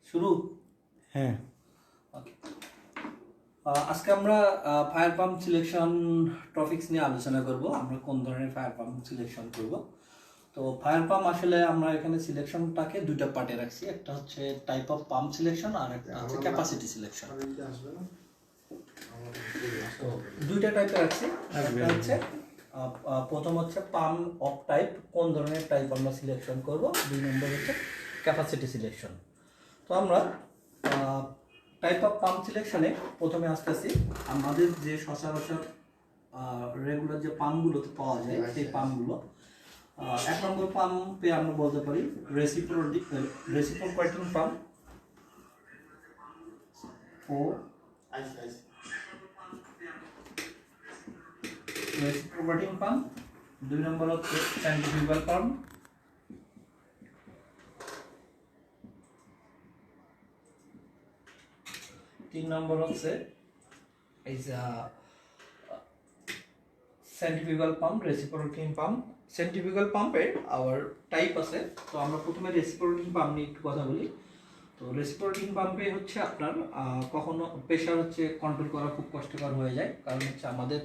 শুরু। হ্যাঁ, ওকে। আজকে আমরা ফায়ার পাম্প সিলেকশন টপিকস নিয়ে আলোচনা করব। আমরা কোন ধরনের ফায়ার পাম্প সিলেকশন করব। তো ফায়ার পাম্প আসলে আমরা এখানে সিলেকশনটাকে দুইটা পার্টে রাখছি, একটা হচ্ছে টাইপ অফ পাম্প সিলেকশন আর একটা হচ্ছে ক্যাপাসিটি সিলেকশন। তো দুইটা টাইপে রাখছি। একটা হচ্ছে প্রথম হচ্ছে পাম্প অফ টাইপ, কোন ধরনের টাইপ আমরা সিলেকশন করব। দুই নম্বর হচ্ছে ক্যাপাসিটি সিলেকশন। তো আমরা টাইপ অফ পাম্প সিলেকশনে প্রথমে আসতেছি। আমাদের যে সচরাচর রেগুলার যে পাম্পগুলোতে পাওয়া যায় সেই পাম্পগুলো, এক নম্বর পাম্পে আমরা বলতে পারি রেসিপ্রোকেটিং পাম্প ও রেসিপ্রোকেটিং পাম্প। দুই নম্বর হচ্ছে সেন্ট্রিফিউগাল পাম্প। তিন নম্বর হচ্ছে এই যে centrifugal pump, reciprocating pump. Centrifugal পাম্পের আবার টাইপ আছে। তো আমরা প্রথমে রেসিপ্রোকেটিং পাম্প নিয়ে একটু কথা বলি। তো রেসিপ্রোকেটিং পাম্পে হচ্ছে আপনার কখনো প্রেশার হচ্ছে কন্ট্রোল করা খুব কষ্টকর হয়ে যায়, কারণ হচ্ছে আমাদের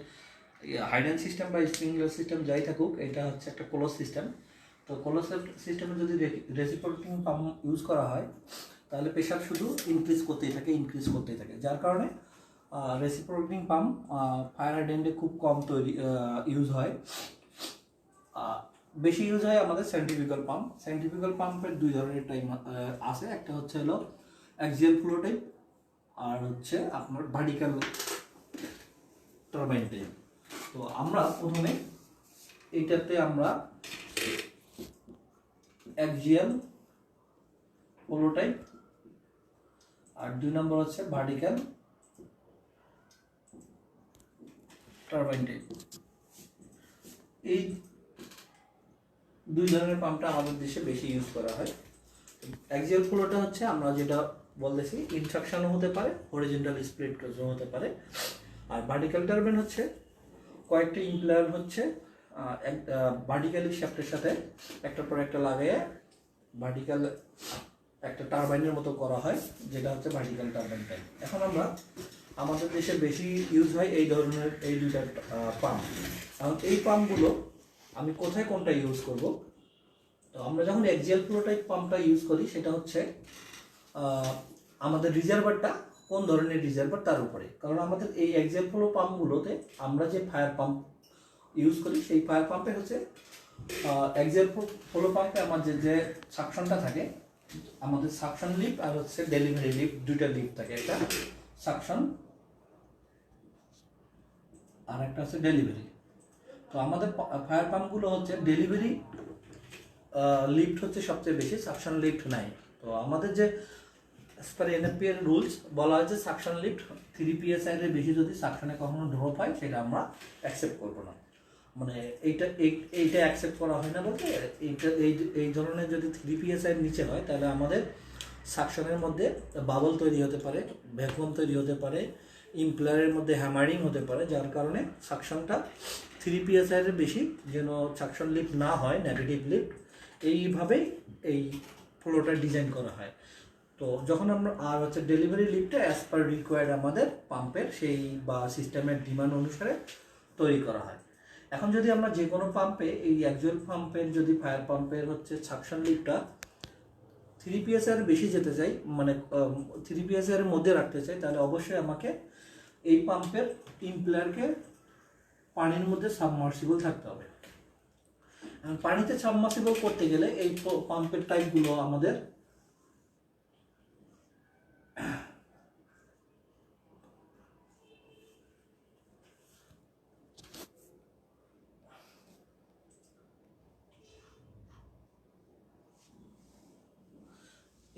হাইডেন সিস্টেম বা স্প্রিংলার সিস্টেম যাই থাকুক, এটা হচ্ছে একটা ক্লোজ সিস্টেম। তো ক্লোজ সিস্টেমে যদি রেসিপ্রোকেটিং পাম্প ইউজ করা হয় তাহলে প্রেশার শুধু ইনক্রিজ করতেই থাকে, যার কারণে রেসিপ্রোকেটিং পাম্প ফায়ার হাইড্রেন্টে খুব কম ইউজ হয়। বেশি ইউজ হয় আমাদের সেন্ট্রিফিউগাল পাম্প। সেন্ট্রিফিউগাল পাম্পের দুই ধরনের টাইপ আছে, একটা হচ্ছে হলো অ্যাক্সিয়াল ফ্লো টাইপ আর হচ্ছে আপনার ভার্টিক্যাল টারবাইন টাইপ। তো আমরা প্রথমে এইটাতে আমরা অ্যাক্সিয়াল ফ্লো টাইপ আর দুই নম্বর হচ্ছে ভার্টিক্যাল টারবাইন টাইপ। এই দুই ধরনের পাম্পটা আমাদের দেশে বেশি ইউজ করা হয়। অ্যাক্সিয়াল ফ্লোটা হচ্ছে আমরা যেটা বলতেছি ইনসাকশনও হতে পারে, হরিজন্টাল স্প্লিট হতে পারে। আর ভার্টিক্যাল টারবাইন হচ্ছে কয়েকটা ইমপ্লার হচ্ছে ভার্টিক্যালি শ্যাফটের সাথে একটার পর একটা লাগিয়ে ভার্টিক্যাল একটা টারবাইনের মতো করা হয়, যেটা হচ্ছে ভার্টিক্যাল টারবাইন টাইপ। এখন আমরা আমাদের দেশে বেশি ইউজ হয় এই ধরনের এই দুইটা পাম্প। কারণ এই পাম্পগুলো আমি কোথায় কোনটা ইউজ করব। তো আমরা যখন অ্যাক্সিয়াল ফ্লো টাইপ পাম্পটা ইউজ করি সেটা হচ্ছে আমাদের রিজার্ভারটা কোন ধরনের রিজার্ভার তার উপরে। কারণ আমাদের এই অ্যাক্সিয়াল ফ্লো পাম্পগুলোতে আমরা যে ফায়ার পাম্প ইউজ করি সেই ফায়ার পাম্পে হচ্ছে অ্যাক্সিয়াল ফ্লো পাম্পে আমাদের যে সাকশনটা থাকে, আমাদের সাকশন লিফট আর হচ্ছে ডেলিভারি লিফট, দুইটা লিফট থাকে, একটা সাকশন আর একটা হচ্ছে ডেলিভারি। তো আমাদের ফায়ার পাম্পগুলো হচ্ছে ডেলিভারি লিফট হচ্ছে সবচেয়ে বেশি, সাকশন লিফট নাই। তো আমাদের যে এনএফপি এর রুলস বলা হয়েছে সাকশন লিফট 3 PSI এর বেশি যদি সাকশনে কখনো ড্রপ হয় সেটা আমরা অ্যাকসেপ্ট করব না। মানে এইটা অ্যাকসেপ্ট করা হয় না বলতে, এই ধরনের যদি 3 PSI এর নিচে হয় তাহলে আমাদের সাকশনের মধ্যে বাবল তৈরি হতে পারে, ভ্যাকুয়াম তৈরি হতে পারে, ইমপ্লারের মধ্যে হ্যামারিং হতে পারে, যার কারণে সাকশনটা 3 PSI এর বেশি যেন সাকশন লিফট না হয়, নেগেটিভ লিফট। এইভাবেই এই ফ্লোটা ডিজাইন করা হয়। তো যখন আমরা আর হচ্ছে ডেলিভারি লিফটটা অ্যাজ পার রিকোয়ার্ড আমাদের পাম্পের সেই বা সিস্টেমের ডিমান্ড অনুসারে তৈরি করা হয়। এখন যদি আমরা যে কোনো পাম্পে এই অ্যাকচুয়াল পাম্পের যদি ফায়ার পাম্পের হচ্ছে সাকশন লিফটটা 3 PSI এর বেশি যেতে চাই, মানে 3 PSI এর মধ্যে রাখতে চাই, তাহলে অবশ্যই আমাকে এই পাম্পের ইমপ্লারকে পানির মধ্যে সাবমার্সিবল থাকতে হবে। পানিতে সাবমার্সিবল করতে গেলে এই পাম্পের টাইপগুলো আমাদের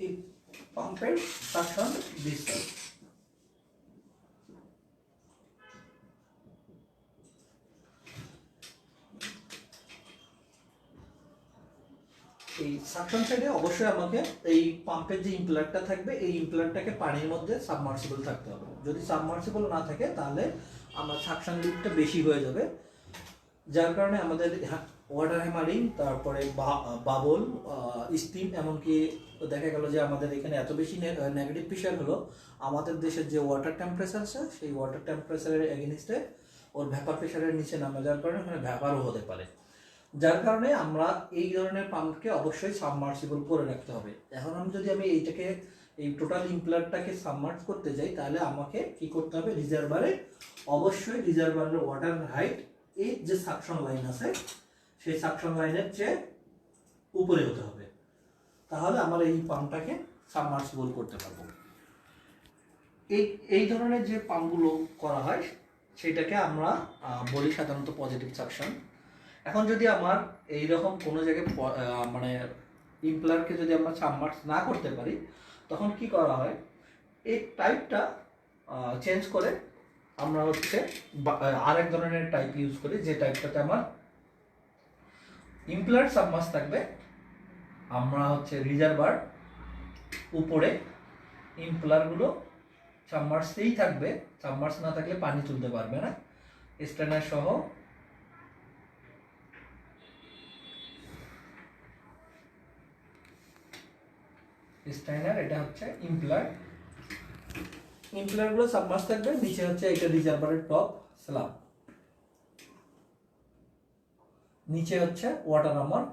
এই পাম্পের সাকশন ডিসচার্জ। এই সাকশন সাইডে অবশ্যই আমাকে এই পাম্পের যে ইমপ্লারটা থাকবে এই ইমপ্লারটাকে পানির মধ্যে সাবমার্সিবল থাকতে হবে। যদি সাবমার্সিবল না থাকে তাহলে আমার সাকশন লিফটটা বেশি হয়ে যাবে, যার কারণে আমাদের ওয়াটার হ্যামারিং, তারপরে বাবল, স্টিম, এমনকি দেখা গেল যে আমাদের এখানে এত বেশি নেগেটিভ প্রেশার হলো আমাদের দেশের যে ওয়াটার টেম্পারেচার আছে সেই ওয়াটার টেম্পারেচারের এগেনিস্টে ওর ভ্যাপার প্রেশারের নিচে নামে যাওয়ার কারণে ওখানে ভ্যাপারও হতে পারে। যার কারণে আমরা এই ধরনের পাম্পকে অবশ্যই সাবমার্সিবল করে রাখতে হবে। এখন যদি আমি এইটাকে এই টোটাল ইমপ্লারটাকে সাবমার্জ করতে যাই তাহলে আমাকে কি করতে হবে, রিজার্ভারে অবশ্যই রিজার্ভারের ওয়াটার হাইট এই যে সাকশন লাইন আছে সেই সাকশন লাইনের চেয়ে উপরে হতে হবে, তাহলে আমরা এই পাম্পটাকে সাবমার্সিবল করতে পারবো। এই ধরনের যে পাম্পগুলো করা হয় সেটাকে আমরা বলি সাধারণত পজিটিভ সাকশন। এখন যদি আমার এইরকম কোনো জায়গায় মানে ইমপ্লারকে যদি আমরা সাবমার্জ না করতে পারি তখন কি করা হয়, এই টাইপটা চেঞ্জ করে আমরা হচ্ছে আরেক ধরনের টাইপ ইউজ করি, যে টাইপটাতে আমার ইমপ্লার সাবমার্জ থাকবে, আমরা হচ্ছে রিজার্ভার উপরে ইমপ্লারগুলো সাবমার্জেই থাকবে, সাবমার্জ না থাকলে পানি তুলতে পারবে না, স্ট্রেনার সহ স্ট্রেনার। এটা হচ্ছে ইমপ্লারগুলো সাবমার্জ থাকবে, নিচে হচ্ছে এটা রিজার্ভারের টপ স্ল্যাব, নিচে হচ্ছে ওয়াটার আমার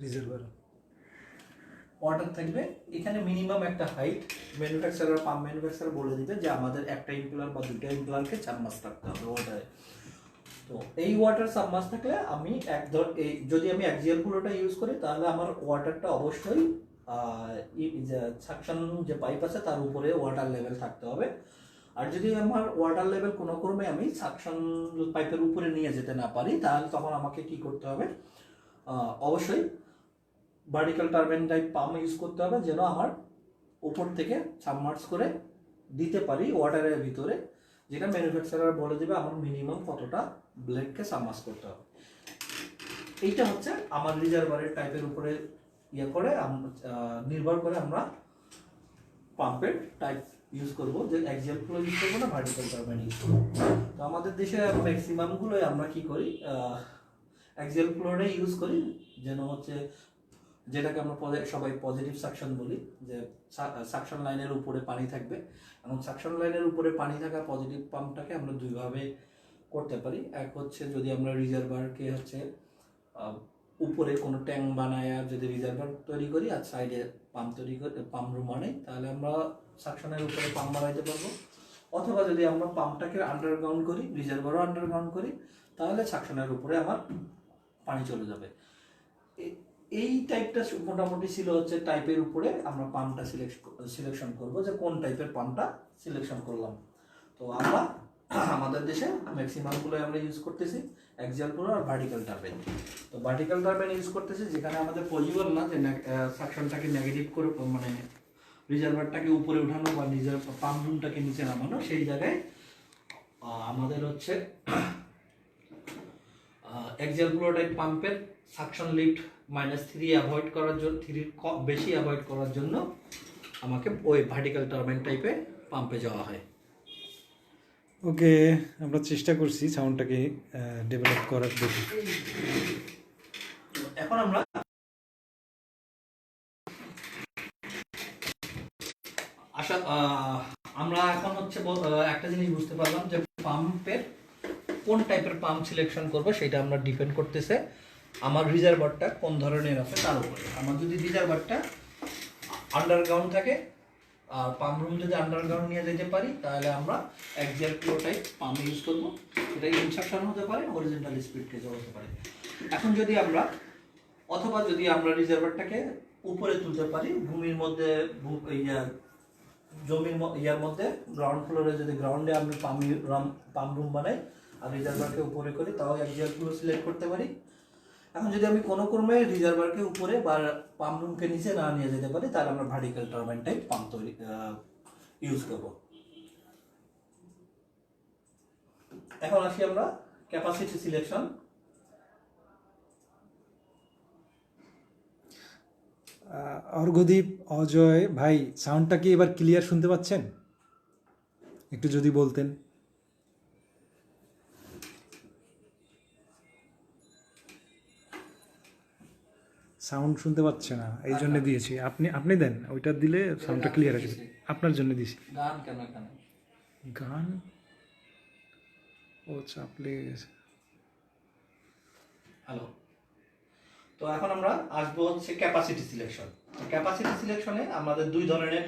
রিজার্ভার ওয়াটার থাকবে। এখানে মিনিমাম একটা হাইট ম্যানুফ্যাকচারার পাম্প ম্যানুফ্যাকচারার বলে দিবে যে আমাদের একটা ইমপ্লার বা দুটো ইমপ্লারকে সাবমার্জ রাখতে হবে ওয়াটারে। তো এই ওয়াটার সাবমার্জ থাকলে আমি এই যদি আমি অ্যাক্সিয়াল ফ্লোটা ইউজ করি তাহলে আমার ওয়াটারটা অবশ্যই সাকশন যে পাইপ আছে তার উপরে ওয়াটার লেভেল থাকতে হবে। আর যদি আমার ওয়াটার লেভেল কোনো ক্রমে আমি সাকশন পাইপের উপরে নিয়ে যেতে না পারি তাহলে তখন আমাকে কি করতে হবে, অবশ্যই vertical turbine type pump use করতে হবে, যেন আমার উপর থেকে সাবমার্জ করে দিতে পারি ওয়াটারের ভিতরে, যেটা ম্যানুফ্যাকচারার বলে দেবে আমার মিনিমাম কতটা ব্লেডকে সাবমার্জ করতে হবে। এইটা হচ্ছে আমার রিজার্ভারের টাইপের উপরে করে নির্ভর করে আমরা পাম্পের টাইপ ইউজ করবো, যে অ্যাক্সিয়াল ফ্লো ইউজ করবো না ভার্টিক্যাল টারবাইন ইউজ করবো। তো আমাদের দেশে ম্যাক্সিমামগুলোই আমরা কি করি, অ্যাক্সিয়াল ফ্লোটাই ইউজ করি, যেন হচ্ছে যেটাকে আমরা সবাই পজিটিভ সাকশন বলি, যে সাকশন লাইনের উপরে পানি থাকবে। এবং সাকশন লাইনের উপরে পানি থাকা পজিটিভ পাম্পটাকে আমরা দুইভাবে করতে পারি। এক হচ্ছে যদি আমরা রিজার্ভারকে হচ্ছে উপরে কোনো ট্যাঙ্ক বানায় যদি রিজার্ভার তৈরি করি আর সাইডে পাম্প তৈরি করি, পাম্প রুম বানাই, তাহলে আমরা সাকশনের উপরে পাম্প বানাইতে পারবো। অথবা যদি আমরা পাম্পটাকে আন্ডারগ্রাউন্ড করি, রিজার্ভারও আন্ডারগ্রাউন্ড করি, তাহলে সাকশনের উপরে আমার পানি চলে যাবে। এই টাইপটা মোটামুটি ছিল হচ্ছে টাইপের উপরে আমরা পাম্পটা সিলেকশন করব, যে কোন টাইপের পাম্পটা সিলেকশন করলাম। তো আমরা আমাদের দেশে ম্যাক্সিমামগুলো আমরা ইউজ করতেছি অ্যাক্সিয়াল ফ্লো আর ভার্টিক্যাল টারবাইন। তো ভার্টিক্যাল টারবাইন ইউজ করতেছি যেখানে আমাদের পসিবল না যে সাকশনটাকে নেগেটিভ করে মানে রিজার্ভারটাকে উপরে উঠানো বা নিজের পাম্প রুমটাকে নিচে নামানো, সেই জায়গায় আমাদের হচ্ছে অ্যাক্সিয়াল ফ্লো টাইপ পাম্পের সাকশন লিফট -3 অ্যাভয়েড করার জন্য, 3 বেশি অ্যাভয়েড করার জন্য আমাকে ওই ভার্টিক্যাল টারবাইন টাইপে পাম্পে যাওয়া হয়। ওকে, আমরা চেষ্টা করছি সাউন্ডটাকে ডেভেলপ করার দেখি। এখন আমরা এখন হচ্ছে একটা জিনিস বুঝতে পারলাম যে পাম্পের কোন টাইপের পাম্প সিলেকশন করব সেটা আমরা ডিপেন্ড করতেছে আমার রিজার্ভারটা কোন ধরনের আছে তার উপরে। আমার যদি রিজার্ভারটা আন্ডারগ্রাউন্ড থাকে আর পাম্প রুম যদি আন্ডারগ্রাউন্ড নিয়ে যেতে পারি তাহলে আমরা axial flow type pump use করব, এটা ইনসাকশন হতে পারে, হরিজন্টাল স্পিড কেজও হতে পারে। এখন যদি আমরা রিজার্ভারটাকে উপরে তুলতে পারি, ভূমির মধ্যে জমির ইয়ার মধ্যে গ্রাউন্ড ফ্লোরে, যদি গ্রাউন্ডে আমরা পাম্প রুম বানাই আর রিজার্ভারকে উপরে করি, তাও অ্যাক্সিয়াল ফ্লো সিলেক্ট করতে পারি। এখন যদি আমি কোনো ক্রমে রিজার্ভারকে উপরে বা পাম্প রুমকে নিচে না নিয়ে যেতে পারি তাহলে আমরা ভার্টিক্যাল টারবাইন টাইপ পাম্প তৈরি ইউজ করব। এখন আসি আমরা ক্যাপাসিটি সিলেকশন। অর্ঘদীপ, অজয় ভাই, সাউন্ডটা কি এবার ক্লিয়ার শুনতে পাচ্ছেন? একটু যদি বলতেন। সাউন্ড শুনতে পাচ্ছে না, এই জন্য দিয়েছি। আপনি আপনি দেন, ওইটা দিলে সাউন্ডটা ক্লিয়ার আসবে। আপনার জন্য দিয়েছি। গান কেন এখানে? গান ও চাপ লেগে গেছে। হ্যালো। তো এখন আমরা আসবো হচ্ছে ক্যাপাসিটি সিলেকশন। ক্যাপাসিটি সিলেকশনে আমাদের দুই ধরনের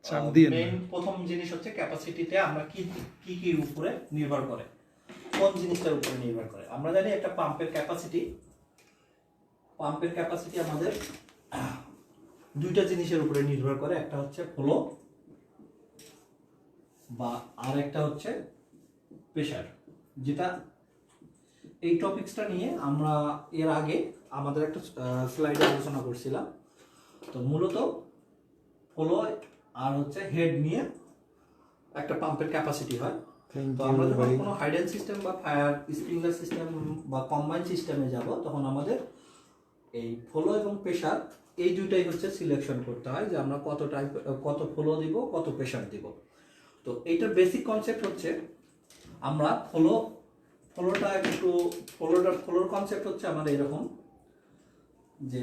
চাপ দিয়ে মেইন প্রথম জিনিস হচ্ছে ক্যাপাসিটিতে আমরা কি কি কি উপরে নির্ভর করে, কোন জিনিসটার উপরে নির্ভর করে। আমরা জানি একটা পাম্পের ক্যাপাসিটি আমাদের দুইটা জিনিসের উপরে নির্ভর করে, একটা হচ্ছে ফ্লো বা আর একটা হচ্ছে প্রেসার। যেটা এই টপিকসটা নিয়ে আমরা এর আগে আমাদের একটা স্লাইডে আলোচনা করছিলাম। তো মূলত ফ্লো আর হচ্ছে হেড নিয়ে একটা পাম্পের ক্যাপাসিটি হয়। তো আমরা যখন কোনো হাইডেন সিস্টেম বা ফায়ার স্প্রিংলার সিস্টেম বা কম্বাইন সিস্টেমে যাব, তখন আমাদের এই ফ্লো এবং প্রেসার এই দুইটাই হচ্ছে সিলেকশন করতে হয়, যে আমরা কত ফ্লো দিব, কত প্রেসার দিব। তো এইটার বেসিক কনসেপ্ট হচ্ছে আমরা ফ্লোর কনসেপ্ট হচ্ছে আমার এরকম, যে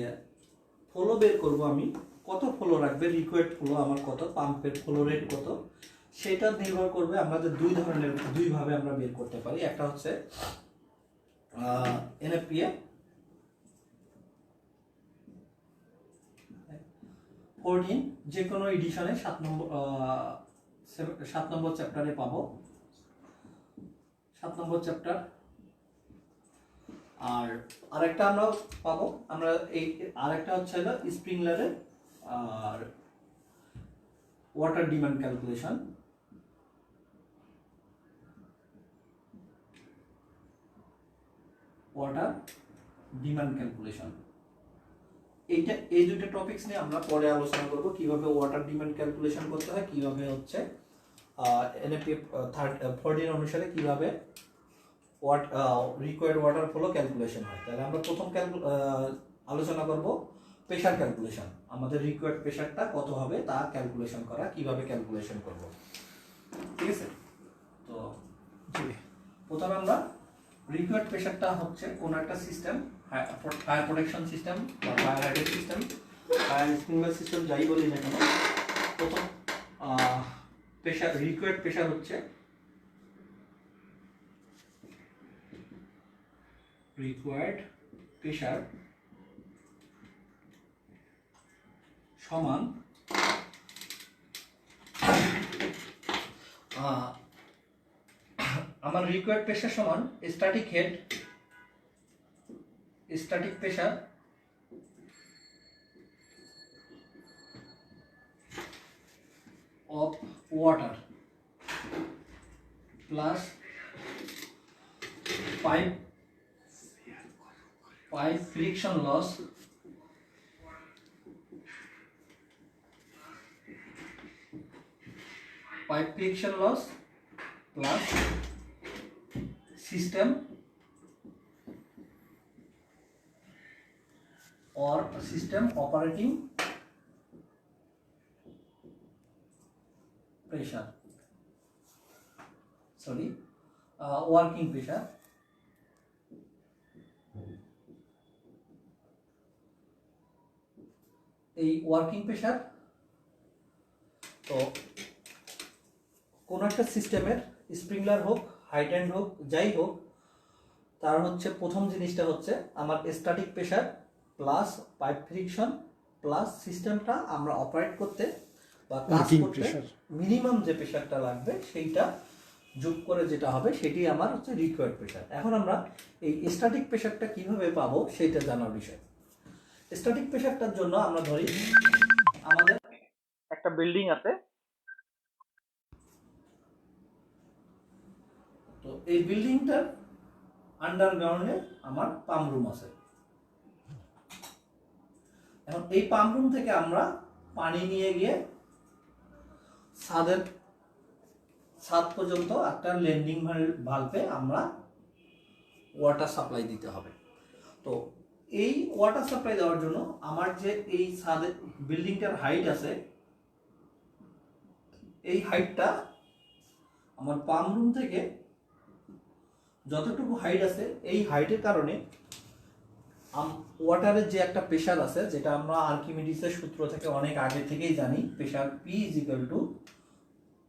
ফ্লো বের করব আমি, কত ফ্লো রাখবে, রিকোয়ার্ড ফ্লো আমার কত, পাম্পের ফ্লো রেট কত, সেটা নির্ভর করবে। আমাদের দুইভাবে আমরা বের করতে পারি। একটা হচ্ছে এনএফপিএ 14, যে কোনো এডিশনে 7 নম্বর চ্যাপ্টারে পাবো, 7 নম্বর চ্যাপ্টার। আর আরেকটা আমরা পাবো, আমরা এই আরেকটা হচ্ছে হলো স্প্রিংলারের আর ওয়াটার ডিমান্ড ক্যালকুলেশন। এই দুটো টপিকস নিয়ে আমরা পরে আলোচনা করব, কিভাবে ওয়াটার ডিমান্ড ক্যালকুলেশন করতে হয়, কিভাবে হচ্ছে এনএপি 14 অনুসারে কিভাবে রিকোয়ার্ড ওয়াটার ফ্লো ক্যালকুলেশন হয়। তাহলে আমরা প্রথম আলোচনা করব প্রেসার ক্যালকুলেশন। আমাদের রিকোয়ার্ড প্রেসারটা কত হবে তা ক্যালকুলেশন করা, কিভাবে ক্যালকুলেশন করব, ঠিক আছে? তো প্রথমে আমরা রিকোয়ার্ড প্রেসারটা হচ্ছে কোন একটা সিস্টেম, ফায়ার প্রোটেকশন সিস্টেম বা fire hydrant system, fire sprinkler system, যাই বলি না কেন, প্রথম প্রেসার রিকোয়ার্ড প্রেসার হচ্ছে সমান আমার রিকোয়ার্ড প্রেসার সমান static pressure of water plus pipe friction loss plus system operating pressure, working pressure। এই ওয়ার্কিং প্রেসার, তো কোন একটা সিস্টেমের স্প্রিংলার হোক, হাইড্রেন্ট হোক, যাই হোক, তার হচ্ছে প্রথম জিনিসটা হচ্ছে আমার static pressure plus pipe friction plus সিস্টেমটা আমরা অপারেট করতে বা কাজ করতে মিনিমাম যে প্রেসারটা লাগবে সেইটা যোগ করে যেটা হবে সেটি আমার হচ্ছে রিকোয়ার্ড প্রেসার। এখন আমরা এই স্ট্যাটিক প্রেসারটা কিভাবে পাবো সেটা জানার বিষয়। স্ট্যাটিক প্রেসারটার জন্য আমরা ধরি আমাদের একটা বিল্ডিং আছে, তো এই বিল্ডিংটার আন্ডারগ্রাউন্ডে আমার পাম্প রুম আছে। এখন এই পাম্প রুম থেকে আমরা পানি নিয়ে গিয়ে ছাদ পর্যন্ত একটা ল্যান্ডিং ভালভে আমরা ওয়াটার সাপ্লাই দিতে হবে। তো এই ওয়াটার সাপ্লাই দেওয়ার জন্য আমার যে এই ছাদের বিল্ডিংটার হাইট আছে, এই হাইটটা আমার পাম্প রুম থেকে যতটুকু হাইট আছে, এই হাইটের কারণে ওয়াটারের যে একটা প্রেশার আছে, যেটা আমরা আর্কিমিডিসের সূত্র থেকে অনেক আগে থেকেই জানি, pressure P is equal to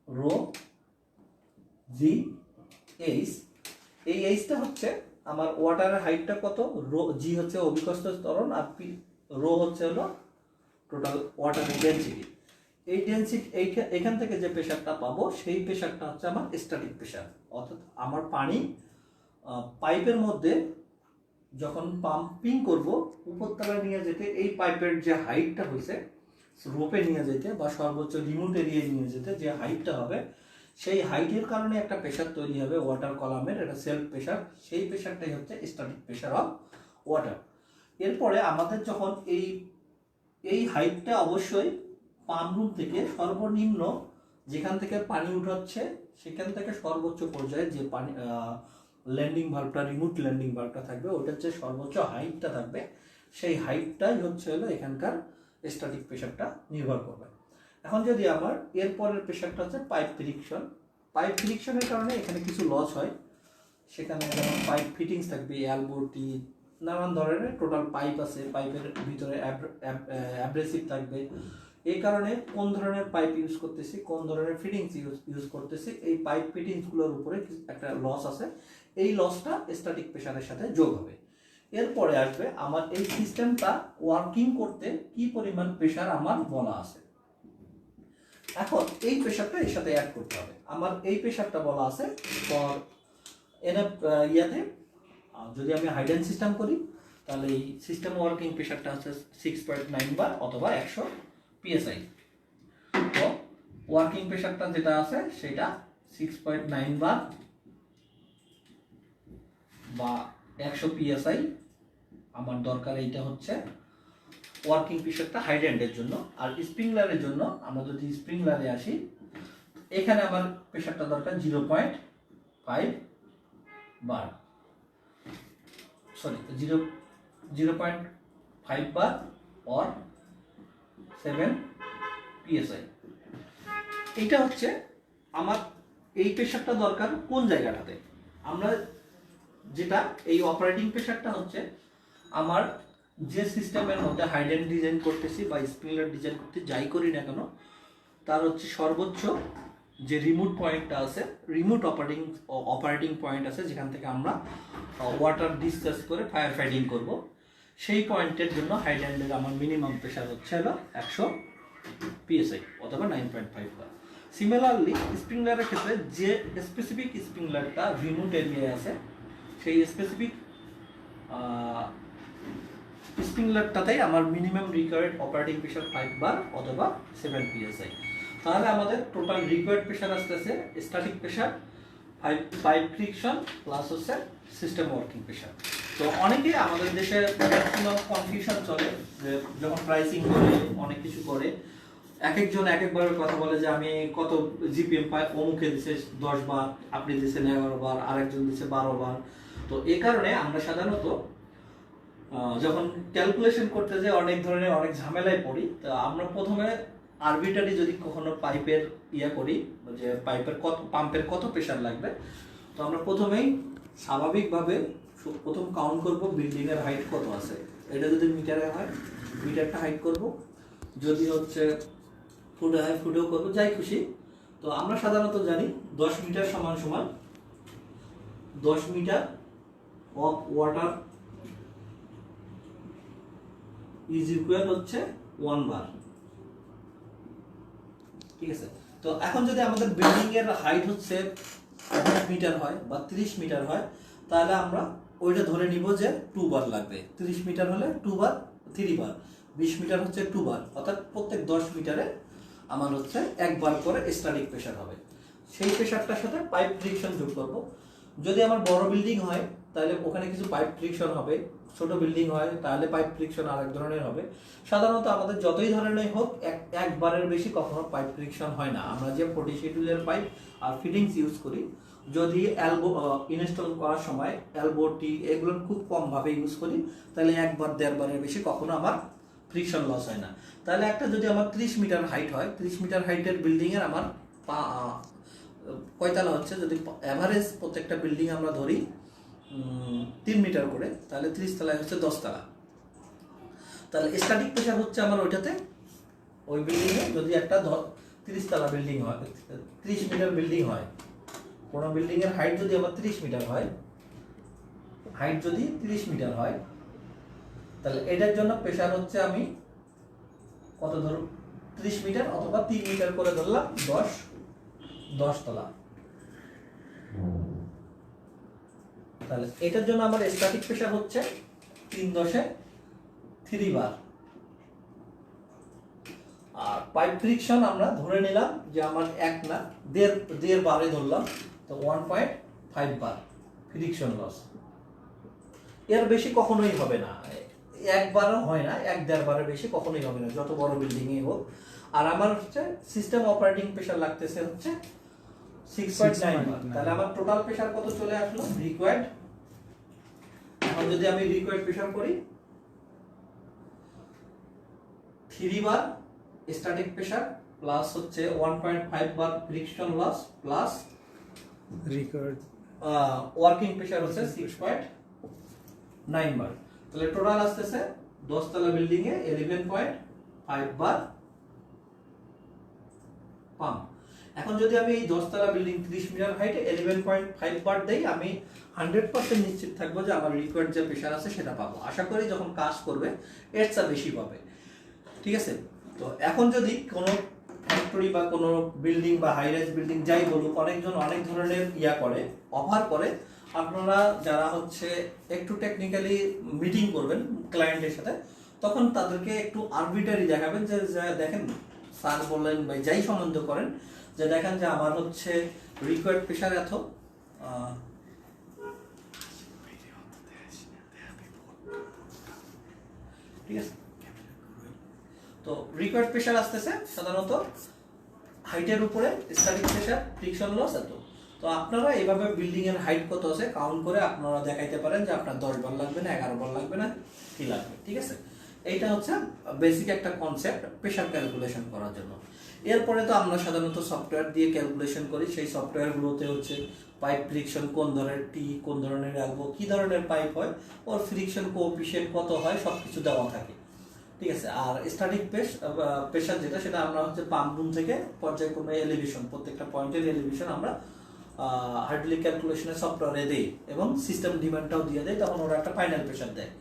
rho g h. এই এইচটা হচ্ছে আমার ওয়াটারের হাইটটা কত, রো জি হচ্ছে অভিকর্ষ ত্বরণ, আর পি রো হচ্ছে হলো টোটাল ওয়াটারের ডেনসিটি। এই ডেনসিটি এখান থেকে যে প্রেশারটা পাবো সেই প্রেশারটা হচ্ছে আমার স্ট্যাটিক প্রেশার। অর্থাৎ আমার পানি পাইপের মধ্যে যখন পাম্পিং করব উপরতলায় নিয়ে যেতে, এই পাইপের যে হাইটটা হয়েছে রোপে নিয়ে যেতে বা সর্বোচ্চ রিমোট এরিয়ায় নিয়ে যেতে যে হাইটটা হবে, সেই হাইটের কারণে একটা প্রেশার তৈরি হবে ওয়াটার কলামের, এটা সেলফ প্রেশার। সেই প্রেশারটাই হচ্ছে স্ট্যাটিক প্রেশার অফ ওয়াটার। এরপরে আমাদের যখন এই হাইটটা অবশ্যই পাম্প রুম থেকে সর্বনিম্ন যেখান থেকে পানি উঠাচ্ছে সেখান থেকে সর্বোচ্চ পর্যায়ে যে পানি ল্যান্ডিং ভাল্বটা, রিমোট ল্যান্ডিং ভাল্বটা থাকবে, ওটার যে সর্বোচ্চ হাইটটা থাকবে সেই হাইটটাই হচ্ছে হলো এখানকার স্ট্যাটিক প্রেশারটা নির্ভর করবে। এখন যদি আমার এরপরের প্রেশারটা হচ্ছে পাইপ ফ্রিকশন। পাইপ ফ্রিকশনের কারণে এখানে কিছু লস হয়, সেখানে যেমন পাইপ ফিটিংস থাকবে, এলবো টি, নানান ধরনের টোটাল পাইপ আছে, পাইপের ভিতরে অ্যাব্রেসিভ থাকবে। এই কারণে কোন ধরনের পাইপ ইউজ করতেছি, কোন ধরনের ফিটিংস ইউজ করতেছি, এই পাইপ ফিটিংসগুলোর উপরে একটা লস আছে, এই লসটা স্ট্যাটিক প্রেশারের সাথে যোগ হবে। এরপরে আসবে আমার এই সিস্টেমটা ওয়ার্কিং করতে কি পরিমাণ প্রেশার আমার বলা আছে। এখন এই প্রেশারটা এর সাথে অ্যাড করতে হবে। আমার এই প্রেশারটা বলা আছে ফর ইয়াতে, যদি আমি হাইডেন সিস্টেম করি তাহলে এই সিস্টেম ওয়ার্কিং প্রেশারটা হচ্ছে 6.9 বার অথবা 100 পিএসআই। তো ওয়ার্কিং প্রেশারটা যেটা আছে সেটা 6.9 বার বা 100 পিএসআই আমার দরকার। এইটা হচ্ছে ওয়ার্কিং প্রেশারটা হাইড্যান্ডের জন্য। আর স্প্রিংলারের জন্য আমরা যদি স্প্রিংলারে আসি, এখানে আমার প্রেশারটা দরকার 0.5 বার, সরি 0.5 বার অর 7 পিএসআই। এইটা হচ্ছে আমার এই প্রেশারটা দরকার কোন জায়গাটাতে। আমরা যেটা এই অপারেটিং প্রেশারটা হচ্ছে আমার যে সিস্টেমের মধ্যে হাইডেন ডিজাইন করতেছি বা স্প্রিংলার ডিজাইন করতে যাই করি না কেন, তার হচ্ছে সর্বোচ্চ যে রিমোট পয়েন্টটা আছে, রিমোট অপারেটিং পয়েন্ট আছে যেখান থেকে আমরা ওয়াটার ডিসচার্জ করে ফায়ার ফাইটিং করব, সেই পয়েন্টের জন্য হাইড্যান্ডের আমার মিনিমাম প্রেশার হচ্ছে হলো 100 পিএসআই অথবা 9.5 বার। সিমিলারলি স্প্রিংলারের ক্ষেত্রে যে স্পেসিফিক স্প্রিংলারটা রিমোট এরিয়ায় আছে সেই স্পেসিফিক স্প্রিংলারটাতেই আমার মিনিমাম রিকোয়ার্ড অপারেটিং প্রেশার 5 বার অথবা 7 পিএসআই। তাহলে আমাদের টোটাল রিকোয়ার্ড প্রেশার আসতেছে static pressure, pipe friction plus হচ্ছে সিস্টেম ওয়ার্কিং প্রেশার। তো অনেকে আমাদের দেশে ম্যাক্সিমাম কনফিউশন চলে যে যখন প্রাইসিং করে অনেক কিছু করে, এক একজন এক একবারের কথা বলে যে আমি কত জিপিএম পাই, অমুকে দিছে 10 বার, আপনি দিচ্ছেন 11 বার, আরেকজন দিচ্ছে 12 বার। তো এই কারণে আমরা সাধারণত যখন ক্যালকুলেশন করতে যাই অনেক ঝামেলায় পড়ি। তো আমরা প্রথমে আরবিটারি যদি কখনো পাইপের করি যে পাম্পের কত প্রেশার লাগবে, তো আমরা প্রথমেই স্বাভাবিকভাবে প্রথম কাউন্ট করব বিল্ডিং এর হাইট কত আছে। এটা যদি মিটারে হয় মিটারটা হাইট করব, যদি হচ্ছে ফুটে হয় ফুটেও করবো, যাই খুশি। তো আমরা সাধারণত জানি 10 মিটার সমান সমান 10 metre of water is equal হচ্ছে 1 বার। ঠিক আছে। তো এখন যদি আমাদের বিল্ডিং এর হাইট হচ্ছে 20 মিটার হয় বা 30 মিটার হয়, তাহলে আমরা ওইটা ধরে নিব যে 2 বার লাগবে। 30 মিটার হলে 2 বার, 3 বার, 20 মিটার হচ্ছে 2 বার, অর্থাৎ প্রত্যেক 10 মিটারে আমার হচ্ছে 1 বার করে স্ট্যাটিক প্রেশার হবে। সেই প্রেশারটার সাথে পাইপ ফ্রিকশন যোগ করব। যদি আমার বড় বিল্ডিং হয় তাহলে ওখানে কিছু পাইপ ফ্রিকশন হবে, ছোট বিল্ডিং হয় তাহলে পাইপ ফ্রিকশন আরেক ধরনের হবে। সাধারণত আমাদের যতই ধরনের হোক একবারের বেশি কখনো পাইপ ফ্রিকশন হয় না। আমরা যে 40 শিডিউলের পাইপ আর ফিটিংস ইউজ করি, যদি এলবো ইনস্টল করার সময় এলবো টি এগুলো খুব কমভাবে ইউজ করি, তাহলে 1 বার 1.5 বারের বেশি কখনো আমার ফ্রিকশন লস হয় না। তাহলে একটা যদি আমার 30 মিটার হাইট হয়, 30 মিটার হাইটের বিল্ডিং এর আমার কয়তলা হচ্ছে, যদি এভারেজ প্রত্যেকটা বিল্ডিং আমরা ধরি 3 মিটার করে, তাহলে 30 তলায় হচ্ছে 10 তলা। তাহলে স্ট্যাটিক প্রেসার হচ্ছে আমার ওইটাতে, ওই বিল্ডিংয়ে যদি একটা 30 তলা বিল্ডিং হয়, 30 মিটার বিল্ডিং হয়, কোনো বিল্ডিংয়ের হাইট যদি আমার 30 মিটার হয়, হাইট যদি 30 মিটার হয়, তাহলে এটার জন্য প্রেসার হচ্ছে আমি কত ধরুন 30 মিটার অথবা 3 মিটার করে ধরলাম, 10 তলা। তাহলে এটার জন্য আমার স্ট্যাটিক প্রেসার হচ্ছে 3 বার। আর পাইপ ফ্রিকশন আমরা ধরে নিলাম যে আমার 1 না 1.5 বারে ধরলাম, তো 1.5 বার ফ্রিকশন লস। এর বেশি কখনোই হবে না, একবারও হয় না, 1-1.5 বারের বেশি কখনোই হবে না, যত বড় বিল্ডিংই হোক। আর আমার হচ্ছে সিস্টেম অপারেটিং প্রেসার লাগতেছে হচ্ছে 6.9 বার। তাহলে আমার টোটাল প্রেসার কত চলে আসলো রিকোয়ার্ড। এখন যদি আমি রিকোয়ার্ড প্রেসার করি 3 বার স্ট্যাটিক প্রেসার প্লাস হচ্ছে 1.5 bar friction loss plus required working pressure হচ্ছে 6.9 বার। তাহলে টোটাল আসতেছে 10 তলা বিল্ডিং এ 11.5 বার পাম্প। এখন যদি আমি এই 10 তলা বিল্ডিং 30 মিটার হাইটে 11.5 বার দেই, আমি 100% নিশ্চিত থাকবো যে আমার রিকোয়ার্ড যে প্রেসার আছে সেটা পাবো। আশা করি যখন কাজ করবে এর চেয়ে বেশি পাবে, ঠিক আছে। তো এখন যদি কোনো ফ্যাক্টরি বা কোনো বিল্ডিং বা হাই রাইজ বিল্ডিং যাই বলুক, অনেকজন অনেক ধরনের করে অফার করে, আপনারা যারা হচ্ছে একটু টেকনিক্যালি মিটিং করবেন ক্লায়েন্টের সাথে, তখন তাদেরকে একটু আরবিটারি দেখাবেন যে দেখেন স্যার বললেন বা যাই সম্বন্ধ করেন, যে দেখেন যে আমার হচ্ছে রিকোয়ার্ড প্রেসার এত, ঠিক আছে। তো রিকোয়ার্ড প্রেসার আসতেছে সাধারণত হাইটের উপরে, স্ট্যাটিক প্রেসার ফ্রিকশন লস এত। তো আপনারা এইভাবে বিল্ডিং এর হাইট কত আছে কাউন্ট করে আপনারা দেখাইতে পারেন যে আপনার 10 বার লাগবে না, 11 বার লাগবে না, কি লাগবে, ঠিক আছে। এইটা হচ্ছে বেসিক একটা কনসেপ্ট প্রেসার ক্যালকুলেশন করার জন্য। এরপরে তো আমরা সাধারণত সফটওয়্যার দিয়ে ক্যালকুলেশন করি, সেই সফটওয়্যারগুলোতে হচ্ছে পাইপ ফ্রিকশন কোন ধরনের কোন ধরনের রাখবো, কি ধরনের পাইপ হয়, ওর ফ্রিকশন কোএফিশিয়েন্ট কত হয়, সবকিছু দেওয়া থাকে, ঠিক আছে। আর স্ট্যাটিক প্রেসার যেটা, সেটা আমরা হচ্ছে পাম্প রুম থেকে পর্যায়ক্রমে এলিভেশন, প্রত্যেকটা পয়েন্টের এলিভেশন আমরা হাইড্রোলিক ক্যালকুলেশনের সফটওয়্যারে দেই এবং সিস্টেম ডিমান্ডটাও দিয়ে দেয়, তখন ওরা একটা ফাইনাল প্রেসার দেয়।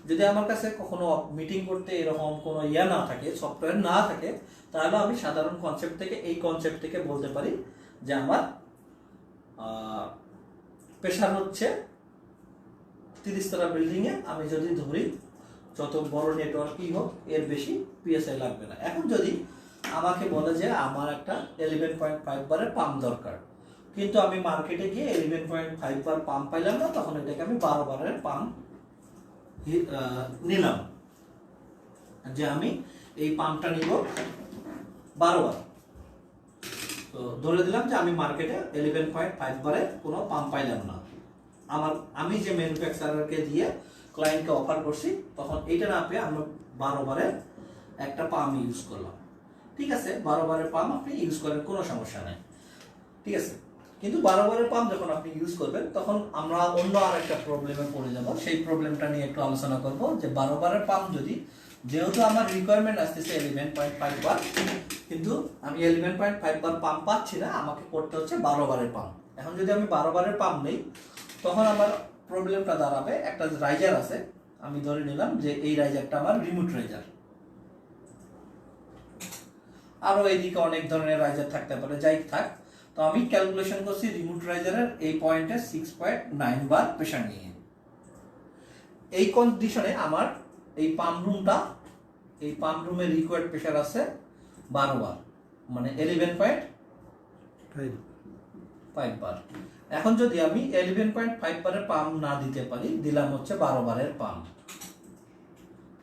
যদি আমার কাছে কখনো মিটিং করতে এরকম কোনো না থাকে, সফটওয়্যার না থাকে, তাহলে আমি সাধারণ কনসেপ্ট থেকে এই কনসেপ্ট থেকে বলতে পারি যে আমার প্রেসার হচ্ছে 30 তলা বিল্ডিংয়ে আমি যদি ধরি যত বড় নেটওয়ার্কই হোক এর বেশি পিএসআই লাগবে না। এখন যদি আমাকে বলে যে আমার একটা 11.5 বারের পাম্প দরকার, কিন্তু আমি মার্কেটে গিয়ে 11.5 বার পাম্প পাইলাম না, তখন এটাকে আমি 12 বারের পাম্প নিলাম, যে আমি এই পাম্পটা নিব 12 বার। তো ধরে দিলাম যে আমি মার্কেটে 11.5 বারের কোনো পাম্প পাইলাম না, আমি যে ম্যানুফ্যাকচারারকে দিয়ে ক্লায়েন্টকে অফার করছি, তখন এইটা না পেয়ে আমরা 12 বারের একটা পাম্প ইউজ করলাম, ঠিক আছে। 12 বারের পাম্প আপনি ইউজ করেন, কোনো সমস্যা নেই, ঠিক আছে। কিন্তু 12 বারের পাম্প যখন আপনি ইউজ করবেন, তখন আমরা অন্য আর একটা প্রবলেমে পড়ে যাব, সেই প্রবলেমটা নিয়ে একটু আলোচনা করব। যে 12 বারের পাম্প যদি, যেহেতু আমার রিকোয়ারমেন্ট আসতেছে 11.5 বার, কিন্তু আমি 11.5 বার পাম্প পাচ্ছি না, আমাকে করতে হচ্ছে 12 বারের পাম্প। এখন যদি আমি 12 বারের পাম্প নেই, তখন আমার প্রবলেমটা দাঁড়াবে, একটা রাইজার আছে, আমি ধরে নিলাম যে এই রাইজারটা আমার রিমোট রাইজার, আরো এইদিকে অনেক ধরনের রাইজার থাকতে পারে, যাই থাক। তো আমি ক্যালকুলেশন করছি রিমোট রাইজারের এই পয়েন্টে 6.9 বার প্রেসার নিয়ে। এই কন্ডিশনে আমার এই পাম্প রুমের রিকোয়ার্ড প্রেসার আছে 12 বার, মানে 11.5 বার। এখন যদি আমি 11.5 বারের পাম্প না দিতে পারি, দিলাম হচ্ছে 12 বারের পাম্প,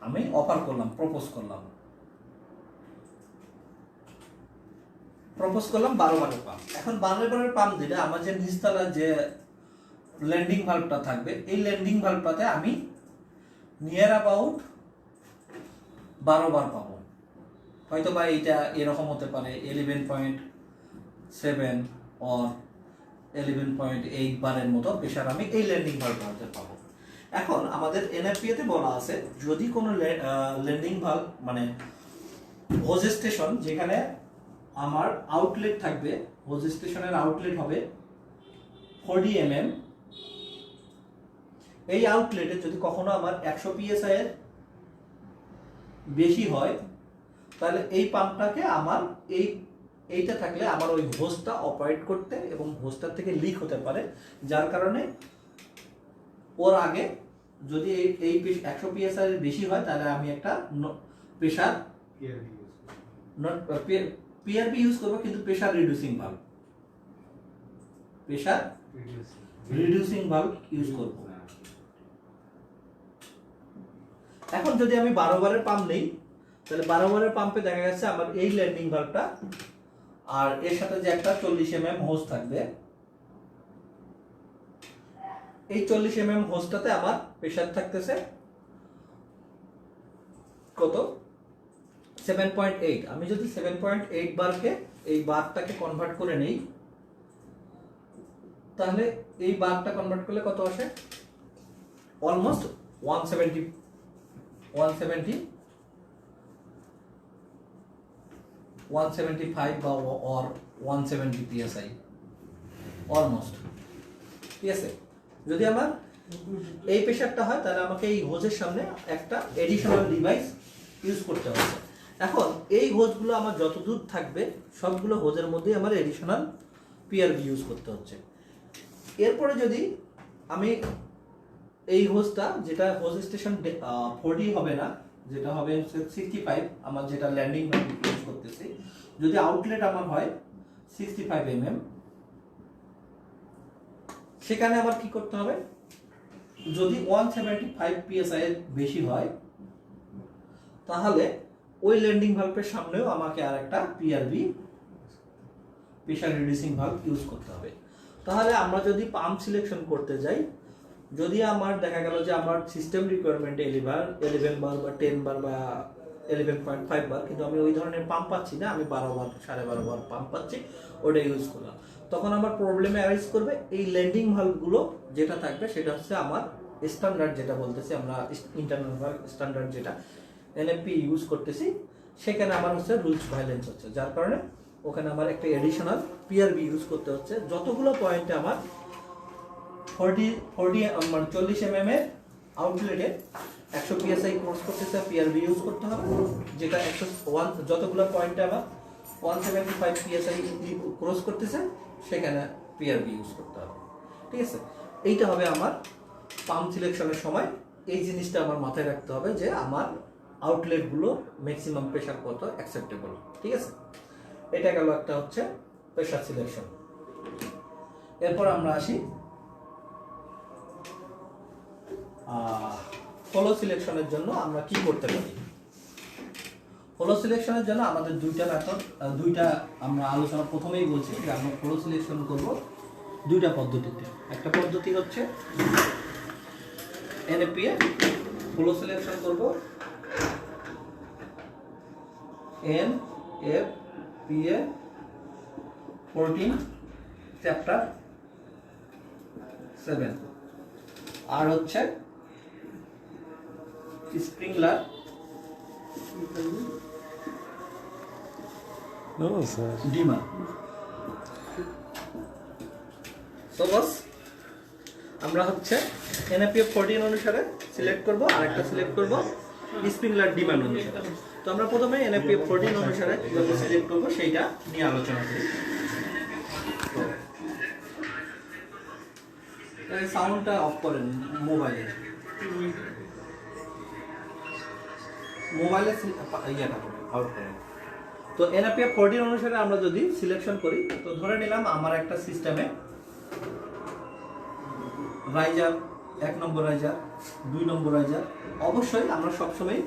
আমি অফার করলাম, প্রপোজ করলাম 12 বারের পাম্প। এখন 12 বারের পাম্প দিলে আমার যে নিচতলার যে ল্যান্ডিং ভালভটা থাকবে, এই ল্যান্ডিং ভালভটাতে আমি নিয়ার অ্যাবাউট 12 বার পাবো। হয়তো বা এইটা এরকম হতে পারে 11.7 অর 11.8 বারের মতো প্রেসার আমি এই ল্যান্ডিং ভালভটাতে পাবো। এখন আমাদের এনএফপিএ তে বলা আছে যদি কোনো ল্যান্ডিং ভালভ মানে হোজ স্টেশন যেখানে আমার আউটলেট থাকবে, হোজ স্টেশনের আউটলেট হবে 40 mm, এই আউটলেটে যদি কখনো আমার 100 psi এর বেশি হয় তাহলে এই পাম্পটাকে আমার এইটা থাকলে আমার ওই হোজটা অপারেট করতে এবং হোজটার থেকে লিক হতে পারে, যার কারণে ওর আগে যদি এই 100 psi এর বেশি হয় তাহলে আমি একটা প্রেসার পিআরবি ইউজ করব, কিন্তু pressure reducing valve, pressure reducing valve use করব। এখন যদি আমি 12 বারের পাম্প নেই তাহলে 12 বারের পাম্পে দেখা যাচ্ছে আমার এই ল্যান্ডিং ভালভটা আর এর সাথে যে একটা 40 mm হোজ থাকবে, এই 40 mm হোজটাতে আমার প্রেসার থাকতেছে কত 7.8। আমি যদি 7.8 বারকে এই বারটাকে কনভার্ট করে নেই তাহলে এই বারটা কনভার্ট করলে কত আসে, অলমোস্ট 175 বা অর 170 psi অলমোস্ট। ঠিক আছে, যদি আমার এই প্রেসারটা হয় তাহলে আমাকে এই হোজের সামনে একটা এডিশনাল ডিভাইস ইউজ করতে হবে। এখন এই হোজগুলো আমার যত দূর থাকবে সবগুলো হোজের মধ্যে আমার এডিশনাল পিআরবি ইউজ করতে হচ্ছে। এরপরে যদি আমি এই হোজটা যেটা হোজ স্টেশন 40 হবে না, যেটা হবে 65, আমার যেটা ল্যান্ডিং ইউজ করতেছি, যদি আউটলেট আমার হয় 65 mm, সেখানে আমার কি করতে হবে, যদি 175 psi এর বেশি হয় তাহলে ওই ল্যান্ডিং ভালভের সামনেও আমাকে আর একটা PRB pressure reducing valve use করতে হবে। তাহলে আমরা যদি পাম্প সিলেকশন করতে যাই, যদি আমার দেখা গেল যে আমার সিস্টেম রিকোয়ারমেন্ট 11 বার বা 10 বার বা 11.5 বার, কিন্তু আমি ওই ধরনের পাম্প পাচ্ছি না, আমি 12 বার 12.5 বার পাম্প পাচ্ছি, ওটা ইউজ করলাম, তখন আমার প্রবলেমে অ্যারাইজ করবে। এই ল্যান্ডিং ভালভগুলো যেটা থাকবে সেটা হচ্ছে আমার স্ট্যান্ডার্ড, যেটা বলতেছি আমরা ইন্টারনাল ভালভ স্ট্যান্ডার্ড যেটা এনএফপি ইউজ করতেছি, সেখানে আমার হচ্ছে রুলস ভায়োলেন্স হচ্ছে, যার কারণে ওখানে আমার একটা এডিশনাল পিআরবি ইউজ করতে হচ্ছে। যতগুলো পয়েন্টে আমার 40 mm এর আউটলেটে 100 psi ক্রস করতেছে পিআরবি ইউজ করতে হবে, যেটা 101 যতগুলো পয়েন্টে আমার 175 psi ক্রস করতেছে সেখানে পিআরবি ইউজ করতে হবে। ঠিক আছে, এইটা হবে আমার পাম্প সিলেকশনের সময়, এই জিনিসটা আমার মাথায় রাখতে হবে যে আমার আউটলেটগুলো ম্যাক্সিমাম প্রেসার কত অ্যাকসেপ্টেবল। ঠিক আছে, এটা গেল একটা হচ্ছে প্রেসার সিলেকশন। এরপর আমরা আসি ফলো সিলেকশনের জন্য আমরা কি করতে পারি। ফলো সিলেকশনের জন্য আমাদের দুইটা আমরা আলোচনা প্রথমেই বলছি যে আমরা ফলো সিলেকশন করব দুইটা পদ্ধতিতে। একটা পদ্ধতি হচ্ছে এনএপিএ ফলো সিলেকশন করব এনএপিএ 14 চ্যাপ্টার 7, আর হচ্ছে স্প্রিংলার ডিমার। সো বস আমরা হচ্ছে এনএপিএফ 14 অনুসারে সিলেক্ট করব, আর একটা সিলেক্ট করব স্প্রিংলার ডিমান্ড অনুসারে। তো আমরা প্রথমে এনএপিএফ 14 অনুসারে কিভাবে সিলেক্ট করব সেইটা নিয়ে আলোচনা করি। সাউন্ডটা অফ করেন মোবাইলে ইয়েটা করে আউট করেন। তো এনএপিএফ 14 অনুসারে আমরা যদি সিলেকশন করি, তো ধরে নিলাম আমার একটা সিস্টেমে রাইজার 1 নম্বর রাইজার 2 নম্বর রাইজার। অবশ্যই আমরা সবসময়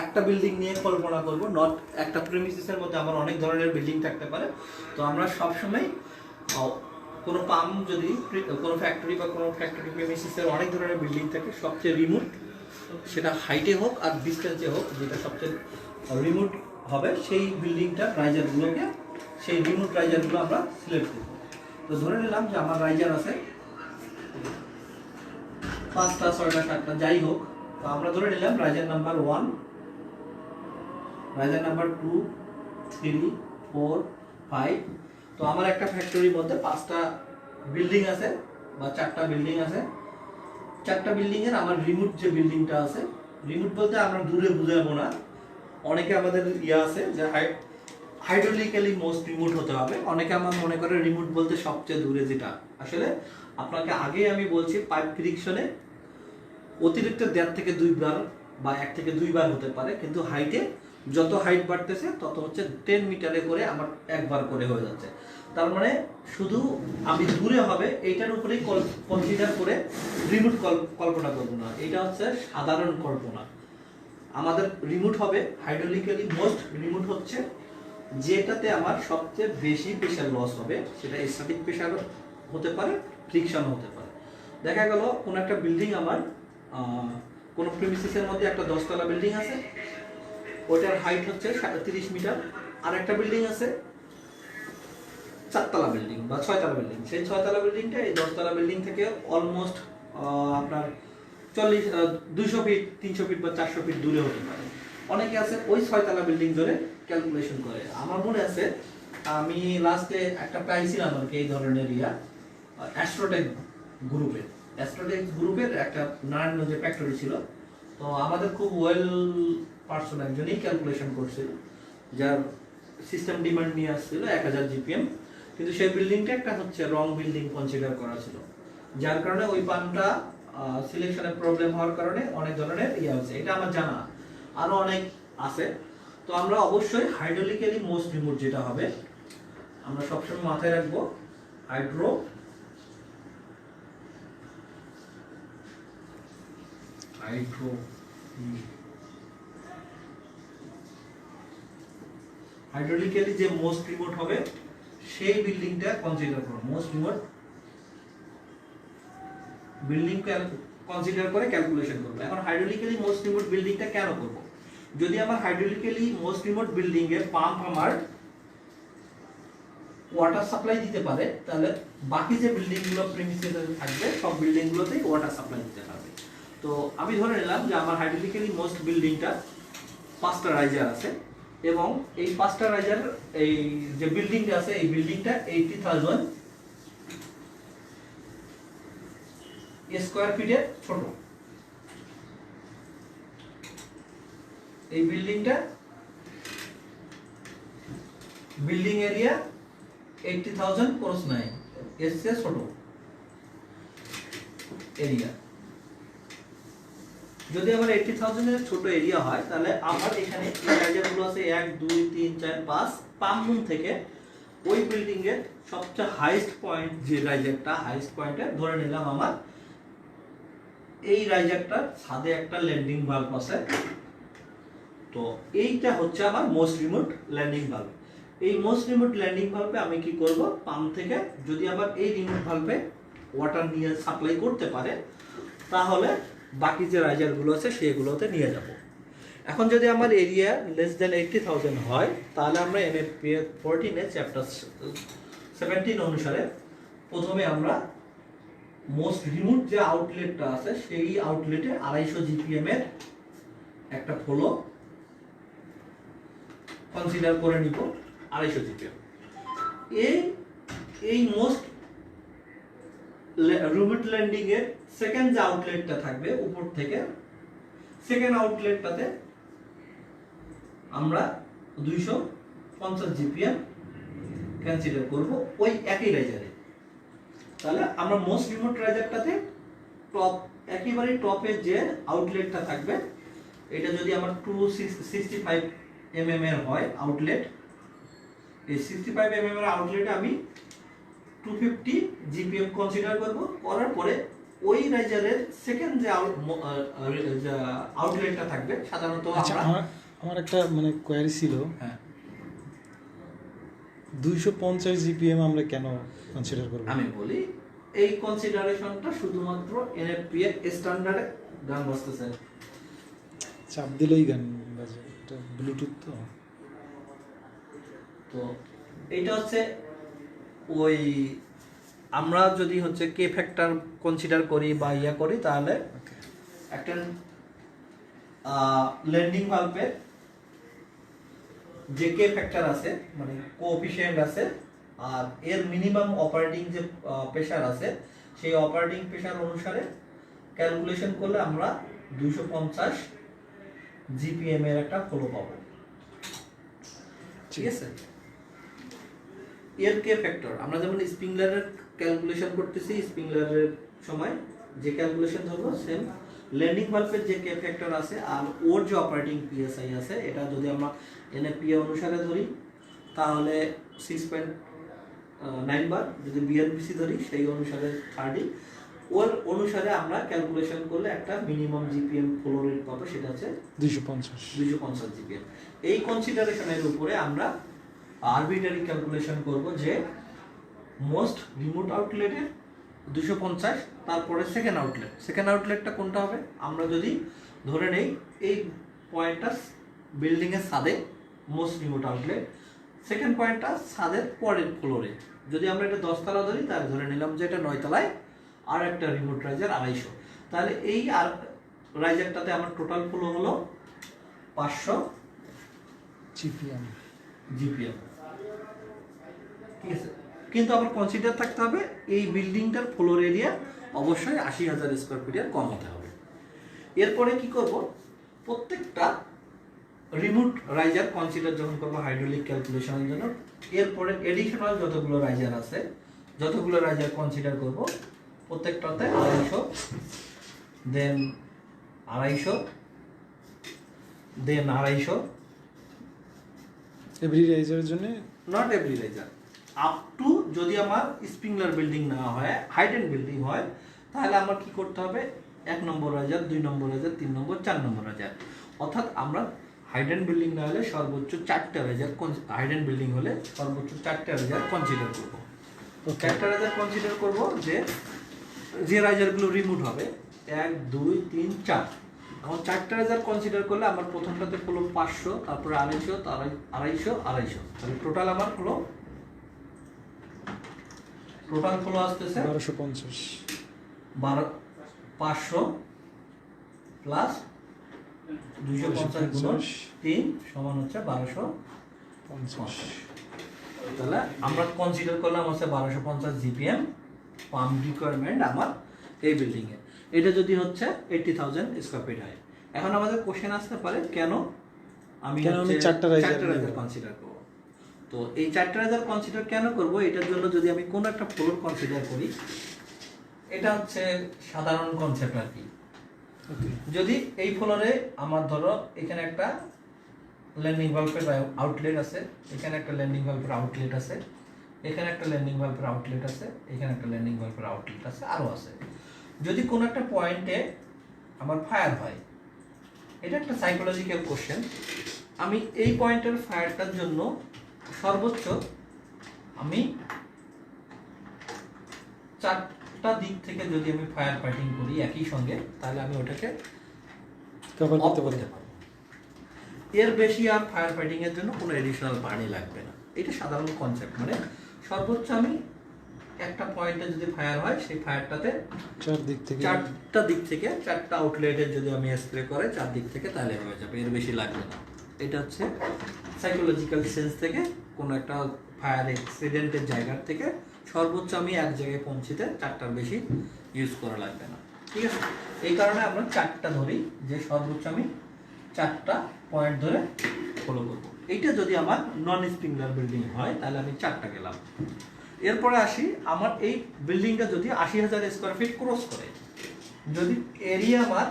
একটা বিল্ডিং নিয়ে কল্পনা করব, নট একটা প্রেমিসিসের মধ্যে আমার অনেক ধরনের বিল্ডিং থাকতে পারে। তো আমরা সবসময় কোনো পাম্প যদি কোনো ফ্যাক্টরি বা কোনো ফ্যাক্টরি প্রেমিসিসের অনেক ধরনের বিল্ডিং থাকে, সবচেয়ে রিমোট সেটা হাইটে হোক আর ডিস্টেন্সে হোক, যেটা সবচেয়ে রিমোট হবে সেই বিল্ডিংটার রাইজারগুলোকে, সেই রিমোট রাইজারগুলো আমরা সিলেক্ট করব। তো ধরে নিলাম যে আমার রাইজার আছে 5টা 6টা 7টা যাই হোক, তো আমরা ধরে নিলাম রাইজার নাম্বার 1, রাইজার নাম্বার 2, 3, 4, 5। তো আমার একটা ফ্যাক্টরির মধ্যে 5টা বিল্ডিং আছে বা 4টা বিল্ডিং আছে। 4টা বিল্ডিং এর আমার রিমোট যে বিল্ডিংটা আছে, রিমোট বলতে আমরা দূরে বুঝাবো না, অনেকে আমাদের আছে যে হাইড্রোলিক্যালি মোস্ট রিমোট হতে হবে। অনেকে আমার মনে করে রিমোট বলতে সবচেয়ে দূরে যেটা, আসলে আপনাকে আগেই আমি বলছি পাইপ ফ্রিকশনে অতিরিক্ত 1.5 থেকে 2 বার বা 1 থেকে 2 বার হতে পারে, কিন্তু হাইটে যত হাইট বাড়তেছে তত হচ্ছে 10 মিটারে করে আমার একবার করে হয়ে যাচ্ছে। তার মানে শুধু আমি দূরে হবে এইটার উপরেই কনসিডার করে রিমোট কল্পনা করবো না, এটা হচ্ছে সাধারণ কল্পনা। আমাদের রিমোট হবে হাইড্রোলিক্যালি মোস্ট রিমোট হচ্ছে যেটাতে আমার সবচেয়ে বেশি প্রেশার লস হবে, সেটা স্ট্যাটিক প্রেশার হতে পারে, ফ্রিকশন হতে পারে। দেখা গেল কোন একটা বিল্ডিং আমার কোন প্রিমিসিসের মধ্যে একটা 10 তলা বিল্ডিং আছে, ওটার হাইট হচ্ছে 30 মিটার, আর একটা বিল্ডিং আছে 4 তলা বিল্ডিং বা 6 তলা বিল্ডিং। সেই 6 তলা বিল্ডিংটা এই 10 তলা বিল্ডিং থেকে অলমোস্ট আপনার 200 ফিট 300 ফিট বা 400 ফিট দূরে হতে পারে। অনেকে আছে ওই 6 তলা বিল্ডিং ধরে ক্যালকুলেশন করে। আমার মনে আছে আমি লাস্টে একটা পাইছিলাম আর কি এই ধরনের অ্যাস্ট্রোটেক গ্রুপের একটা নারায়ণগঞ্জে ফ্যাক্টরি ছিল। তো আমাদের খুব ওয়েল পারসন একজনই ক্যালকুলেশন করছিল, যার সিস্টেম ডিমান্ড নিয়ে আসছিল 1000 জিপিএম, কিন্তু সেই বিল্ডিংটা একটা হচ্ছে রং বিল্ডিং কনসিডার করা ছিল, যার কারণে ওই পাম্পটা সিলেকশনের প্রবলেম হওয়ার কারণে অনেক ধরনের হচ্ছে। এটা আমার জানা, আরো অনেক আছে। তো আমরা অবশ্যই হাইড্রোলিক্যালি মোস্ট রিমোট যেটা হবে আমরা সবসময় মাথায় রাখবো, হাইড্রোলিক্যালি যে মোস্ট রিমোট হবে সেই বিল্ডিংটা কনসিডার করো, মোস্ট রিমোট বিল্ডিং কনসিডার করে ক্যালকুলেশন করবো। এখন হাইড্রোলিক্যালি মোস্ট রিমোট বিল্ডিংটা কেন করব? যদি আমার হাইড্রোলিক্যালি মোস্ট রিমোট বিল্ডিং এর পাম্প আমার ওয়াটার সাপ্লাই দিতে পারে, তাহলে বাকি যে বিল্ডিং গুলো প্রিমিসিসে থাকবে সব বিল্ডিং গুলোতেই ওয়াটার সাপ্লাই দিতে পারবে। তো আমি ধরে নিলাম যে আমার হাইড্রোলিক্যালি মোস্ট বিল্ডিংটা 5টা রাইজার আছে, এবং এই 5টা রাইজার এই যে বিল্ডিংটা আছে এই বিল্ডিংটা 80,000 স্কয়ার ফিটের ছোট। এই বিল্ডিংটা বিল্ডিং এরিয়া 80,000 ক্রস 9 এর চেয়ে ছোট এরিয়া। যদি আমার 80,000 এর ছোট এরিয়া হয়, তাহলে আমার এখানে রাইজারগুলো আছে 1 2 3 4 5 পাম্প থেকে ওই বিল্ডিং এর সবচেয়ে হাইয়েস্ট পয়েন্ট যে রাইজারটা হাইয়েস্ট পয়েন্টে ধরে নিলাম আমার এই রাইজারটার ছাদে একটা ল্যান্ডিং ভালভ আছে। তো এইটা হচ্ছে আমার মোস্ট রিমোট ল্যান্ডিং ভালভ। এই মোস্ট রিমোট ল্যান্ডিং ভালভে আমি কি করব, পাম্প থেকে যদি আবার এই রিমোট ভালভে ওয়াটার নিয়ে সাপ্লাই করতে পারে, তাহলে বাকি যে রাইজারগুলো আছে সেগুলোতে নিয়ে যাব। এখন যদি আমার এরিয়া লেস দেন 80,000 হয়, তাহলে আমরা এনএফপিএ 14 চ্যাপ্টার 17 অনুসারে প্রথমে আমরা মোস্ট রিমোট যে আউটলেটটা আছে সেই আউটলেটে 250 জিপিএম এর একটা ফ্লো কনসিডার করে নিব। 250 জিপিএম এই মোস্ট রিমোট ল্যান্ডিং এর সেকেন্ড যে আউটলেটটা থাকবে উপর থেকে, সেকেন্ড আউটলেটটাতে আমরা 250 জিপিএম কনসিডার করব ওই একই রাইজারে। তাহলে আমরা মোস্ট রিমোট রাইজারটাতে টপ একেবারে টপে যে আউটলেটটা থাকবে, এটা যদি আমার 265 mm এর হয় আউটলেট, এই 65 mm এর আউটলেটে আমি 250 জিপিএম কনসিডার করব। করার পরে ওই রাইজারের সেকেন্ড যে আউটলেটটা থাকবে সাধারণত আমার একটা মানে কোয়ারি ছিল, হ্যাঁ 250 জিপিএম আমরা কেন কনসিডার করব? আমি বলি, এই কনসিডারেশনটা শুধুমাত্র এনএফপিএ স্ট্যান্ডার্ডে গান বাজতেছে, চাপ দিলেই গান বাজে, এটা ব্লুটুথ। তো এইটা হচ্ছে ওই আমরা যদি হচ্ছে কে ফ্যাক্টর কনসিডার করি বা ইয়া করি, তাহলে একটা ল্যান্ডিং ভালভের যে কে ফ্যাক্টর আছে, মানে কোএফিসিয়েন্ট আছে, আর এর মিনিমাম অপারেটিং যে প্রেসার আছে, সেই অপারেটিং প্রেসার অনুসারে ক্যালকুলেশন করলে আমরা 250 জিপিএম এর একটা ফ্লো পাবো। ঠিক আছে, এর কে ফ্যাক্টর আমরা যেমন স্প্রিংলারের ক্যালকুলেশন করতেছি, স্প্রিংলারের সময় যে ক্যালকুলেশন ধরবো সেম ল্যান্ডিং ভালভের যে কে ফ্যাক্টর আছে আর ওর যে অপারেটিং পিএসআই আছে, এটা যদি আমরা এনএপিএ অনুসারে ধরি তাহলে 6.9 বার, যদি বিএনপিসি ধরি সেই অনুসারে 30, ওর অনুসারে আমরা ক্যালকুলেশন করলে একটা মিনিমাম জিপিএম ফ্লো রেট পাবো, সেটা হচ্ছে 250 জিপিএম। এই কনসিডারেশনের উপরে আমরা আরবিটারি ক্যালকুলেশন করব যে মোস্ট রিমোট আউটলেটের 250, তারপরে সেকেন্ড আউটলেটটা কোনটা হবে, আমরা যদি ধরে নেই এই পয়েন্টটা বিল্ডিং এর ছাদে মোস্ট রিমোট আউটলেট, সেকেন্ড পয়েন্টটা ছাদের পরের ফ্লোরে, যদি আমরা এটা 10 তলা ধরি তাহলে ধরে নিলাম যে এটা 9 তলায় আর একটা রিমোট রাইজার 250, তাহলে এই আর রাইজারটাতে আমার টোটাল ফ্লো হলো 500 জিপিএম। ঠিক আছে, কিন্তু আবার কনসিডার থাকতে হবে এই বিল্ডিংটার ফ্লোর এরিয়া অবশ্যই 80,000 স্কয়ার ফিটের কম হতে হবে। এরপরে কি করব, প্রত্যেকটা রিমোট রাইজার কনসিডার যখন করবো হাইড্রোলিক ক্যালকুলেশনের জন্য, এরপরে এডিশনাল যতগুলো রাইজার আছে, যতগুলো রাইজার কনসিডার করব প্রত্যেকটাতে 250, দেন 250, দেন 250, এভরি রাইজারের জন্য, not every raiser, up to যদি আমার স্প্রিংলার বিল্ডিং না হয়, হাইডেন বিল্ডিং হয়, তাহলে আমার কি করতে হবে, 1 নম্বর রাইজার, 2 নম্বর রাইজার, 3 নম্বর, 4 নম্বর রাইজার, অর্থাৎ আমরা হাইডেন বিল্ডিং না হলে সর্বোচ্চ 4টা রাইজার, হাইডেন বিল্ডিং হলে সর্বোচ্চ 4টা রাইজার কনসিডার করব। 4টা রাইজার কনসিডার করব যে রাইজারগুলো রিমোট হবে, 1 2 3 4, এখন 4টা রাইজার কনসিডার করলে আমার প্রথমটাতে হলো 500, তারপরে 250, 250, 250, তাহলে টোটাল আমার হলো আসতেছে 1250, 500 প্লাস 250 গুণ 3 সমান হচ্ছে 1250। তাহলে আমরা কনসিডার করলাম হচ্ছে 1250 জিপিএম পাম্প রিকোয়ারমেন্ট আমার এই বিল্ডিং এ। এটা যদি হচ্ছে 80,000 স্কয়ার ফিট হয়। এখন আমাদের কোশ্চেন আসতে পারে কেন আমি 4টা রাইজার কনসিডার করব। তো এই 4টা রাইজার কনসিডার কেন করব, এটার জন্য যদি আমি কোন একটা ফ্লোর কনসিডার করি, এটা হচ্ছে সাধারণ কনসেপ্ট আর কি। যদি এই ফ্লোরে আমার ধরো এখানে একটা ল্যান্ডিং ভালভের আউটলেট আছে, এখানে একটা ল্যান্ডিং ভালভের আউটলেট আছে, এখানে একটা ল্যান্ডিং ভালভের আউটলেট আছে, এখানে একটা ল্যান্ডিং ভালভের আউটলেট আছে, আরো আছে। যদি কোনো একটা পয়েন্টে আমার ফায়ার হয়, এটা একটা সাইকোলজিক্যাল কোশ্চেন, আমি এই পয়েন্টের ফায়ারটার জন্য সর্বোচ্চ আমি 4টা দিক থেকে যদি আমি ফায়ার ফাইটিং করি একই সঙ্গে, তাহলে আমি ওটাকে কভার করতে পারবো। এর বেশি আর ফায়ার ফাইটিং এর জন্য কোনো এডিশনাল পানি লাগবে না। এটা সাধারণ কনসেপ্ট, মানে সর্বোচ্চ আমি একটা পয়েন্টে যদি ফায়ার হয়, সেই ফায়ারটাতে 4টা দিক থেকে 4টা আউটলেটে যদি আমি স্প্রে করে 4 দিক থেকে, তাহলে হয়ে যাবে, এর বেশি লাগবে না। এটা হচ্ছে সাইকোলজিক্যাল সেন্স থেকে কোনো একটা ফায়ার অ্যাক্সিডেন্টের জায়গার থেকে সর্বোচ্চ আমি এক জায়গায় পৌঁছিতে 4টার বেশি ইউজ করা লাগবে না। ঠিক আছে, এই কারণে আমরা 4টা ধরি, যে সর্বোচ্চ আমি 4টা পয়েন্ট ধরে ফলো করব। এইটা যদি আমার নন স্প্রিংলার বিল্ডিং হয়, তাহলে আমি 4টা গেলাম। এরপরে আসি, আমার এই বিল্ডিংটা যদি 80,000 স্কয়ার ফিট ক্রস করে, যদি এরিয়া আমার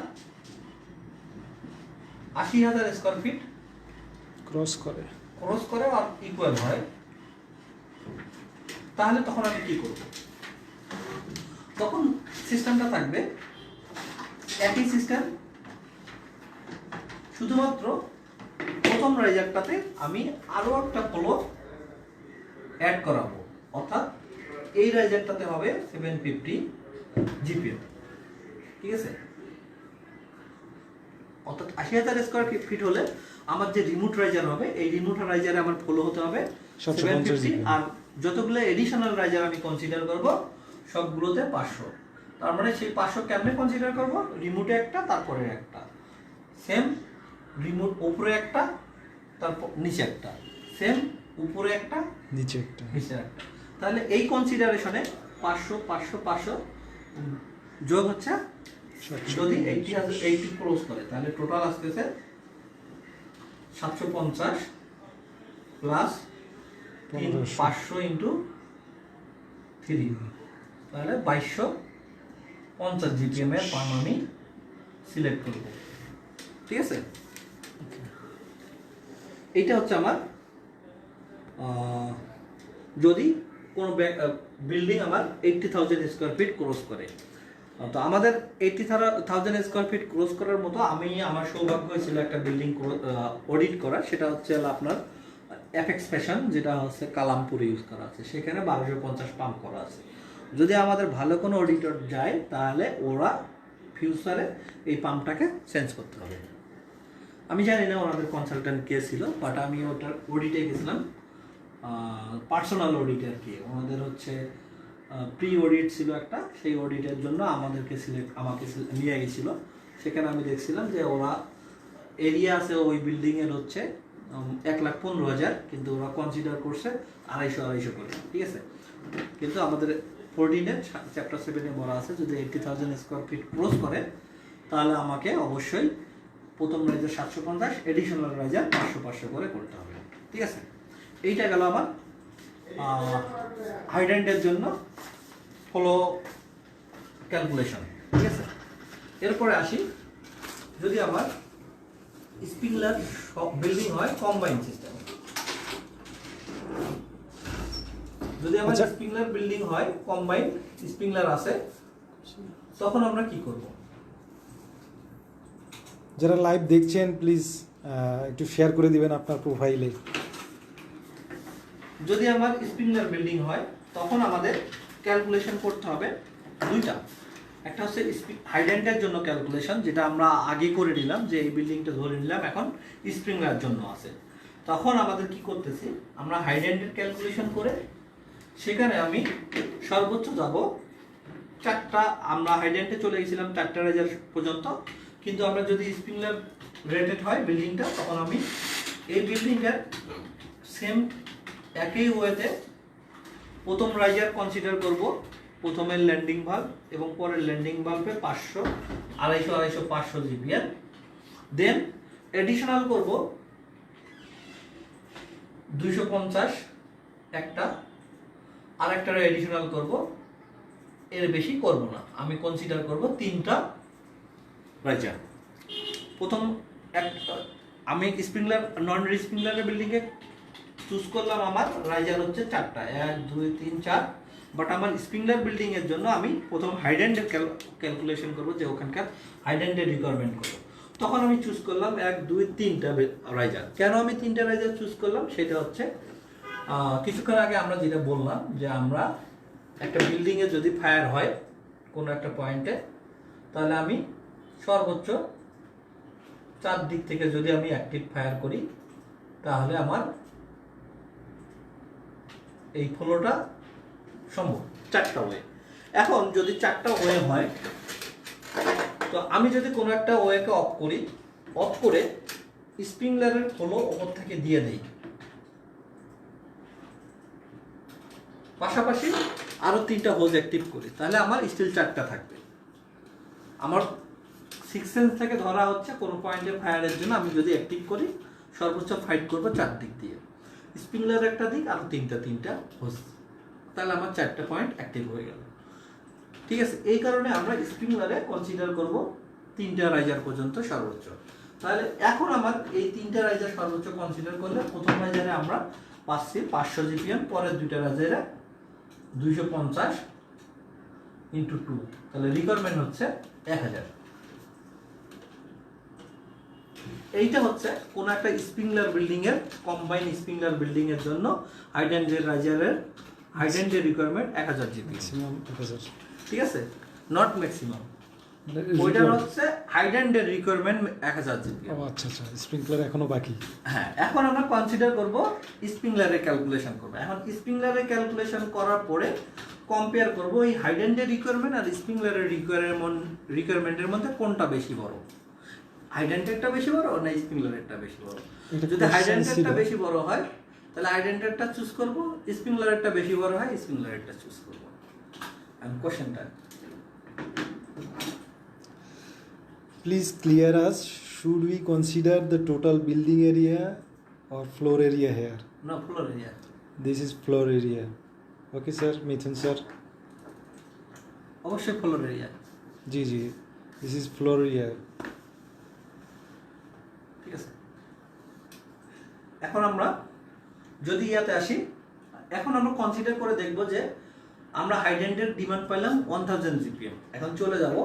80,000 স্কয়ার ফিট ক্রস করে আর ইকুয়াল হয়, তাহলে তখন আমি কি করব, তখন সিস্টেমটা থাকবে একই সিস্টেম, শুধুমাত্র প্রথম রাইজারটাতে আমি আরো একটা ফ্লোর অ্যাড করাবো, অর্থাৎ এই রাইজারটাতে হবে 750 জিপিএম। ঠিক আছে, অর্থাৎ 80,000 স্কয়ার ফিট হলে আমার যে রিমোট রাইজার হবে, এই রিমোট রাইজারে আমার ফ্লো হতে হবে 750, আর যতগুলো এডিশনাল রাইজার আমি কনসিডার করব সবগুলোতে 500। তার মানে সেই 500 কেমনে কনসিডার করব, রিমোটে একটা তারপরে একটা, সেম রিমোট উপরে একটা তারপর নিচে একটা, সেম উপরে একটা নিচে একটা। নিচে একটা। তাহলে এই কনসিডারেশনে 500 500 500 যোগ হচ্ছে, যদি 80 ক্লোজ করে তাহলে টোটাল আসতেছে 750 প্লাস 500 ইন্টু 3, তাহলে 2250 জিপিএম এর পাম আমি সিলেক্ট করব। ঠিক আছে, এইটা হচ্ছে আমার যদি কোনো বিল্ডিং আমার 80,000 স্কোয়ার ফিট ক্রস করে। তো আমাদের 80,000 স্কোয়ার ফিট ক্রস করার মতো আমার সৌভাগ্য হয়েছিল একটা বিল্ডিং অডিট করা, সেটা হচ্ছে আপনার এফএক্স ফ্যাশন, যেটা হচ্ছে কালামপুরে ইউজ করা আছে, সেখানে 1250 পাম্প করা আছে। যদি আমাদের ভালো কোনো অডিটর যায় তাহলে ওরা ফিউচারে এই পাম্পটাকে চেঞ্জ করতে হবে। আমি জানি না ওনাদের কনসালটেন্ট কে ছিল, বাট আমি ওটার অডিটে গেছিলাম, পার্সোনাল অডিট আর কি। ওনাদের হচ্ছে প্রি অডিট ছিল একটা, সেই অডিটের জন্য আমাকে নিয়ে গেছিল। সেখানে আমি দেখছিলাম যে ওরা এরিয়া আছে ওই বিল্ডিংয়ের হচ্ছে 1,15,000, কিন্তু ওরা কনসিডার করছে 250 করে। ঠিক আছে, কিন্তু আমাদের 14-এ চ্যাপ্টার 7-এ বলা আছে যদি 80,000 স্কোয়ার ফিট ক্রস করে তাহলে আমাকে অবশ্যই প্রথম রাইজার 750, এডিশনাল রাইজার 500 করে করতে হবে। ঠিক আছে, এইটা গেল আমার হাইড্যান্টের জন্য ফলো ক্যালকুলেশন। ঠিক আছে, এরপরে আসি, যদি আমার স্প্রিংলার বিল্ডিং হয় কম্বাইন সিস্টেম, যদি আমার স্প্রিংলার বিল্ডিং হয় কম্বাইন স্প্রিংলার আছে, তখন আমরা কি করব? যারা লাইভ দেখছেন প্লিজ একটু শেয়ার করে দিবেন আপনার প্রোফাইলে। যদি আমার স্প্রিংলার বিল্ডিং হয় তখন আমাদের ক্যালকুলেশন করতে হবে দুইটা। একটা হচ্ছে হাইড্যান্টের জন্য ক্যালকুলেশন, যেটা আমরা আগে করে নিলাম যে এই বিল্ডিংটা ধরে নিলাম এখন স্প্রিংলার জন্য আছে। তখন আমাদের কি করতেছি, আমরা হাইড্যান্টের ক্যালকুলেশন করে সেখানে আমি সর্বোচ্চ যাব 4টা, আমরা হাইড্যান্টে চলে গেছিলাম 4টা রাইজার পর্যন্ত, কিন্তু আমরা যদি স্প্রিংলার রেটেড হয় বিল্ডিংটা, তখন আমি এই বিল্ডিংয়ের সেম একই ওয়েতে প্রথম রাইজার কনসিডার করব, প্রথমের ল্যান্ডিং ভাল্ব এবং পরের ল্যান্ডিং ভাল্বে 500 250 500 জিপিএম, দেন এডিশনাল করব 250 একটা, আরেকটার এডিশনাল করব, এর বেশি করব না। আমি কনসিডার করব 3টা রাইজার। প্রথম আমি স্প্রিংলার নন স্প্রিংলারের বিল্ডিংয়ে চুজ করলাম, আমার রাইজার হচ্ছে 4টা, 1 2 3 4, বাট আমার স্প্রিংলার বিল্ডিং এর জন্য আমি প্রথম হাইড্যান্টের ক্যালকুলেশন করব, যে ওখানকার হাইড্যান্টের রিকোয়ারমেন্ট করব। তখন আমি চুজ করলাম 1 2 3টা রাইজার। কেন আমি 3টা রাইজার চুজ করলাম, সেটা হচ্ছে কিছুক্ষণ আগে আমরা যেটা বললাম যে আমরা একটা বিল্ডিংয়ে যদি ফায়ার হয় কোনো একটা পয়েন্টে, তাহলে আমি সর্বোচ্চ 4 দিক থেকে যদি আমি অ্যাক্টিভ ফায়ার করি তাহলে আমার এই ফ্লোটা সম্ভব 4টা ওয়ে। এখন যদি 4টা ওয়ে হয়, তো আমি যদি কোনো একটা ওয়েকে অফ করে স্প্রিংলারের ফ্লো ওপর থেকে দিয়ে দেই, পাশাপাশি আরো 3টা হোজ অ্যাক্টিভ করি, তাহলে আমার স্টিল 4টা থাকবে। আমার 6 সেন্স থেকে ধরা হচ্ছে কোনো পয়েন্টে ফায়ারের জন্য আমি যদি অ্যাক্টিভ করি সর্বোচ্চ ফাইট করব 4 দিক দিয়ে, স্প্রিংলার একটা দিক আর 3টা হোজ, তাহলে আমার 4টা পয়েন্ট অ্যাক্টিভ হয়ে গেল। ঠিক আছে, এই কারণে আমরা স্প্রিংলারে কনসিডার করব 3টা রাইজার পর্যন্ত সর্বোচ্চ। তাহলে এখন আমার এই 3টা রাইজার সর্বোচ্চ কনসিডার করলে প্রথম রাইজারে আমরা পাচ্ছি 500 জিপিএম, পরের 2টা রাইজারে 250 ইন্টু 2, তাহলে রিকোয়ারমেন্ট হচ্ছে 1000। এইটা হচ্ছে কোন একটা স্প্রিংলার বিল্ডিং এর, কম্বাইন স্প্রিংলার বিল্ডিং এর জন্য হাইড্যান্টের রাইজারের হাইড্যান্টের রিকোয়ারমেন্ট 1000 জিপি, ম্যাক্সিমাম 1000। ঠিক আছে, নট ম্যাক্সিমাম, ওইটা হচ্ছে হাইড্যান্টের রিকোয়ারমেন্ট 1000 জিপি। ও আচ্ছা আচ্ছা, স্প্রিংলার এখনো বাকি। হ্যাঁ, এখন আমরা কনসিডার করব স্প্রিংলারের ক্যালকুলেশন করব। এখন স্প্রিংলারের ক্যালকুলেশন করার পরে কম্পেয়ার করব এই হাইডেন্টের রিকোয়ারমেন্ট আর স্প্রিংলারের রিকোয়ারমেন্টের মধ্যে কোনটা বেশি বড়, হাইডেন্টেরটা বেশি বড় না স্প্রিংলারেরটা বেশি বড়। এটা যদি question হাইডেন্টেরটা ছিল। বেশি বড় হয় তাহলে হাইডেন্টেরটা চুজ করব, স্প্রিংলারেরটা বেশি বড় হয় স্প্রিংলারেরটা চুজ করব। এন্ড কোশ্চেনটা Please clear us. Should we consider the total building area or floor area here? না floor area. This is floor area. Okay, sir. Mithun, sir. অবশ্যই ফ্লোর এরিয়া। जी जी. This is floor area. ঠিক আছে, এখন আমরা যদি ইয়াতে আসি, এখন আমরা কনসিডার করে দেখব যে আমরা হাইডেন্টের ডিমান্ড পাইলাম 1000 জিপিএম। এখন চলে যাব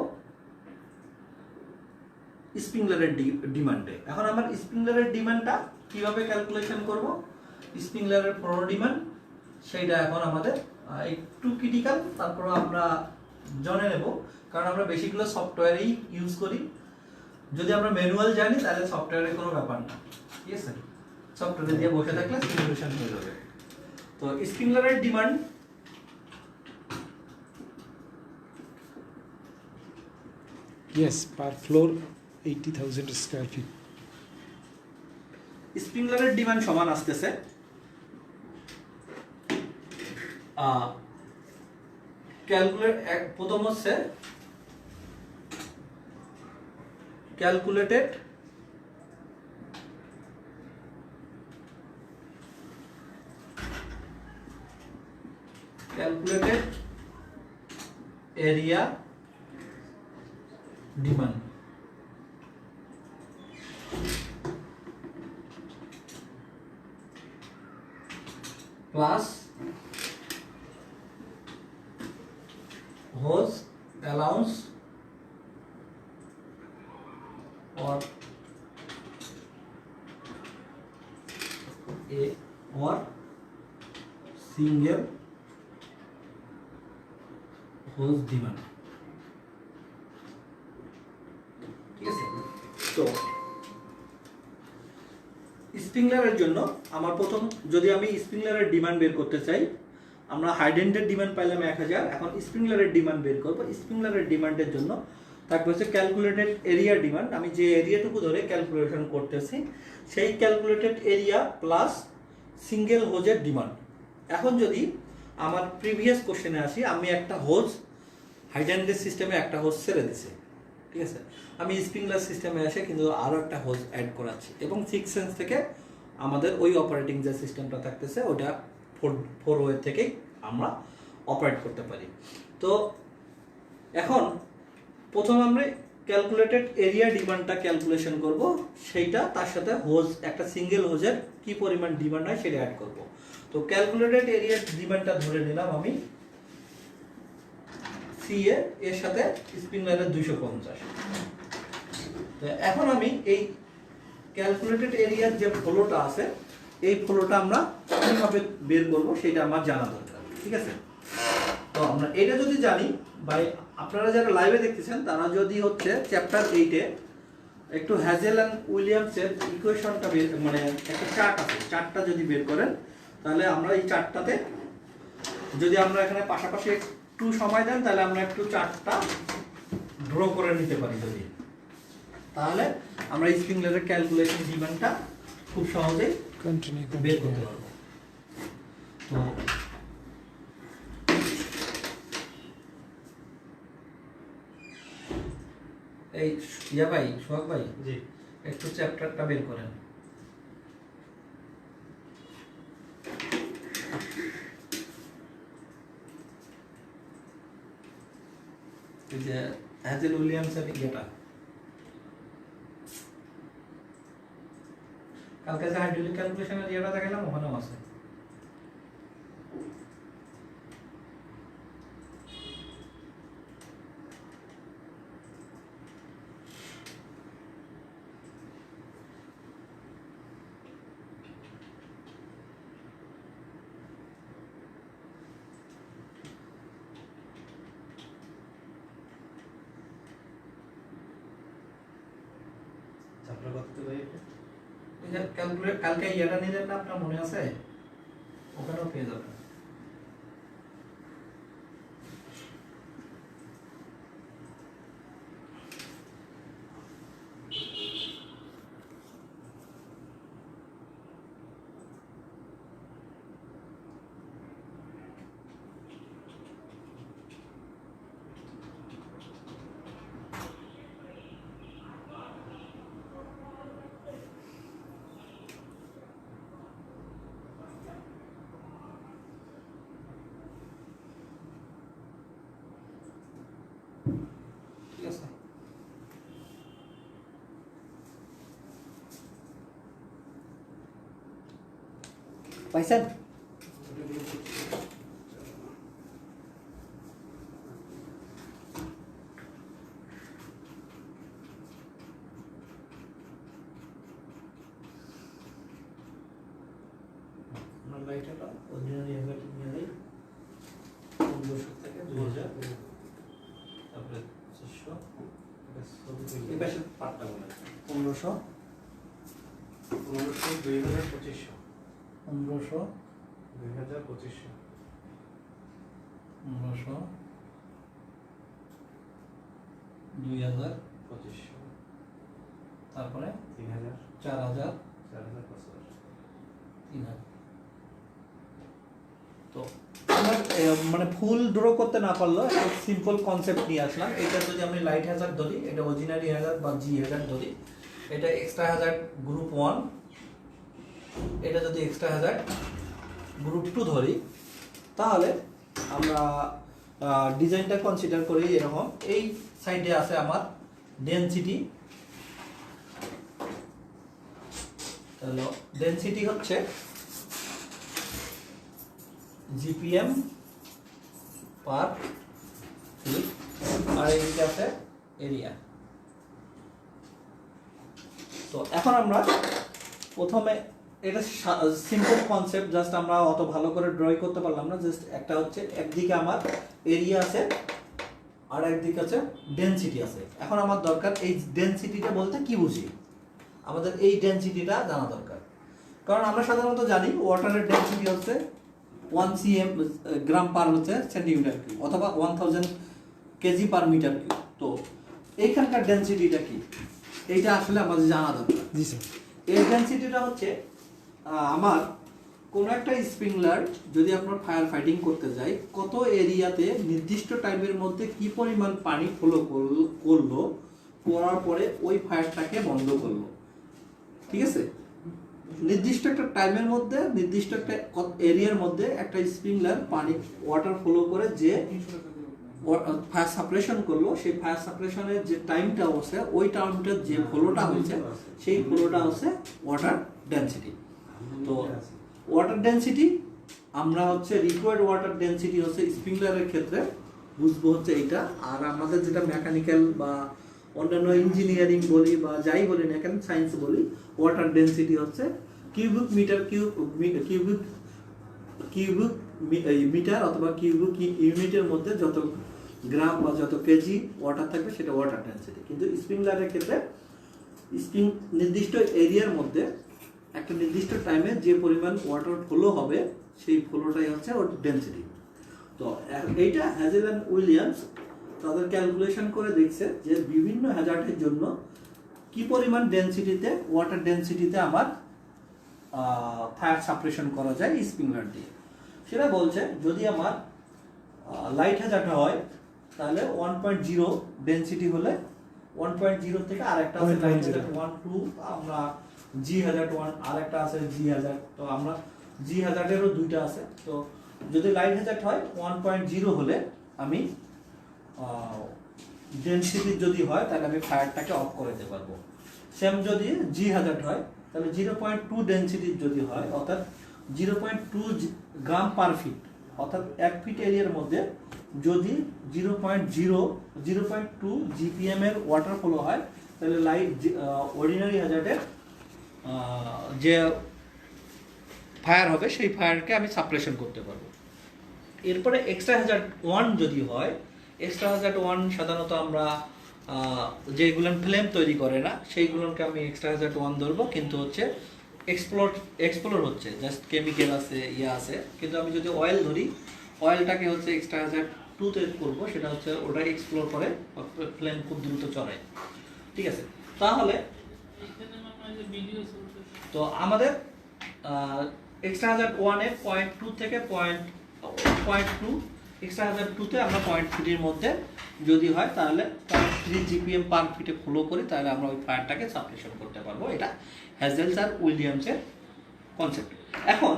স্প্রিংলারের ডিমান্ডে। এখন আমার স্প্রিংলারের ডিমান্ডটা কিভাবে ক্যালকুলেশন করব, স্প্রিংলারের ফ্লোর ডিমান্ড সেইটা এখন আমাদের একটু ক্রিটিক্যাল, তারপর আমরা জেনে নেব, কারণ আমরা বেশিগুলো সফটওয়্যারেই ইউজ করি। যদি আমরা ম্যানুয়াল জানি তাহলে সফটওয়্যারের কোনো ব্যাপার না, ঠিক আছে, সফটওয়্যারে দিয়ে বসে থাকলে সিমুলেশন হয়ে যাবে। তো স্প্রিংলারের demand Yes, per floor 80,000 square feet. স্প্রিংলারের ডিমান্ড সমান আসতেছে প্রথম হচ্ছে calculated area demand plus hose allowance or single hose demand। ঠিক আছে, তো স্প্রিংলারের জন্য আমার প্রথম, যদি আমি স্প্রিংলারের ডিমান্ড বের করতে চাই, আমরা হাইডেন্টের ডিমান্ড পাইলাম 1000, এখন স্প্রিংলারের ডিমান্ড বের করব। স্প্রিংলারের ডিমান্ডের জন্য তারপর হচ্ছে ক্যালকুলেটেড এরিয়া ডিমান্ড, আমি যে এরিয়াটুকু ধরে ক্যালকুলেশন করতেছি সেই ক্যালকুলেটেড এরিয়া প্লাস সিঙ্গেল হোজের ডিমান্ড। এখন যদি আমার প্রিভিয়াস কোশ্চেনে আসি, আমি একটা হোজ হাইডেন্টের সিস্টেমে একটা হোজ ছেড়ে দিছি, ঠিক আছে, আমি স্প্রিংলার সিস্টেমে এসে কিন্তু আরও একটা হোজ অ্যাড করাচ্ছি এবং 6 সেন্স থেকে আমাদের ওই অপারেটিং যে সিস্টেমটা থাকতেছে ওটা 4 ওয়ে থেকেই আমরা অপারেট করতে পারি। তো এখন প্রথম আমরা ক্যালকুলেটেড এরিয়া ডিমান্ডটা ক্যালকুলেশন করব, সেইটা তার সাথে হোজ, একটা সিঙ্গেল হোজের কি পরিমাণ ডিমান্ড হয় সেটা অ্যাড করব। তো ক্যালকুলেটেড এরিয়া ডিমান্ডটা ধরে নিলাম আমি সিএ, এর সাথে স্প্রিংলারের 250। তো এখন আমি এই ক্যালকুলেটেড এরিয়ার যে ফ্লোটা আছে এই ফ্লোটা আমরা কিভাবে বের করব সেটা আমার জানা দরকার, ঠিক আছে। তো আমরা এটা যদি জানি, বা আপনারা যারা লাইভে দেখতেছেন তারা যদি হচ্ছে চ্যাপ্টার 8-এ একটু হ্যাজেল অ্যান্ড উইলিয়ামসের ইকুয়েশনটা বের, মানে একটা চার্ট আছে, চার্টটা যদি বের করেন তাহলে আমরা এই চার্টটাতে, যদি আমরা এখানে পাশাপাশি একটু সময় দেন তাহলে আমরা একটু চার্টটা ড্র করে নিতে পারি, যদি তাহলে আমরা স্প্রিংলারের ক্যালকুলেশন ডিমান্ডটা খুব সহজেই বের করতে পারবো। তো এই ইয়া ভাই, সোহাগ ভাই, জি একটু চ্যাপ্টারটা বের করেন। এই যে হ্যাজেল উইলিয়ামসের ইয়েটা, কালকে যে হাইড্রোলিক ক্যালকুলেশনের ইয়েটা দেখালাম ওখানেও আছে। চ্যাপ্টার করতে ভাই ক্যালকুলেট, কালকে ইয়েটা নিলেন না, আপনার মনে আছে? ওখানেও পেয়ে যাবেন। পাইছেন? লাইটারটা অরিজিনাল ইনভার্টার নিয়ে যাই 1500 থেকে 2000, তারপরে 2500, এই পাশে পাটটা বলে 1500, 2000, 2500, 1500, 2000, 2500, 1500, 2000, 2500, তারপরে 3000, 4000, 4000, 5000। 3000। তো আমরা মানে ফুল ড্র করতে না পারলেও একটা সিম্পল কনসেপ্ট নিয়ে আসলাম। এটা যদি আমি লাইট হ্যাজার্ড ধরি, এটা অরিজিনালি হ্যাজার্ড বা জি হ্যাজার্ড ধরি, এটা এক্সট্রা হ্যাজার্ড গ্রুপ 1, এটা যদি এক্সট্রা হ্যাজার্ড গ্রুপ 2 ধরি, তাহলে আমরা ডিজাইনটা কনসিডার করি এরকম। এই সাইডে আছে আমার ডেনসিটি, তাহলে ডেনসিটি হচ্ছে জিপিএম পার ফিট, আর এইদিকে আছে এরিয়া। তো এখন আমরা প্রথমে, এটা সিম্পল কনসেপ্ট, জাস্ট আমরা অত ভালো করে ড্রয়িং করতে পারলাম না। জাস্ট একটা হচ্ছে একদিকে আমার এরিয়া আছে আর একদিকে আছে ডেনসিটি আছে। এখন আমার দরকার এই ডেনসিটিটা বলতে কি বুঝি, আমাদের এই ডেনসিটিটা জানা দরকার। কারণ আমরা সাধারণত জানি ওয়াটারের ডেনসিটি হচ্ছে 1 cm গ্রাম পার হচ্ছে সেন্টিমিটার কিউব, অথবা 1000 কেজি পার মিটার কিউব। তো এইখানকার ডেনসিটিটা কি, এইটা আসলে আমাদের জানা দরকার। জি স্যার। এই ডেনসিটিটা হচ্ছে আমার কোনো একটা স্প্রিংলার যদি আপনার ফায়ার ফাইটিং করতে যায়, কত এরিয়াতে নির্দিষ্ট টাইমের মধ্যে কি পরিমাণ পানি ফ্লো করলো, করার পরে ওই ফায়ারটাকে বন্ধ করলো। ঠিক আছে, নির্দিষ্ট একটা টাইমের মধ্যে, নির্দিষ্ট একটা এরিয়ার মধ্যে একটা স্প্রিংলার পানি ওয়াটার ফ্লো করে যে ফায়ার সাপ্রেশন করলো, সেই ফায়ার সাপ্রেশনের যে টাইমটা হচ্ছে, ওই টাইমটার যে ফ্লোটা হয়েছে, সেই ফ্লোটা হচ্ছে ওয়াটার ডেনসিটি। তো ওয়াটার ডেনসিটি আমরা হচ্ছে রিকোয়ার্ড ওয়াটার ডেনসিটি হচ্ছে স্প্রিংলারের ক্ষেত্রে বুঝবো হচ্ছে এইটা। আর আমাদের যেটা মেকানিক্যাল বা অন্যান্য ইঞ্জিনিয়ারিং বলি বা যাই বলি না কেন, সায়েন্স বলি, ওয়াটার ডেনসিটি হচ্ছে কিউবিক মিটার কিউবিক মিটার অথবা কিউবিক ইউনিটের মধ্যে যত গ্রাম বা যত কেজি ওয়াটার থাকবে সেটা ওয়াটার ডেনসিটি। কিন্তু স্প্রিংলারের ক্ষেত্রে নির্দিষ্ট এরিয়ার মধ্যে একটা নির্দিষ্ট টাইমে যে পরিমাণ ওয়াটার ফ্লো হবে, সেই ফ্লোটাই হচ্ছে ওর ডেনসিটি। তো এইটা হ্যাজেল অ্যান্ড উইলিয়ামস তাদের ক্যালকুলেশন করে দেখছে যে বিভিন্ন হ্যাজার্ডের জন্য কি পরিমাণ ডেনসিটিতে, ওয়াটার ডেনসিটিতে আমার ফায়ার সাপ্রেশন করা যায় স্প্রিংলার দিয়ে। সেটা বলছে যদি আমার লাইট হ্যাজার্ড হয় তাহলে 1.0 ডেনসিটি হলে 1.0 থেকে আরেকটা আছে লাইট হ্যাজার্ড 1, 2, আমরা জি হ্যাজার্ড 1, আরেকটা আছে জি হ্যাজার্ড। তো আমরা জি হ্যাজার্ডেরও দুইটা আছে। তো যদি লাইট হ্যাজার্ড হয় 1.0 হলে আমি ডেনসিটি যদি হয় তাহলে আমি ফায়ারটাকে অফ করে দিতে পারবো। সেম যদি জি হ্যাজার্ড হয় তাহলে 0.2 ডেনসিটি যদি হয়, অর্থাৎ 0.2 গ্রাম পার ফিট, অর্থাৎ 1 ফিট এরিয়ার মধ্যে যদি 0.2 জিপিএম এর ওয়াটার ফ্লো হয়, তাহলে লাইট অর্ডিনারি হ্যাজার্ডের যে ফায়ার হবে সেই ফায়ারকে আমি সাপ্রেশন করতে পারবো। এরপরে এক্সট্রা হ্যাজার্ড 1 যদি হয়, এক্সট্রা হ্যাজার্ড 1 সাধারণত আমরা যেগুলো ফ্লেম তৈরি করে না সেইগুলোকে আমি এক্সট্রা হ্যাজার্ড 1 ধরবো, কিন্তু হচ্ছে এক্সপ্লোর হচ্ছে, জাস্ট কেমিক্যাল আছে, ইয়ে আছে। কিন্তু আমি যদি অয়েল ধরি, অয়েলটাকে হচ্ছে এক্সট্রা হ্যাজার্ড 2 তে করবো, সেটা হচ্ছে ওটা এক্সপ্লোর করে, ফ্লেম খুব দ্রুত চলে। ঠিক আছে, তাহলে তো আমাদের এক্সট্রা হ্যাজার্ড 1 এ 0.2 থেকে 0.2, এক্সট্রা হ্যাজার্ড 2 তে আমরা 0.3 মধ্যে যদি হয় তাহলে 0.3 জিপিএম পার ফিটে ফ্লো করি, তাহলে আমরা ওই ফায়ারটাকে সাপ্রেশন করতে পারবো। এটা হ্যাজেলস আর উইলিয়ামসের কনসেপ্ট। এখন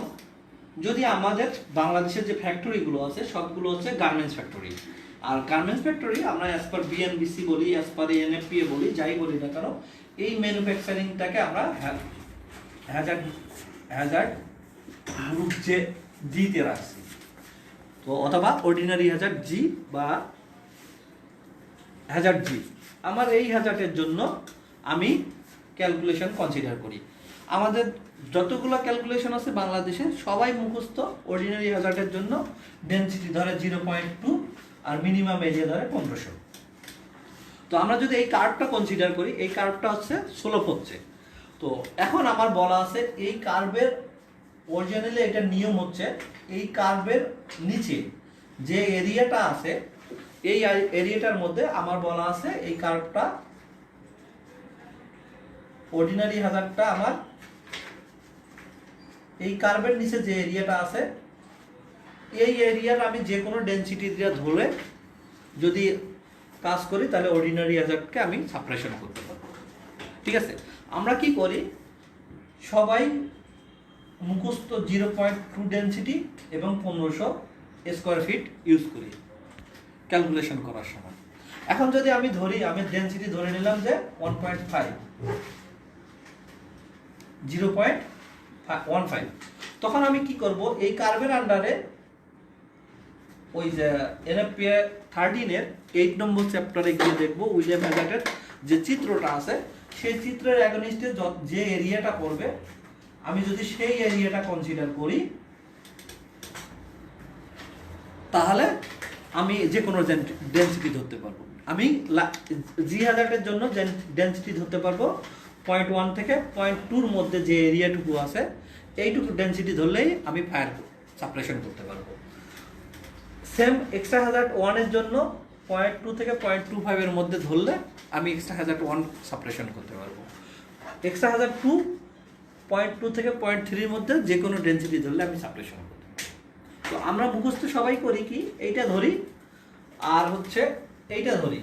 যদি আমাদের বাংলাদেশের যে ফ্যাক্টরিগুলো আছে সবগুলো হচ্ছে গার্মেন্টস ফ্যাক্টরি, আর গার্মেন্টস ফ্যাক্টরি আমরা অ্যাজ পার বিএনবিসি বলি, অ্যাজ পার এনএফপিএ বলি, যাই বলি না কেন, এই ম্যানুফ্যাকচারিংটাকে আমরা হ্যাজার্ড গ্রুপ যে জিতে রাখছি, তো অথবা অর্ডিনারি হ্যাজার্ড জি বা হ্যাজার্ড জি। আমার এই হ্যাজার্ডের জন্য আমি ক্যালকুলেশন কনসিডার করি। আমাদের যতগুলো ক্যালকুলেশন আছে বাংলাদেশে সবাই মুখস্থ। অর্ডিনারি হ্যাজার্ডের জন্য ডেনসিটি ধরে 0.2 আর মিনিমাম এরিয়া ধরে 1500। তো আমরা যদি এই কার্ভটা কনসিডার করি, এই কার্ভটা হচ্ছে স্লোপ হচ্ছে। তো এখন আমার বলা আছে এই কার্ভের অরিজিনালি এটা নিয়ম হচ্ছে এই কার্ভের নিচে যে এরিয়াটা আছে এই এরিয়াটার মধ্যে আমার বলা আছে এই কার্ভটা অর্ডিনারি হ্যাজার্ডটা আমার এই কার্ভের নিচে যে এরিয়াটা আছে এই এরিয়ার আমি যে কোনো ডেনসিটি দিয়ে ধরে যদি কাজ করি তাহলে অর্ডিনারি হ্যাজার্ডকে আমি সাপ্রেশন করতে পারবো। ঠিক আছে, আমরা কি করি সবাই মুখস্থ 0.2 ডেনসিটি এবং 1500 স্কোয়ার ফিট ইউজ করি ক্যালকুলেশন করার সময়। এখন যদি আমি ধরি, আমি ডেনসিটি ধরে নিলাম যে 1.5 0.15, তখন আমি কি করব এই কার্ভের আন্ডারে ওই যে এনএফপিএ 13 এর 8 নম্বর চ্যাপ্টারে গিয়ে দেখব উইলিয়াম হ্যাজার্ডের যে চিত্রটা আছে সেই চিত্রের অ্যাগনিস্টে যে এরিয়াটা পড়বে আমি যদি সেই এরিয়াটা কনসিডার করি তাহলে আমি যে কোনো ডেনসিটি ধরতে পারবো। আমি জি হ্যাজার্ডের জন্য ডেনসিটি ধরতে পারবো 0.1 থেকে 0.2 এর মধ্যে যে এরিয়াটুকু আছে এইটুকু ডেনসিটি ধরলেই আমি ফায়ার সাপ্রেশন করতে পারবো। সেম এক্সট্রা হ্যাজার্ড 1 এর জন্য 0.2 থেকে 0.25 এর মধ্যে ধরলে আমি এক্সট্রা হ্যাজার্ড 1 সাপ্রেশন করতে পারবো। এক্সট্রা হ্যাজার্ড 2 0.2 থেকে 0.3 এর মধ্যে যে কোনো ডেনসিটি ধরলে আমি সাপ্রেশন করতে পারবো। তো আমরা মুখস্থ সবাই করি কি এইটা ধরি আর হচ্ছে এইটা ধরি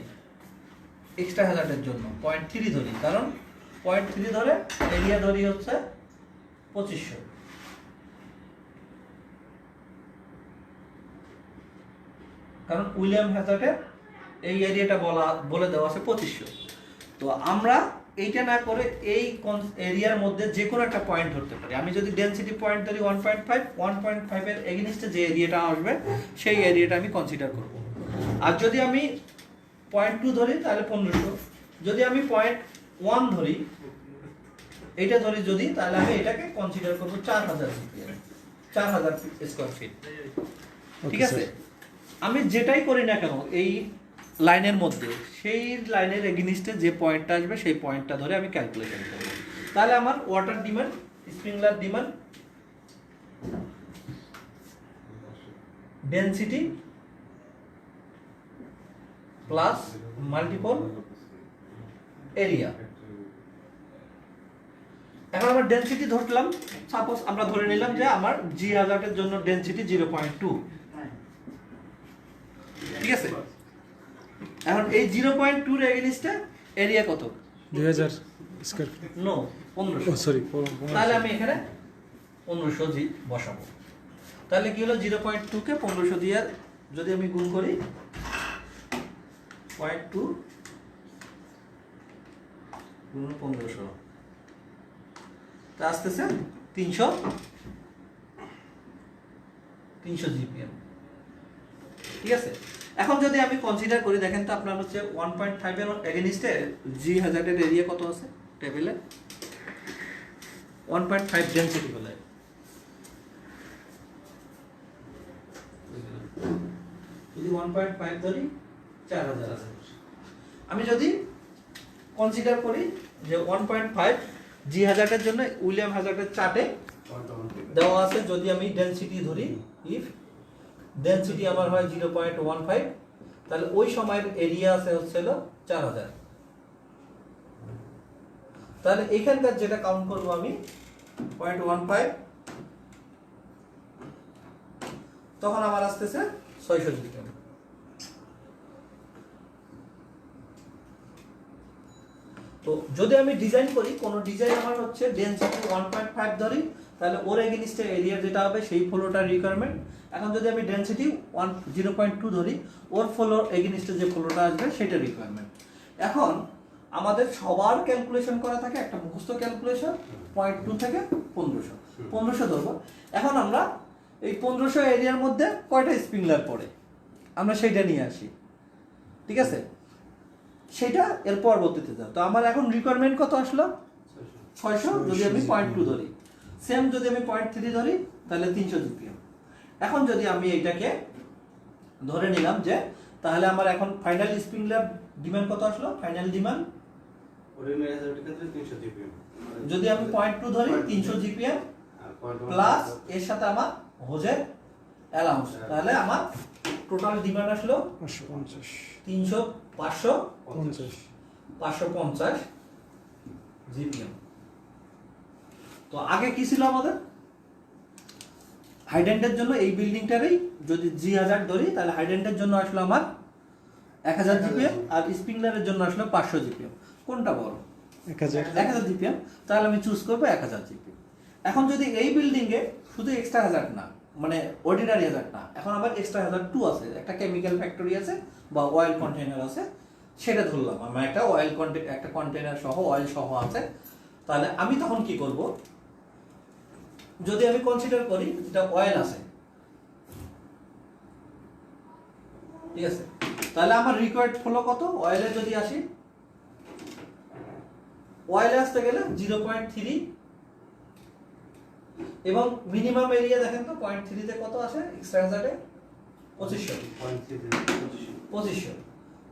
এক্সট্রা হ্যাজার্ডের জন্য 0.3 ধরি, কারণ 0.3 ধরে এরিয়া ধরি হচ্ছে 2500। কারণ উইলিয়াম হ্যাজার্ডের এই এরিয়াটা বলে দেওয়া আছে 2500। তো আমরা এইটা না করে এই এরিয়ার মধ্যে যে কোনো একটা পয়েন্ট ধরতে পারি। আমি যদি ডেনসিটি পয়েন্ট ধরি 1.5 এর এগেইনস্টে যে এরিয়াটা আসবে সেই এরিয়াটা আমি কনসিডার করব। আর যদি আমি 0.2 ধরি তাহলে 1500, যদি আমি 0.1 ধরি এইটা ধরি যদি, তাহলে আমি এটাকে কনসিডার করব 4000 স্কয়ার ফিট। ঠিক আছে, আমি যেটাই করি না কেন এই লাইনের মধ্যে সেই লাইনের এগেইনস্টে যে পয়েন্টটা আসবে সেই পয়েন্টটা ধরে আমি ক্যালকুলেশন করব। তাহলে আমার water demand, sprinkler demand, density plus multiple area. এখন আমরা ডেনসিটি ধরলাম, সাপোজ আমরা ধরে নিলাম যে আমার জি হ্যাজার্ডের জন্য ডেনসিটি 0.2। ঠিক আছে, এখন এই 0.2 এর এগেইনস্টে এরিয়া কত? 2000 স্কয়ার ফিট। নো, 1500। সরি, তাহলে আমি এখানে 1500 জি বসাবো। তাহলে কি হলো 0.2 কে 1500 দিয়ে যদি আমি গুণ করি 0.2 গুণ 1500 তা আসতেছে 300 জিপিএম। ঠিক আছে, এখন যদি আমি কনসিডার করি, দেখেন তো আপনার হচ্ছে 1.5 এর এগেইনস্টে জি হ্যাজার্ডের এরিয়া কত আছে টেবিলে? 1.5 ডেনসিটি বলে। যদি 1.5 ধরি 4000 আছে। আমি যদি কনসিডার করি যে 1.5 জি হ্যাজার্ডের জন্য উইলিয়াম হ্যাজার্ডের চার্টে দেওয়া আছে, যদি আমি ডেনসিটি ধরি, ইফ ডেনসিটি আমার হয় 0.15, তাহলে ওই সময়ের এরিয়া আছে হচ্ছে 4000। তাহলে এখানকার যেটা কাউন্ট করবো আমি 0.15, তখন আমার আসতেছে 600 জিপিএম। তো যদি আমি ডিজাইন করি, কোন ডিজাইন আমার হচ্ছে ডেনসিটি 1.5 ধরি, তাহলে ওর এগেইনস্টে এরিয়া যেটা হবে সেই ফ্লোটার রিকোয়ারমেন্ট। এখন যদি আমি ডেনসিটি 0.2 ধরি, ওর ফ্লোর এগেইনস্টে যে ফ্লোটা আসবে সেটা রিকোয়ারমেন্ট। এখন আমাদের সবার ক্যালকুলেশন করা থাকে একটা মুখস্থ ক্যালকুলেশন 0.2 থেকে 1500 ধরবো। এখন আমরা এই 1500 এরিয়ার মধ্যে কয়টা স্প্রিংলার পড়ে আমরা সেইটা নিয়ে আসি, ঠিক আছে? সেটা এর পরবর্তীতে যাও। তো আমার এখন রিকোয়ারমেন্ট কত আসলো? 600 যদি আমি 0.2 ধরি, সেম যদি আমি 0.3 ধরি তাহলে 300 জিপিএম। এখন যদি আমি এইটাকে ধরে নিলাম যে তাহলে আমার এখন ফাইনাল স্প্রিংলার ডিমান্ড কত আসলো? ফাইনাল ডিমান্ড অর্ডিনারি হ্যাজার্ডের ক্ষেত্রে 300 জিপিএম, যদি আমি 0.2 ধরি 300 জিপিএম আর 0.1 প্লাস এর সাথে আমার হোজের অ্যালাউন্স, তাহলে আমার টোটাল ডিমান্ড আসলো 550 300 500 50 550 জিপিএম। তো আগে কি ছিল আমাদের? হাইডেন্টের জন্য এই বিল্ডিংটারই যদি G1000 ধরি তাহলে হাইডেন্টের জন্য আসলো আমার 1000 জিপিএম, আর স্প্রিংলারের জন্য আসলো 500 জিপিএম। কোনটা বড়? 1000 1000 জিপিএম, তাহলে আমি চুজ করবো 1000 জিপিএম। এখন যদি এই বিল্ডিং এ শুধু এক্সট্রা হাজার না, মানে অর্ডিনারি হাজার না, এখন আবার এক্সট্রা হাজার 2 আছে, একটা কেমিক্যাল ফ্যাক্টরি আছে বা অয়েল কন্টেইনার আছে, সেটা ধরলাম আমার একটা একটা কন্টেইনার সহ অয়েল সহ আছে। তাহলে আমি তখন কি করব? যদি আমি কনসিডার করি যেটা অয়েল আছে, ঠিক আছে, তাহলে আমার রিকোয়ার্ড ফ্লো কত? অয়েলে যদি আসি, অয়েলে আসতে গেলে 0.3 এবং মিনিমাম এরিয়া দেখেন তো 0.3 তে কত আসে? এক্সট্রা হাজারে 2500। 2500,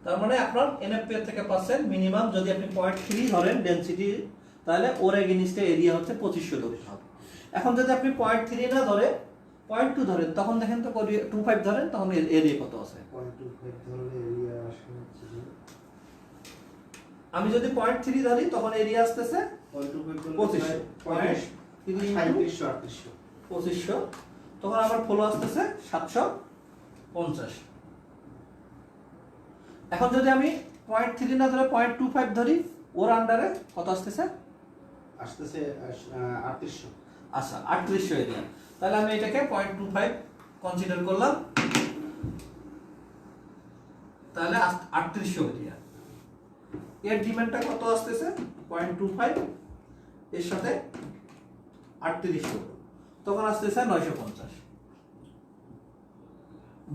তার মানে আপনার এনএফপি থেকে পাচ্ছেন মিনিমাম। যদি আপনি 0.3 ধরেন ডেনসিটি, তাহলে ওর এগেইনস্টে এরিয়া হচ্ছে 2500 ধরতে হবে। এখন যদি আপনি 0.3 না ধরে 0.2 ধরেন, তখন দেখেন তো 25 ধরেন, তখন এরিয়া কত আছে? 0.25 ধরলে এরিয়া আসে হচ্ছে যে আমি যদি 0.3 ধরি তখন এরিয়া আসতেছে 0.25 2500, 2500, তখন আমার ফলো আসতেছে 750। এখন যদি আমি 0.3 না ধরে 0.25 ধরি, ওর আন্ডারে কত আসতেছে? আসতেছে 3800। আচ্ছা, 3800 এরিয়া। তাহলে আমি এটাকে 0.25 কনসিডার করলাম, তাহলে 3800 এরিয়া। এর ডিমান্ডটা কত আসতেছে? 0.25 এর সাথে 3800, তখন আসতেছে 950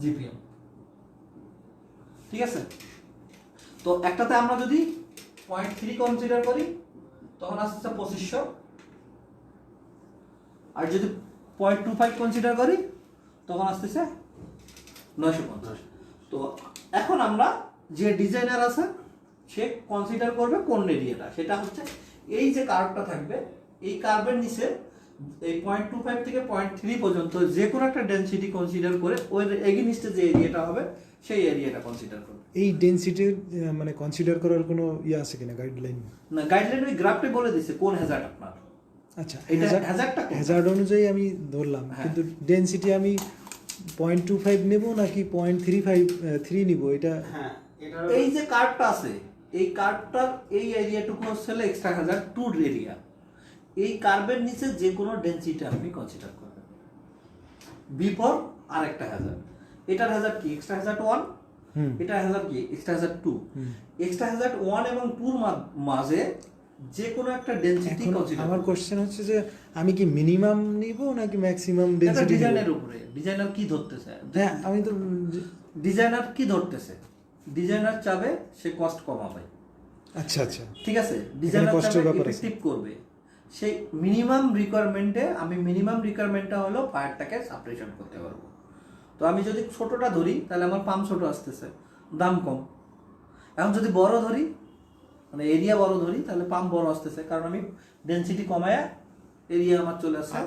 জিপিএম, ঠিক আছে? তো একটাতে আমরা যদি 0.3 কনসিডার করি তখন আসতেছে 2500, আর যদি 0.25 কনসিডার করি তখন আসতেছে 950। তো এখন আমরা যে ডিজাইনার আছে সে কনসিডার করবে কোন এরিয়াটা, সেটা হচ্ছে এই যে কার্ভটা থাকবে, এই কার্ভের নিচে এই 0.25 থেকে 0.3 পর্যন্ত যে কোনো একটা ডেনসিটি কনসিডার করে ওই এগেইনস্টে যে এরিয়াটা হবে সেই এরিয়াটা কনসিডার করবে। এই ডেনসিটির মানে কনসিডার করার কোনো ইয়ে আছে কিনা, গাইডলাইন? না, গাইডলাইন ওই গ্রাফে বলে দিছে কোন হ্যাজার্ড আপনার। আচ্ছা, এটা হ্যাজার্ডটা কোনটা? হ্যাজার্ড অনুযায়ী আমি ধরলাম, হ্যাঁ। কিন্তু ডেনসিটি আমি 0.25 নেব নাকি 0.3 নিব, এটা হ্যাঁ, এটা এই যে কার্ভটা আছে, এই কার্ভটার এই এরিয়াটুকু হচ্ছে এক্সট্রা হাজার 2 এরিয়া। এই কার্ভের নিচে যে কোনো ডেনসিটি আপনি কনসিডার করবেন বিফোর আরেকটা হাজার। এটার হাজার কি? এক্সট্রা হাজার 1, এটা হাজার কি? এক্সট্রা হাজার 2। এক্সট্রা হাজার 1 এবং 2 মাঝে যে কোনো একটা ডেনসিটি এখন কনসিডার। আমার কোশ্চেন হচ্ছে যে আমি কি মিনিমাম নিব নাকি ম্যাক্সিমাম এটা ডেনসিটি? ডিজাইনের উপরে, ডিজাইনার কি ধরতেছে। হ্যাঁ, আমি তো ডিজাইনার কি ধরতেছে? ডিজাইনার চাবে সে কস্ট কমাবে, আচ্ছা আচ্ছা, ঠিক আছে? ডিজাইনার কষ্টের চাবে ব্যাপার আছে। এফেক্টিভ করবে। সেই মিনিমাম রিকোয়ারমেন্টে আমি মিনিমাম রিকোয়ারমেন্টটা হলো ফায়ারটাকে সাপ্রেশন করতে পারবো। তো আমি যদি ছোটটা ধরি তাহলে আমার পাম্প ছোট আসতেছে, দাম কম। এখন যদি বড় ধরি, মানে এরিয়া বড় ধরি, তাহলে পাম্প বড় আসতেছে, কারণ আমি ডেনসিটি কমায় এরিয়া আমার চলে আসছে।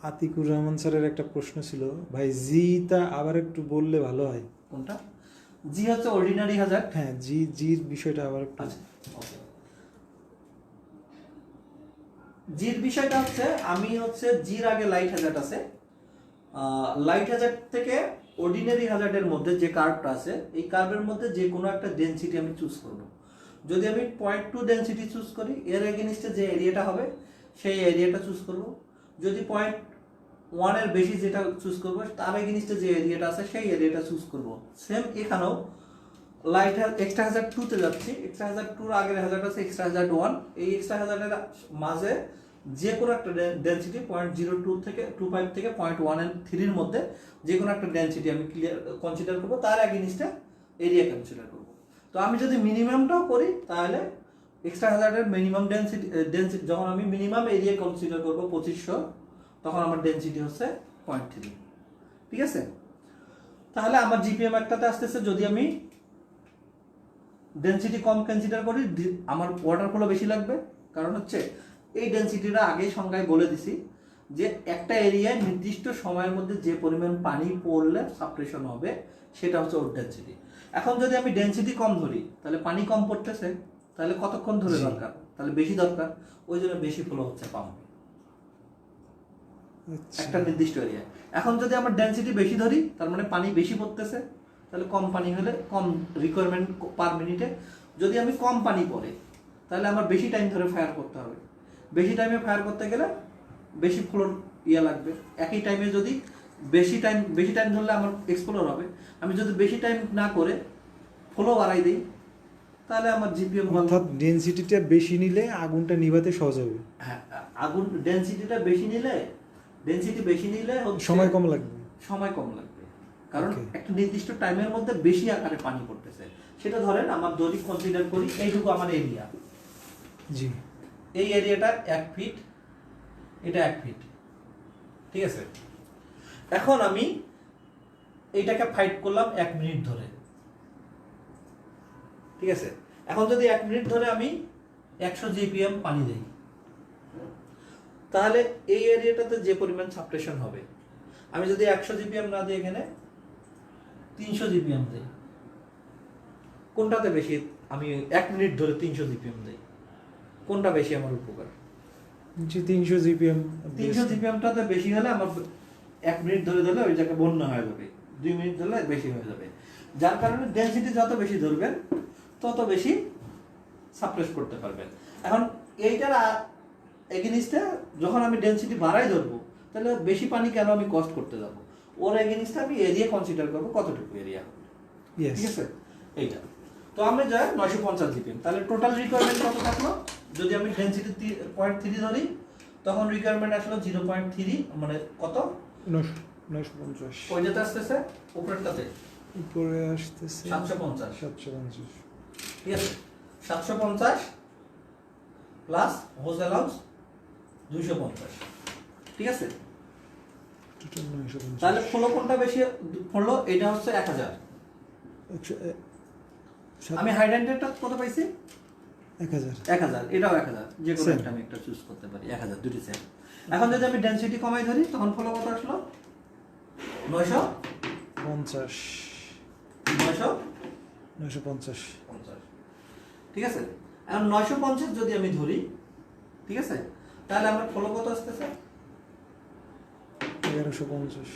আতিকুর রহমান স্যারের একটা প্রশ্ন ছিল ভাই, জিটা আবার একটু বললে ভালো হয়। কোনটা? জি হচ্ছে অর্ডিনারি হাজার। হ্যাঁ, জির বিষয়টা আবার একটু। আচ্ছা, ওকে। জির বিষয়টা হচ্ছে আমি হচ্ছে জির আগে লাইট হ্যাজার্ড আছে, লাইট হ্যাজার্ড থেকে অর্ডিনারি হ্যাজার্ডের মধ্যে যে কার্ভটা আছে, এই কার্ভের মধ্যে যে কোনো একটা ডেনসিটি আমি চুজ করব। যদি আমি 0.2 ডেনসিটি চুজ করি, এর এগেইনস্টে যে এরিয়াটা হবে সেই এরিয়াটা চুজ করব। যদি 0.1 এর বেশি যেটা চুজ করব, তার এগেইনস্টে যে এরিয়াটা আছে সেই এরিয়াটা চুজ করব। সেম এখানেও লাইট এক্সট্রা হাজার 2 তে যাচ্ছি, এক্সট্রা হাজার 2 আগের হাজার আছে এক্সট্রা হাজার 1, এই এক্সট্রা হাজারের মাঝে যে কোনো একটা ডেনসিটি 0.02 থেকে 25 থেকে 0.1 মধ্যে যে কোনো একটা ডেনসিটি আমি কনসিডার করবো, তার এগেইনস্টে এরিয়া কনসিডার করবো। তো আমি যদি মিনিমামটাও করি তাহলে এক্সট্রা হ্যাজার্ডের মিনিমাম ডেনসিটি যখন আমি মিনিমাম এরিয়া কনসিডার করবো 2500, তখন আমার ডেনসিটি হচ্ছে 0.3। ঠিক আছে, তাহলে আমার জিপিএম একটাতে আসতেছে, যদি আমি ডেনসিটি কম কনসিডার করি আমার ওয়াটার ফ্লো বেশি লাগবে। কারণ হচ্ছে এই ডেনসিটিটা আগেই সংজ্ঞায় বলে দিছি যে একটা এরিয়ায় নির্দিষ্ট সময়ের মধ্যে যে পরিমাণ পানি পড়লে সাপ্রেশন হবে সেটা হচ্ছে ওর ডেনসিটি। এখন যদি আমি ডেনসিটি কম ধরি তাহলে পানি কম পড়তেছে, তাহলে কতক্ষণ ধরে দরকার, তাহলে বেশি দরকার, ওই জন্য বেশি ফ্লো হচ্ছে পাম্পে একটা নির্দিষ্ট এরিয়ায়। এখন যদি আমার ডেনসিটি বেশি ধরি তার মানে পানি বেশি পড়তেছে, তাহলে কম পানি হলে কম রিকোয়ারমেন্ট পার মিনিটে। যদি আমি কম পানি পড়ে তাহলে আমার বেশি টাইম ধরে ফায়ার করতে হবে, বেশি টাইমে ফায়ার করতে গেলে বেশি ফ্লোর লাগবে। একই টাইমে যদি বেশি টাইম ধরলে আমার এক্সপ্লোর হবে। আমি যদি বেশি টাইম না করে ফ্লো বাড়াই দিই তাহলে আমার জিপিএম, অর্থাৎ ডেনসিটিটা বেশি নিলে আগুনটা নিভাতে সহজ হবে। হ্যাঁ, আগুন ডেনসিটি বেশি নিলে সময় কম লাগবে। সময় কম লাগবে, কারণ Okay. একটা নির্দিষ্ট টাইমের মধ্যে বেশি আকারে পানি পড়তেছে। সেটা ধরেন আমার যদি কনসিডার করি এইটুকু আমার এরিয়া, জি, এই এরিয়াটা 1 ফিট, এটা 1 ফিট। ঠিক আছে, এখন আমি এইটাকে ফাইট করলাম 1 মিনিট ধরে। ঠিক আছে, এখন যদি 1 মিনিট ধরে আমি 100 জিপিএম পানি দিই তাহলে এই এরিয়াটাতে যে পরিমাণ সাপ্রেশন হবে, আমি যদি 100 জিপিএম না দিই এখানে 300 জিপিএম দিই, কোনটাতে বেশি? আমি 1 মিনিট ধরে 300 জিপিএম দিই, কোনটা বেশি আমার উপকার? জি 300 জিপিএম। 300 জিপিএমটাতে বেশি হলে আমার 1 মিনিট ধরে দিলে ওই জায়গায় বন্যা হয়ে যাবে, 2 মিনিট ধরলে বেশি হয়ে যাবে। যার কারণে ডেনসিটি যত বেশি ধরবেন তত বেশি সাপ্রেস করতে পারবেন। এখন এইটার এগেইনস্টে যখন আমি ডেনসিটি বাড়াই ধরবো তাহলে বেশি পানি কেন আমি কস্ট করতে যাব? ওর এগেইনস্টে আমি এরিয়া কনসিডার করবো, কতটুকু এরিয়া। ঠিক আছে, এইটা তো আমরা যাই 950 জিপিএম, তাহলে টোটাল রিকোয়ারমেন্ট কত থাকলো? যদি আমি ডেনসিটি 0.3 ধরি তখন রিকোয়ারমেন্ট আসলো 0.3, মানে কত? 950। ওই যেটা আসতেছে উপরেরটাতে উপরে আসতেছে 750। 750। ঠিক আছে, 750 প্লাস হোজ অ্যালাউন্স 250। ঠিক আছে, টোটাল 950। তাহলে ফ্লো কোনটা বেশি পড়লো? এটা হচ্ছে 1000। আমি হাইড্রেন্টেডটা কত পাইছি? 1000। 1000, এটাও 1000, যে কোনো Same. একটা আমি একটা চুজ করতে পারি। 1000 দুটি সেম। এখন যদি আমি ডেনসিটি কমাই ধরি তখন ফলো কত আসলো? 50। 950। 950। ঠিক আছে, এখন 950 যদি আমি ধরি, ঠিক আছে, তাহলে আমার ফলো কত আসতেছে? 1150।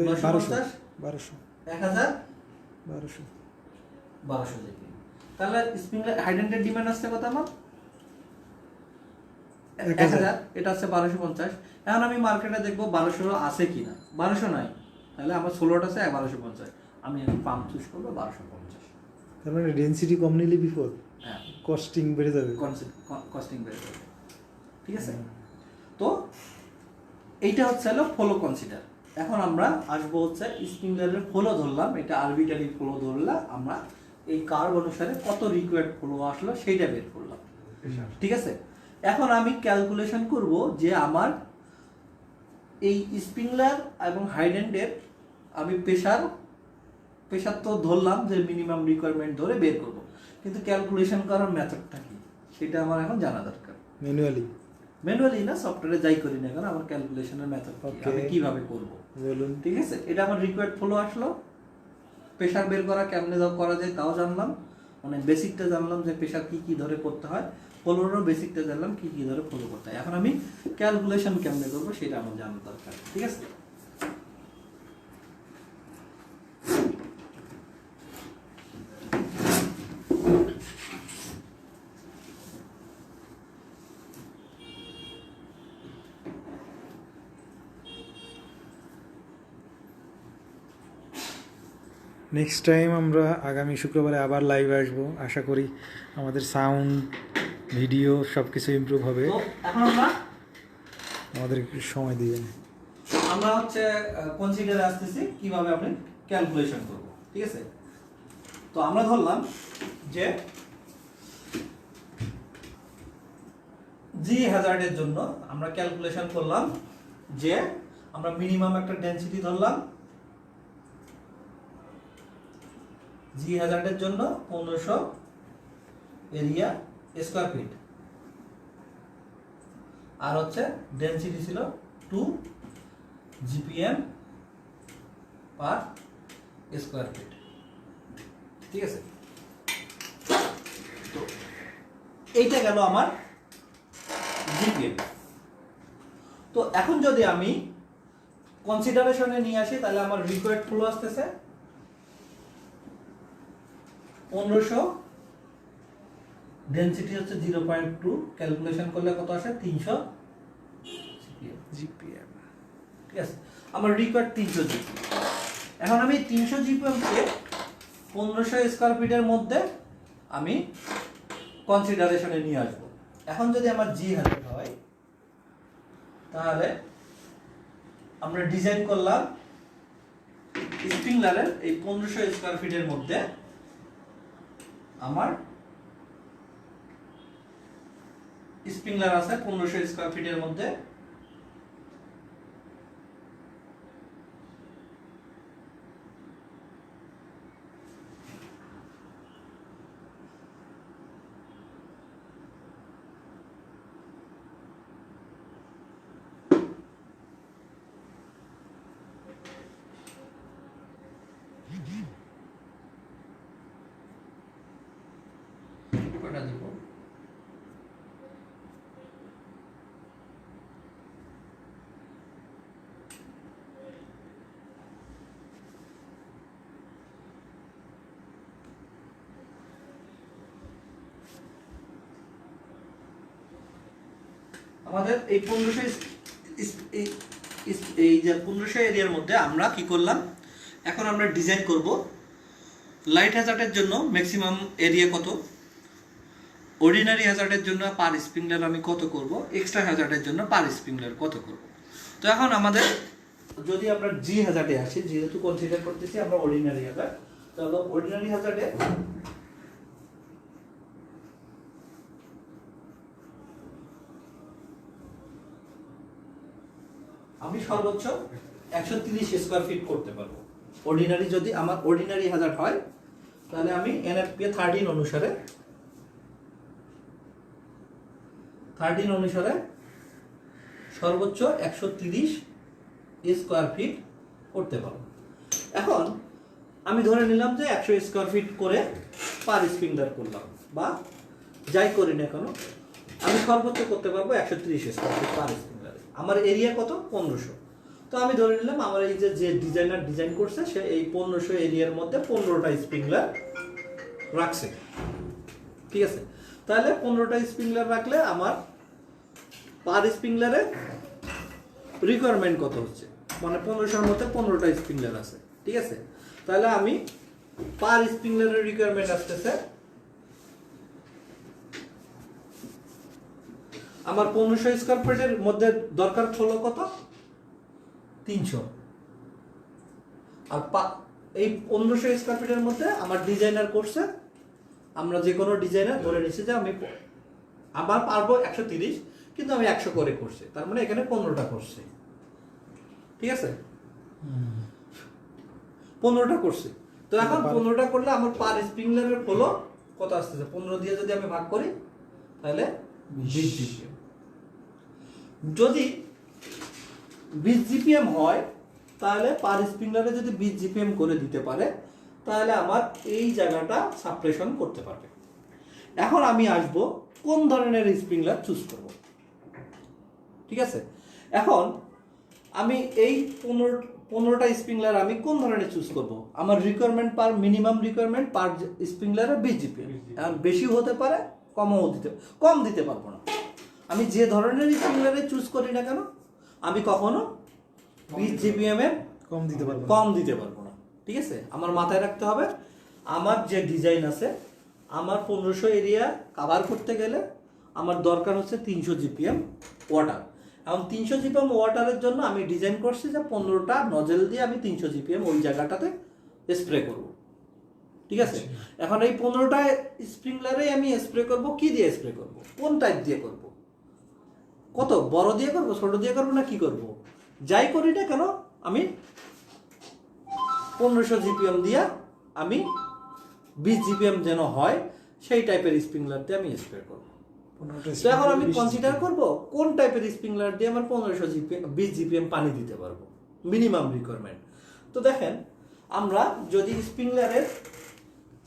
950 1200। 1000 1200। 1200 জিপি। তাহলে স্প্রিংলার হাইড্রেন্টেড ডিমান্ড আসছে কত আমার? 1000, এটা আছে 1250। এখন আমি মার্কেটে দেখবো 1200 আছে কিনা, 1200 নাই, তাহলে আমার 16টা আছে 1250, আমি এখন পাম্প চুজ করবো 1250। তার মানে ডেনসিটি কম নিলে বিপদ, হ্যাঁ, কস্টিং বেড়ে যাবে। কস্টিং বেড়ে যাবে। ঠিক আছে, তো এইটা হচ্ছে হলো ফলো কনসিডার। এখন আমরা আসবো হচ্ছে স্প্রিংলারের ফলো ধরলাম, এটা আরবিটারি ফলো ধরলাম, আমরা এই কার্ভ অনুসারে কত রিকোয়ার্ড ফলো আসলো সেইটা বের করলাম। ঠিক আছে, এখন আমি ক্যালকুলেশন করব যে আমার এই স্প্রিংলার এবং হাইড্রেন্টের আমি প্রেশার তো ধরলাম যে মিনিমাম রিকোয়ারমেন্ট ধরে বের করব, কিন্তু ক্যালকুলেশন করার মেথডটা কি সেটা আমার এখন জানা দরকার। ম্যানুয়ালি না, সফটওয়্যারে যাই করি না কেন, আমার ক্যালকুলেশনের মেথড আমি কিভাবে করব বলুন। ঠিক আছে, এটা আমার রিকোয়ার্ড ফলো আসলো, প্রেশার বের করা কেমনে করা যায় তাও জানলাম, মানে বেসিকটা জানলাম যে প্রেশার কি কি ধরে করতে হয়, ফলোরও বেসিকটা জানলাম কি কি ধরে ফলো করতে হয়। এখন আমি ক্যালকুলেশন কেমনে করবো সেটা আমার জানা দরকার। ঠিক আছে, নেক্সট টাইম আমরা আগামী শুক্রবারে আবার লাইভ আসবো, আশা করি আমাদের সাউন্ড ভিডিও সব কিছু ইমপ্রুভ হবে। তো এখন আমরা আমাদের একটু সময় দিবেন। আমরা হচ্ছে কনসিডারে আসতেছি কিভাবে আপনি ক্যালকুলেশন করব, ঠিক আছে? তো আমরা ধরলাম যে জি হ্যাজার্ডের জন্য আমরা ক্যালকুলেশন করলাম যে আমরা মিনিমাম একটা ডেনসিটি ধরলাম জি হ্যাজার্ডের জন্য 1500 এরিয়া স্কয়ার ফিট, আর হচ্ছে ডেনসিটি ছিল 2 জিপিএম পার স্কয়ার ফিট, ঠিক আছে? তো এইটা গেল আমার জিপিএম। তো এখন যদি আমি কনসিডারেশনে নিয়ে আসি তাহলে আমার রিকোয়ার্ড ফ্লো আসতেছে 1500, ডেনসিটি হচ্ছে 0.2, ক্যালকুলেশন করলে কত আসে 300 জিপিএম। ঠিক আছে, আমার রিকোয়ার্ড 300 জিপি। এখন আমি 300 জিপিএম কে 1500 স্কয়ার ফিটের মধ্যে আমি কনসিডারেশনে নিয়ে আসব। এখন যদি আমার জি হাজার হয় তাহলে আমরা ডিজাইন করলাম স্প্রিংলারের এই 1500 স্কয়ার ফিটের মধ্যে আমার স্প্রিংলার আছে 1500 স্কয়ার ফিটের মধ্যে, কয়টা দিব? আমাদের এই 1500 এই যে 1500 এরিয়ার মধ্যে আমরা কি করলাম, এখন আমরা ডিজাইন করব লাইট হ্যাজার্ডের জন্য ম্যাক্সিমাম এরিয়া কত, অর্ডিনারি হ্যাজার্ডের জন্য পার স্প্রিংলার আমি কত করব, এক্সট্রা হ্যাজার্ডের জন্য পার স্প্রিংলার কত করব। তো এখন আমাদের যদি আমরা জি হ্যাজার্ডে আসি, যেহেতু কনসিডার করতেছি আমরা অর্ডিনারি হ্যাজার্ড, তাহলে অর্ডিনারি হ্যাজার্ডে আমি সর্বোচ্চ 130 স্কয়ার ফিট করতে পারবো। অর্ডিনারি যদি আমার অর্ডিনারি হ্যাজার্ড হয় তাহলে আমি এনএফপিএ 13 অনুসারে সর্বোচ্চ 130 স্কয়ার ফিট করতে পারবো। এখন আমি ধরে নিলাম যে 100 স্কয়ার ফিট করে পার স্প্রিংলার করলাম, বা যাই করি না কেন আমি সর্বোচ্চ করতে পারবো 130 স্কয়ার ফিট পার স্প্রিংলারে। আমার এরিয়া কত 1500। তো আমি ধরে নিলাম আমার এই যে ডিজাইনার ডিজাইন করছে সে এই 1500 এরিয়ার মধ্যে 15টা স্প্রিংলার রাখছে, ঠিক আছে? তাহলে 15টা স্প্রিংলার রাখলে আমার পার স্প্রিংলারে রিকোয়ারমেন্ট কত হচ্ছে, মানে 1500-র মধ্যে 15টা স্প্রিংলার আছে, ঠিক আছে? তাহলে আমি পার স্প্রিংলারের রিকোয়ারমেন্ট আসতেছে আমার 1500 স্কয়ার ফিটের মধ্যে দরকার হলো কত 300, আর এই 1500 স্কয়ার ফিটের মধ্যে আমার ডিজাইনার করছে, আমরা যে কোনো ডিজাইনার ধরে নিচ্ছি যে আমি আবার পারবো 130, কিন্তু আমি 100 করে করছি, তার মানে এখানে 15টা করছে, ঠিক আছে? 15টা করছি। তো এখন 15টা করলে আমার পার স্প্রিংলারের হলো কত আসতেছে, 15 দিয়ে যদি আমি ভাগ করি তাহলে 20 জিপিএম। যদি 20 জিপিএম হয় তাহলে পার স্প্রিংলারে যদি 20 জিপিএম করে দিতে পারে তাহলে আমার এই জায়গাটা সাপ্রেশন করতে পারবে। এখন আমি আসব কোন ধরনের স্প্রিংলার চুজ করব, ঠিক আছে? এখন আমি এই 15টা স্প্রিংলার আমি কোন ধরনের চুজ করব, আমার রিকোয়ারমেন্ট পার মিনিমাম রিকোয়ারমেন্ট পার স্প্রিংলারে 20 জিপিএম, এখন বেশি হতে পারে কম দিতে পারবো না। আমি যে ধরনের স্প্রিংলারে চুজ করি না কেন আমি কখনো 20 জিপিএম এর কম দিতে পারবো না, ঠিক আছে? আমার মাথায় রাখতে হবে আমার যে ডিজাইন আছে আমার 1500 এরিয়া কভার করতে গেলে আমার দরকার হচ্ছে 300 জিপিএম ওয়াটার। এখন 300 জিপিএম ওয়াটারের জন্য আমি ডিজাইন করছি যে 15টা নজেল দিয়ে আমি 300 জিপিএম ওই জায়গাটাতে স্প্রে করব। ঠিক আছে, এখন এই 15টা স্প্রিংলারে আমি স্প্রে করব, কি দিয়ে স্প্রে করব, কোন টাইপ দিয়ে করব, কত বড় দিয়ে করব, ছোট দিয়ে করব, না কি করব, যাই করি না কেন আমি 1500 জিপিএম দিয়ে আমি 20 জিপিএম যেন হয় সেই টাইপের স্প্রিংলার দিয়ে আমি স্প্রে করব। তো এখন আমি কনসিডার করব কোন টাইপের স্প্রিংলার দিয়ে আমার 1500 জিপিএম 20 জিপিএম পানি দিতে পারবো, মিনিমাম রিকোয়ারমেন্ট। তো দেখেন, আমরা যদি স্প্রিংলারের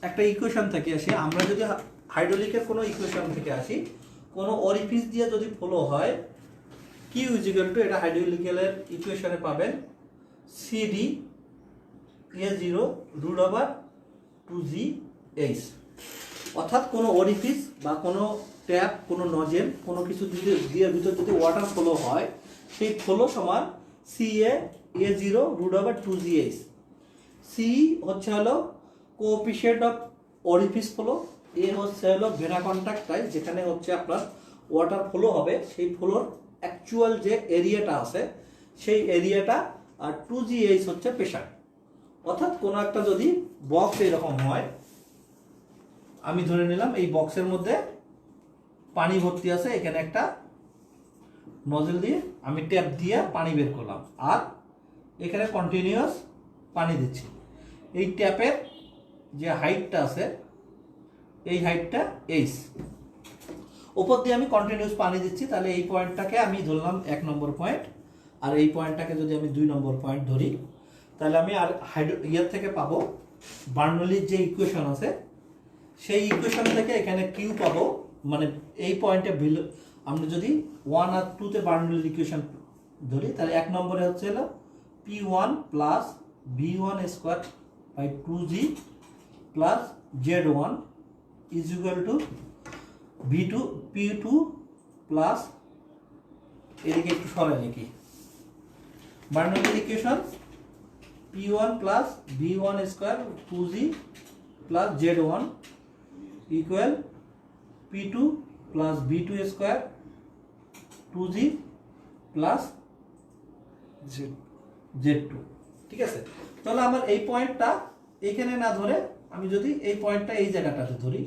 একটা ইকুয়েশন থেকে আসি, আমরা যদি হাইড্রোলিকের কোনো ইকুয়েশন থেকে আসি, কোনো অরিফিস দিয়ে যদি ফ্লো হয়, কিউ ইজিক্যাল টু, এটা হাইড্রোলিকের ইকুয়েশনে পাবেন, সিডি A0 √2GH। অর্থাৎ কোনো অরিফিস বা কোনো ট্যাপ, কোনো নজেল, কোনো কিছু দিয়ে ভিতর যদি ওয়াটার ফ্লো হয়, সেই ফ্লো সমান CA A0 √2GH। সি হচ্ছে হলো কোএফিসিয়েন্ট অফ অরিফিস ফ্লো, এ হচ্ছে হলো ভেনা কন্ট্যাক্ট টাইপ, যেখানে হচ্ছে আপনার ওয়াটার ফ্লো হবে সেই ফ্লোর অ্যাকচুয়াল যে এরিয়াটা আছে সেই এরিয়াটা, আর 2GH হচ্ছে প্রেশার। অর্থাৎ কোনো একটা যদি বক্স এরকম হয়, আমি ধরে নিলাম এই বক্সের মধ্যে পানি ভর্তি আছে, এখানে একটা নজল দিয়ে আমি ট্যাপ দিয়ে পানি বের করলাম, আর এখানে কন্টিনিউয়াস পানি দিচ্ছি। এই ট্যাপের যে হাইটটা আছে, এই হাইটটা এইচ, উপর দিয়ে আমি কন্টিনিউয়াস পানি দিচ্ছি, তাহলে এই পয়েন্টটাকে আমি ধরলাম 1 নম্বর পয়েন্ট, আর এই পয়েন্টটাকে যদি আমি 2 নম্বর পয়েন্ট ধরি, তাহলে আমি আর ইয়ার থেকে পাবো বার্নৌলির যে ইকুয়েশন আছে সেই ইকুয়েশন থেকে এখানে কিউ পাবো, মানে এই পয়েন্টে আমরা যদি 1 আর 2 তে বার্নৌলির ইকুয়েশন ধরি, তাহলে 1 নম্বরে হচ্ছে হলো P1 plus V1 square by 2G plus Z1 is equal to V2 P2 plus, এদিকে একটু সরাই লিখি, বার্নৌলির equation P1 plus V1 square 2G plus Z1 equal P2 plus V2 square 2G plus Z2। ঠিক আছে, তাহলে আমার এই পয়েন্টটা এইখানে না ধরে আমি যদি এই পয়েন্টটা এই জায়গাটাতে ধরি,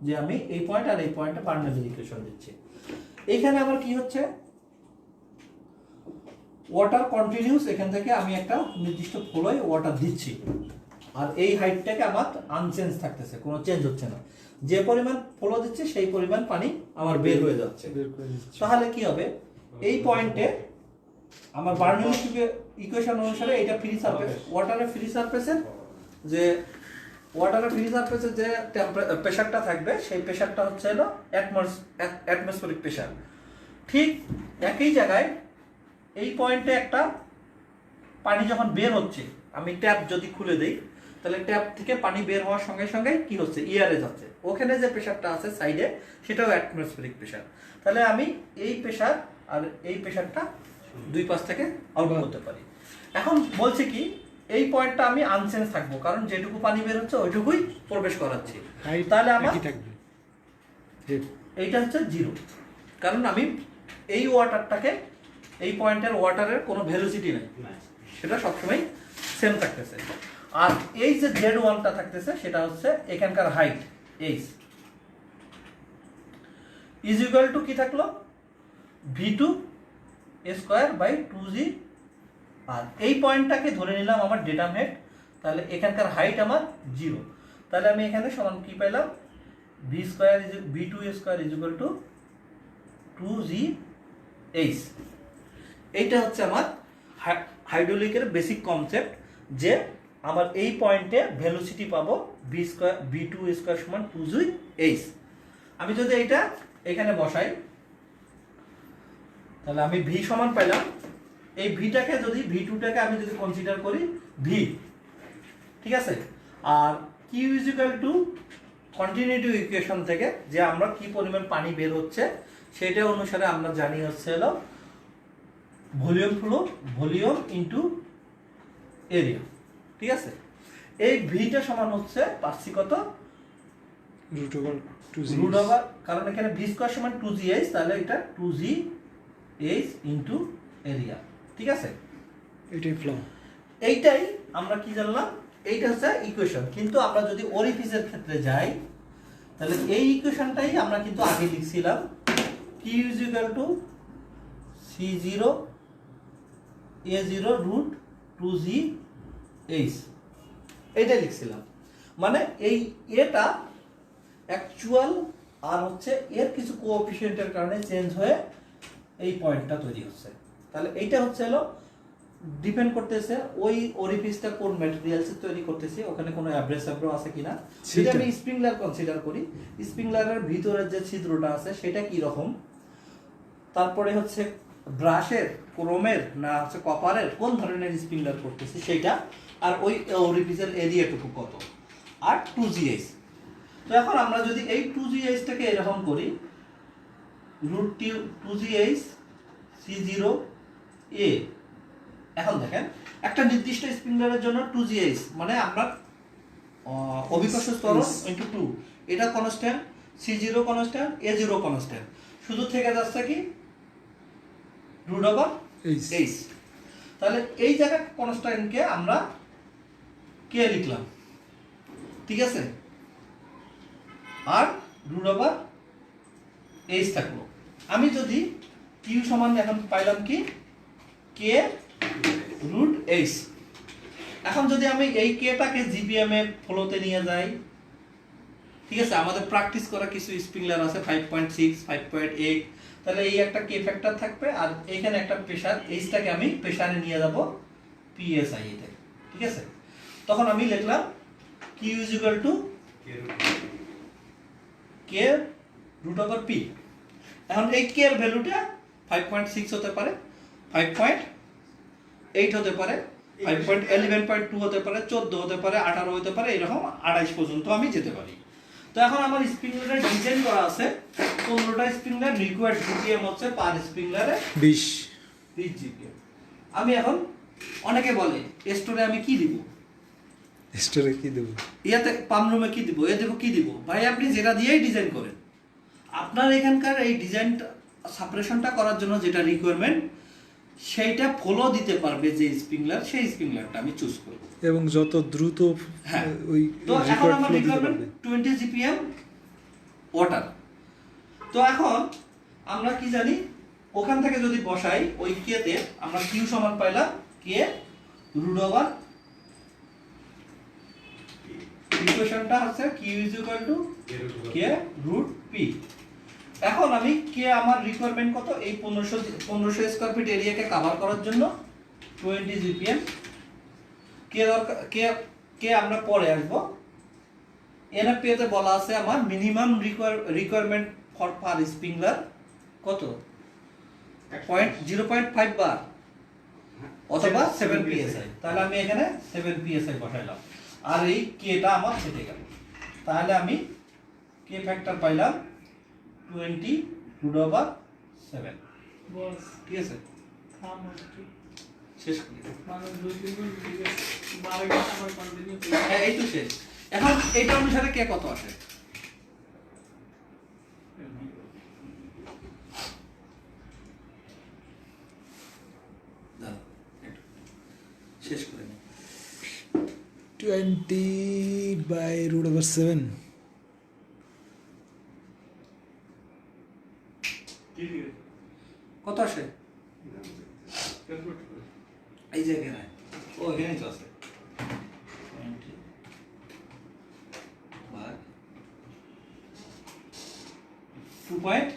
যে আমি এই পয়েন্ট আর এই পয়েন্টে বার্নৌলির ইকুয়েশন দিচ্ছি, এইখানে আমার কি হচ্ছে, ওয়াটার কন্টিনিউস, এখান থেকে আমি একটা নির্দিষ্ট ফ্লোয় ওয়াটার দিচ্ছি, আর এই হাইটটাকে আমার আনচেঞ্জ থাকতেছে, কোনো চেঞ্জ হচ্ছে না, যে পরিমাণ ফ্লো দিচ্ছে সেই পরিমাণ পানি আমার বের হয়ে যাচ্ছে। তাহলে কি হবে, এই পয়েন্টে আমার বার্নৌলির ইকুয়েশন অনুসারে এটা ফ্রি সারফেস, ওয়াটারের ফ্রি সারফেসের যে প্রেশারটা থাকবে, সেই প্রেশারটা হচ্ছে হলো অ্যাটমসফেরিক প্রেশার। ঠিক একই জায়গায় এই পয়েন্টে একটা পানি যখন বের হচ্ছে, আমি ট্যাপ যদি খুলে দেই, তাহলে ট্যাপ থেকে পানি বের হওয়ার সঙ্গে সঙ্গে কি হচ্ছে, ইয়ারে যাচ্ছে, ওখানে যে প্রেশারটা আছে সাইডে সেটাও অ্যাটমসফেরিক প্রেশার। তাহলে আমি এই প্রেশার আর এই প্রেশারটা দুই পাশ থেকে আউট করতে পারি। এখন বলছে কি, এই পয়েন্টটা আমি আনচেঞ্জ থাকবো, কারণ যেটুকু পানি বের হচ্ছে ওইটুকুই প্রবেশ করাচ্ছি, তাহলে আমার এইটা হচ্ছে 0, কারণ আমি এই ওয়াটারটাকে, এই পয়েন্টের ওয়াটারের কোনো ভেলোসিটি নেই, সেটা সবসময় সেম থাকতেছে। আর এই যে Z1টা থাকতেছে সেটা হচ্ছে এখানকার height H, is equal two কি থাকলো, V2 স্কোয়ার বাই 2G, আর এই পয়েন্টটাকে ধরে নিলাম আমার ডেটাম হেড, তাহলে এখানকার হাইট আমার 0, তাহলে আমি এখানে সমান কি পেলাম, V2 square is equal two 2GH। এইটা হচ্ছে আমার হাইড্রোলিকের বেসিক কনসেপ্ট, যে আমার এই পয়েন্টে ভেলোসিটি পাবো V2 স্কোয়ার সমান 2GH। আমি যদি এইটা এখানে বসাই, তাহলে আমি ভি সমান পেলাম, এই ভিটাকে যদি V2টাকে আমি যদি কনসিডার করি ভি, ঠিক আছে, আর Q is equal to continuity equation থেকে যে আমরা কি পরিমাণ পানি বের হচ্ছে সেটা অনুসারে আমরা জানি হচ্ছে হলো volume flow, volume into area. ঠিক আছে, এই ভিটা সমান হচ্ছে পাচ্ছি কত, √2G, কারণ এখানে ভি স্কয়ার সমান 2GH, তাহলে এটা 2GH এইচ ইন্টু এরিয়া, ঠিক আছে? এটাই ফ্লো। এইটাই আমরা কি জানলাম, এইটা হচ্ছে ইকুয়েশন। কিন্তু আমরা যদি ওরিফিসের ক্ষেত্রে যাই তাহলে এই ইকুয়েশনটাই আমরা কিন্তু আগে লিখছিলাম, Q is equal to C0 A0 root 2G H, এইটাই লিখছিলাম। মানে এই এটা অ্যাকচুয়াল আর হচ্ছে এর কিছু কোএফিসিয়েন্টের কারণে চেঞ্জ হয়ে এই পয়েন্টটা তৈরি হচ্ছে। তাহলে এইটা হচ্ছে হলো ডিপেন্ড করতেছে ওই ওরিফিসটা কোন ম্যাটেরিয়ালসে তৈরি করতেছে, ওখানে কোনো অ্যাব্রেসাব্রো আছে কিনা। যদি আমি স্প্রিংলার কনসিডার করি, স্প্রিংলারের ভিতরের যে ছিদ্রটা আছে সেটা কি রকম, তারপরে হচ্ছে ব্রাশের, ক্রোমের না হচ্ছে কপারের, কোন ধরনের স্প্রিংলার করতেছি সেটা, আর ওই ওরিফিসের এরিয়াটুকু কত, আর 2GH। তো এখন আমরা যদি এই 2GH-টাকে এরকম করি, রুট 2GH C0 A। এখন দেখেন একটা নির্দিষ্ট স্প্রিংলারের জন্য 2GH মানে আমরা অভিকর্ষ ত্বরণ ইনটু 2, এটা constant, C0 constant, A0 constant, শুধু থেকে যাচ্ছে কি রুট ওভার এইচ। তাহলে এই জায়গায় কনস্ট্যান্টকে আমরা কে লিখলাম, ঠিক আছে, আর রুট ওভার এইচ থাকলো। আমি যদি কিউ সমান এখন পাইলাম কি কে রুট এইচ। এখন যদি আমি এই কেটাকে জিপিএম এর ফ্লোতে নিয়ে যাই, ঠিক আছে, আমাদের প্র্যাকটিস করা কিছু স্প্রিংলার আছে 5.6 5.8, তাহলে এই একটা কে ফ্যাক্টর থাকবে, আর এখানে একটা প্রেসার এইচটাকে আমি প্রেসারে নিয়ে যাব পিএসআই তে, ঠিক আছে। তখন আমি লিখলাম Q is equal to K root over P. এখন এই কে এর ভ্যালুটা 5.6 হতে পারে, 5.8 হতে পারে, 11.2 হতে পারে, 14 হতে পারে, 18 হতে পারে, এরকম 28 পর্যন্ত আমি যেতে পারি। তো এখন আমার স্প্রিংলারের ডিজাইন করা আছে 15টা স্প্রিংলার, রিকোয়ার্ড জিপিএম হচ্ছে পার স্প্রিংলারে 20 জিপিএম। আমি এখন অনেকে বলে স্টোরে আমি কি দিব, স্টোরে কি দেব, ইয়াতে পামরুমে কি দিব, এ দেব কি দিব। ভাই আপনি যেটা দিয়েই ডিজাইন করেন, আপনার এখানকার এই ডিজাইনটা সাপারেশনটা করার জন্য যেটা রিকোয়ারমেন্ট সেইটা ফলো দিতে পারবে যে স্প্রিংলার, সেই স্প্রিংলারটা আমি চুজ করব এবং যত দ্রুত হ্যাঁ। ওই তো এখন রেকর্ড আমার ফ্লো দিতে রিকোয়ারমেন্ট পারবে। 20 জিপিএম ওয়াটার। তো এখন আমরা কি জানি, ওখান থেকে যদি বসাই ওই কেতে, আমরা কিউ সমান পাইলাম কে রুট ওভার, ইকুয়েশনটা হচ্ছে Q is equal to K root P. এখন আমি কে আমার রিকোয়ারমেন্ট কত, এই 1500 স্কয়ার ফিট এরিয়াকে কভার করার জন্য 20 জিপিএম। কে দরকার, কে আমরা পরে আসবো। এনএফপি তে বলা আছে আমার minimum requirement for per sprinkler কত, 0.5 বার অথবা 7 psi। তাহলে আমি এখানে 7 psi বসাইলাম, আর এই কেটা আমার কেটে গেল। তাহলে আমি কে ফ্যাক্টর পাইলাম 20 রুট ওভার 7, বস ঠিক আছে। খামোষ্টি শেষ করি, মানে 2-3 মিনিট দিকে 12 ঘন্টা আবার কন্টিনিউ করি। হ্যাঁ এই তো শেষ। এখন এইটা অনুসারে কে কত আসে, দাঁড়াও, একটু শেষ করে নিই। 20/√7 কত আসে এই যে এখানে, ও এখানেই তো আছে 20 ভাগ 2 পয়েন্ট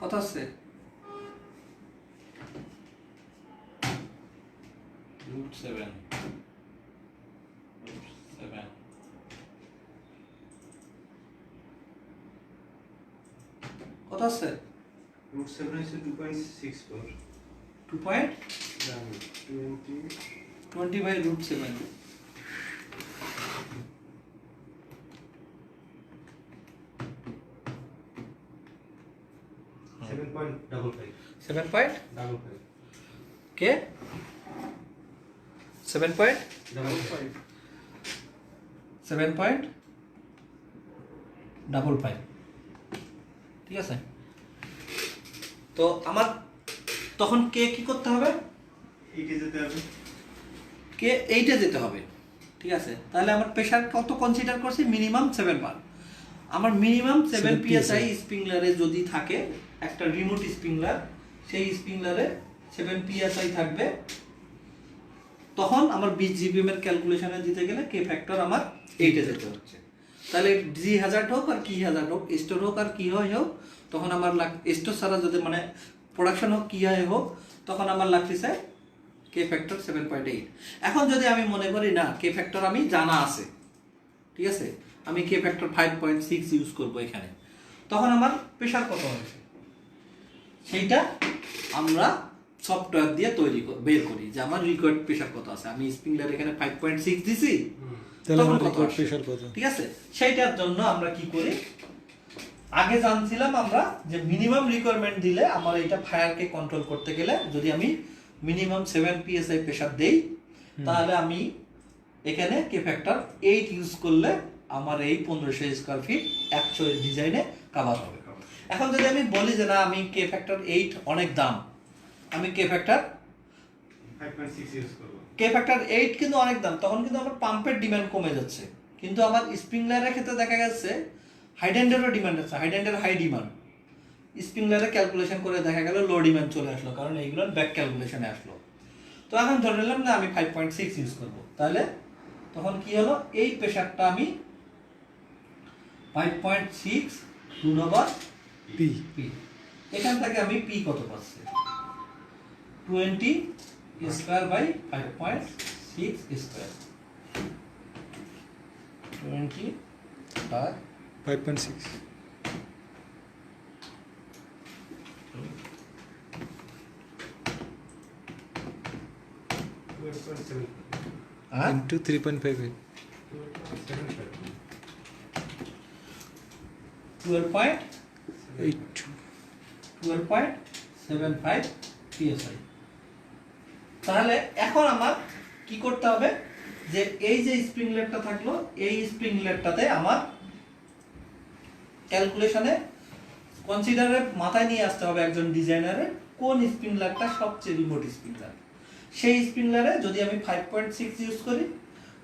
কত আসছে, √7 কত আসছে, √7 হচ্ছে 2.64 20/√7। সেভেন পয়েন্ট কে 7.55, ঠিক আছে। তো আমার তখন কে কি করতে হবে, এইটে যেতে হবে। কে এইটে যেতে হবে, ঠিক আছে। তাহলে আমার প্রেশার কত কনসিডার করছি, মিনিমাম 7 বার। আমার মিনিমাম 7 psi স্প্রিংলারে যদি থাকে, একটা রিমোট স্প্রিংলার, সেই স্প্রিংলারে 7 psi থাকবে, তখন আমার 20 GPM এর ক্যালকুলেশনে দিতে গেলে কে ফ্যাক্টর আমার 8 যেতে হচ্ছে। তাহলে জি হাজার হোক আর কি হাজার হোক, স্টোর হোক আর কি হয় হোক, তখন আমার স্টোর ছাড়া যদি মানে প্রোডাকশন হোক কি হয় হোক, তখন আমার লাগতেছে কে ফ্যাক্টর 7.8। এখন যদি আমি মনে করি না কে ফ্যাক্টর আমি জানা আছে, ঠিক আছে, আমি কে ফ্যাক্টর 5.6 ইউজ করব এখানে, তখন আমার প্রেশার কত হয়েছে সেইটা আমরা সফটওয়্যার দিয়ে বের করি যে আমার রিকোয়ার্ড প্রেশার কত আছে। আমি স্প্রিংলার এখানে 5.6 দিছি, তাহলে তখন আমার কত রিকোয়ার্ড আসে? প্রেশার কত? ঠিক আছে, সেইটার জন্য আমরা কি করি, আগে জানছিলাম আমরা যে মিনিমাম রিকোয়ারমেন্ট দিলে আমার এটা ফায়ারকে কন্ট্রোল করতে গেলে যদি আমি মিনিমাম 7 psi প্রেসার দেই, তাহলে আমি এখানে কে ফ্যাক্টর 8 ইউজ করলে আমার এই 1500 স্কয়ার ফিট অ্যাকচুয়াল ডিজাইনে কভার হবে। এখন যদি আমি বলি যে না আমি কে ফ্যাক্টর 8 অনেক দাম, আমি কে ফ্যাক্টর 5.6 ইউজ করব। কে ফ্যাক্টর 8 কিন্তু অনেক দাম, তখন কিন্তু আমার পাম্পের ডিমান্ড কমে যাচ্ছে। কিন্তু আমার স্প্রিংলারের ক্ষেত্রে দেখা গেছে হাইডেন্ডেরও ডিমান্ড আছে, হাইডেন্ডের হাই ডিমান্ড, স্প্রিংলারে ক্যালকুলেশন করে দেখা গেল লো ডিমান্ড চলে আসলো, কারণ এইগুলোর ব্যাক ক্যালকুলেশনে আসলো। তো এখন ধরে নিলাম না আমি 5.6 ইউজ করব, তাহলে তখন কি হলো, এই প্রেসারটা আমি 5.6 গুণ ওভার পি পি, এখান থেকে আমি পি কত পাচ্ছি, 20 স্কয়ার বাই 5.6 স্কয়ার, 20 বাই 5.6 হ্যাঁ into 3.58 12.75 psi। তাহলে এখন আমার কি করতে হবে, যে এই যে স্প্রিংলেটটা থাকলো, এই স্প্রিংলেটটাতে আমার ক্যালকুলেশনে কনসিডারে মাথায় নিয়ে আসতে হবে একজন ডিজাইনারের কোন স্প্রিংলারটা সবচেয়ে রিমোট স্প্রিংলার। সেই স্প্রিংলারে যদি আমি 5.6 ইউজ করি,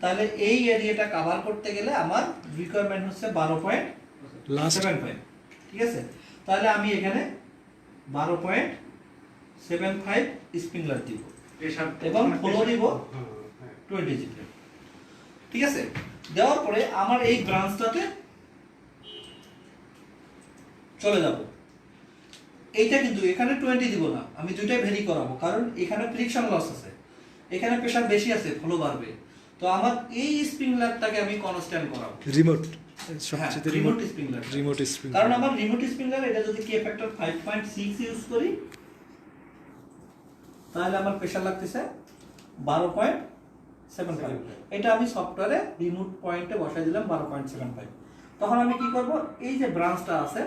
তাহলে এই এরিয়াটা কভার করতে গেলে আমার রিকোয়ারমেন্ট হচ্ছে 12.75, ঠিক আছে। তাহলে আমি এখানে 12.75 স্প্রিংলার দিব প্রেসার এবং ফলো দিব 20 GPM, ঠিক আছে। দেওয়ার পরে আমার এই ব্রাঞ্চটাতে চলে যাব, এইটা কিন্তু এখানে 20 দিব না, আমি দুইটাই ভেরি করাবো, কারণ এখানে ফ্রিকশন লস আছে, এখানে প্রেসার বেশি আছে, ফলো বাড়বে। তো আমার এই স্প্রিংলারটাকে আমি কনস্ট্যান্ট করাবো, রিমোট হ্যাঁ, সবচেয়ে রিমোট স্প্রিংলার, রিমোট স্প্রিং কারণ আমার রিমোট স্প্রিংলার এটা যদি কে ফ্যাক্টর 5.6 ইউজ করি, তাহলে আমার প্রেসার লাগতেছে 12.75। এটা আমি সফটওয়্যারে রিমোট পয়েন্টে বসাই দিলাম 12.75। তখন আমি কি করব, এই যে ব্রাঞ্চটা আছে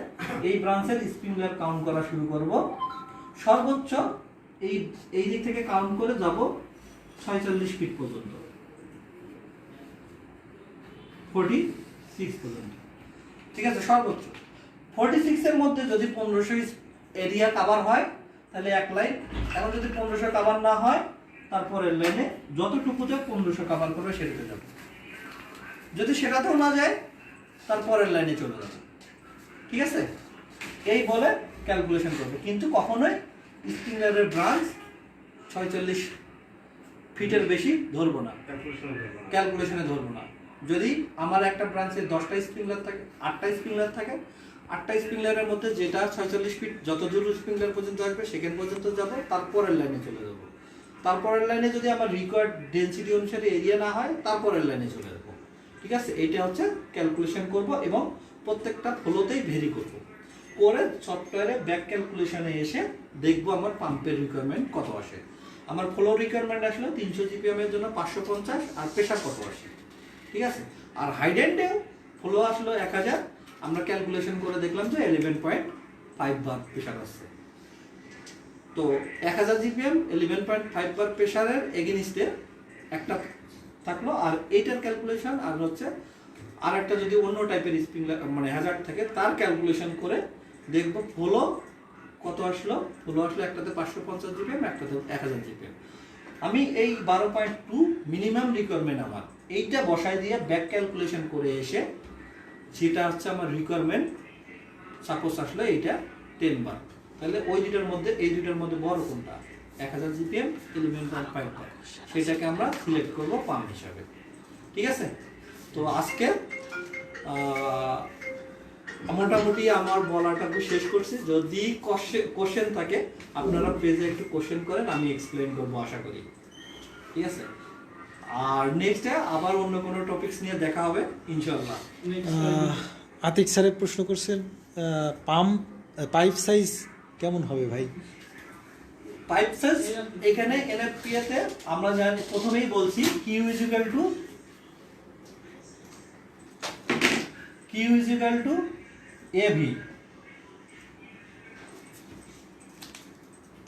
এই ব্রাঞ্চের স্প্রিংলার কাউন্ট করা শুরু করব, সর্বোচ্চ এই দিক থেকে কাউন্ট করে যাব 46 ফিট পর্যন্ত, 46 পর্যন্ত, ঠিক আছে। সর্বোচ্চ 46 এর মধ্যে যদি 1500 এরিয়া কভার হয় তাহলে এক লাইন, এখন যদি 1500 কভার না হয় তারপরের লাইনে যতটুকুতে 1500 কভার করবে সেটাতে যাবে, যদি সেটাতেও না যায় তারপরের লাইনে চলে যাবে, ঠিক আছে। এই বলে ক্যালকুলেশন করবে, কিন্তু কখনোই স্প্রিংলারের ব্রাঞ্চ 46 ফিটের বেশি ধরবো না, ক্যালকুলেশনে ধরবো না। যদি আমার একটা ব্রাঞ্চে 10টা স্প্রিংলার থাকে, 8টা স্প্রিংলার থাকে, 8টা স্প্রিংলারের মধ্যে যেটা 46 ফিট যত দূর স্প্রিংলার পর্যন্ত আসবে সেখান পর্যন্ত যাব, তারপরের লাইনে চলে যাব, তারপরের লাইনে যদি আমার রিকোয়ার্ড ডেনসিটি অনুসারে এরিয়া না হয় তারপরের লাইনে চলে যাব, ঠিক আছে। এইটা হচ্ছে ক্যালকুলেশন করব এবং প্রত্যেকটা ফ্লোতেই ভেরি করব, করে সফটওয়্যারে ব্যাক ক্যালকুলেশনে এসে দেখব আমার পাম্পের রিকোয়ারমেন্ট কত আসে। আমার ফ্লো রিকোয়ারমেন্ট আসলে 300 GPM এর জন্য 550 আর প্রেসার কত আসে, ঠিক আছে। আর হাইডেন্ডেও ফ্লো আসলো 1000, আমরা ক্যালকুলেশন করে দেখলাম যে 11.5 বার প্রেসার আসছে। তো 1000 GPM 11.5 বার প্রেসারের এগেইনস্টে একটা থাকলো, আর এইটার ক্যালকুলেশন আর হচ্ছে আর একটা যদি অন্য টাইপের স্প্রিংলার মানে হ্যাজার্ড থাকে তার ক্যালকুলেশন করে দেখব ফ্লো কত আসলো? ফ্লো আসলো একটাতে 550 জিপিএম, একটাতে 1000 জিপিএম। আমি এই 12.2 মিনিমাম রিকোয়ারমেন্ট আমার এইটা বসাই দিয়ে ব্যাক ক্যালকুলেশন করে এসে যেটা হচ্ছে আমার রিকোয়ারমেন্ট, সাপোজ আসলে এইটা 10 বার, তাহলে ওই দুটার মধ্যে এই দুটার মধ্যে বড় কোনটা? 1000 জিপিএম 11.5 বার, সেটাকে আমরা সিলেক্ট করব পাম্প হিসাবে। ঠিক আছে? তো আজকে মোটামুটি আমার বলাটাকে শেষ করছি। যদি কোশ্চেন থাকে আপনারা পেজে একটু কোশ্চেন করেন, আমি এক্সপ্লেইন করবো আশা করি। ঠিক আছে? আর নেক্সটে আবার অন্য কোনো টপিকস নিয়ে দেখা হবে ইনশাআল্লাহ। আতিক স্যারের প্রশ্ন করছেন পাইপ সাইজ কেমন হবে ভাই? পাইপ সাইজ এখানে এনএফপিএ তে আমরা জানি, প্রথমেই বলছি Q is equal to AB.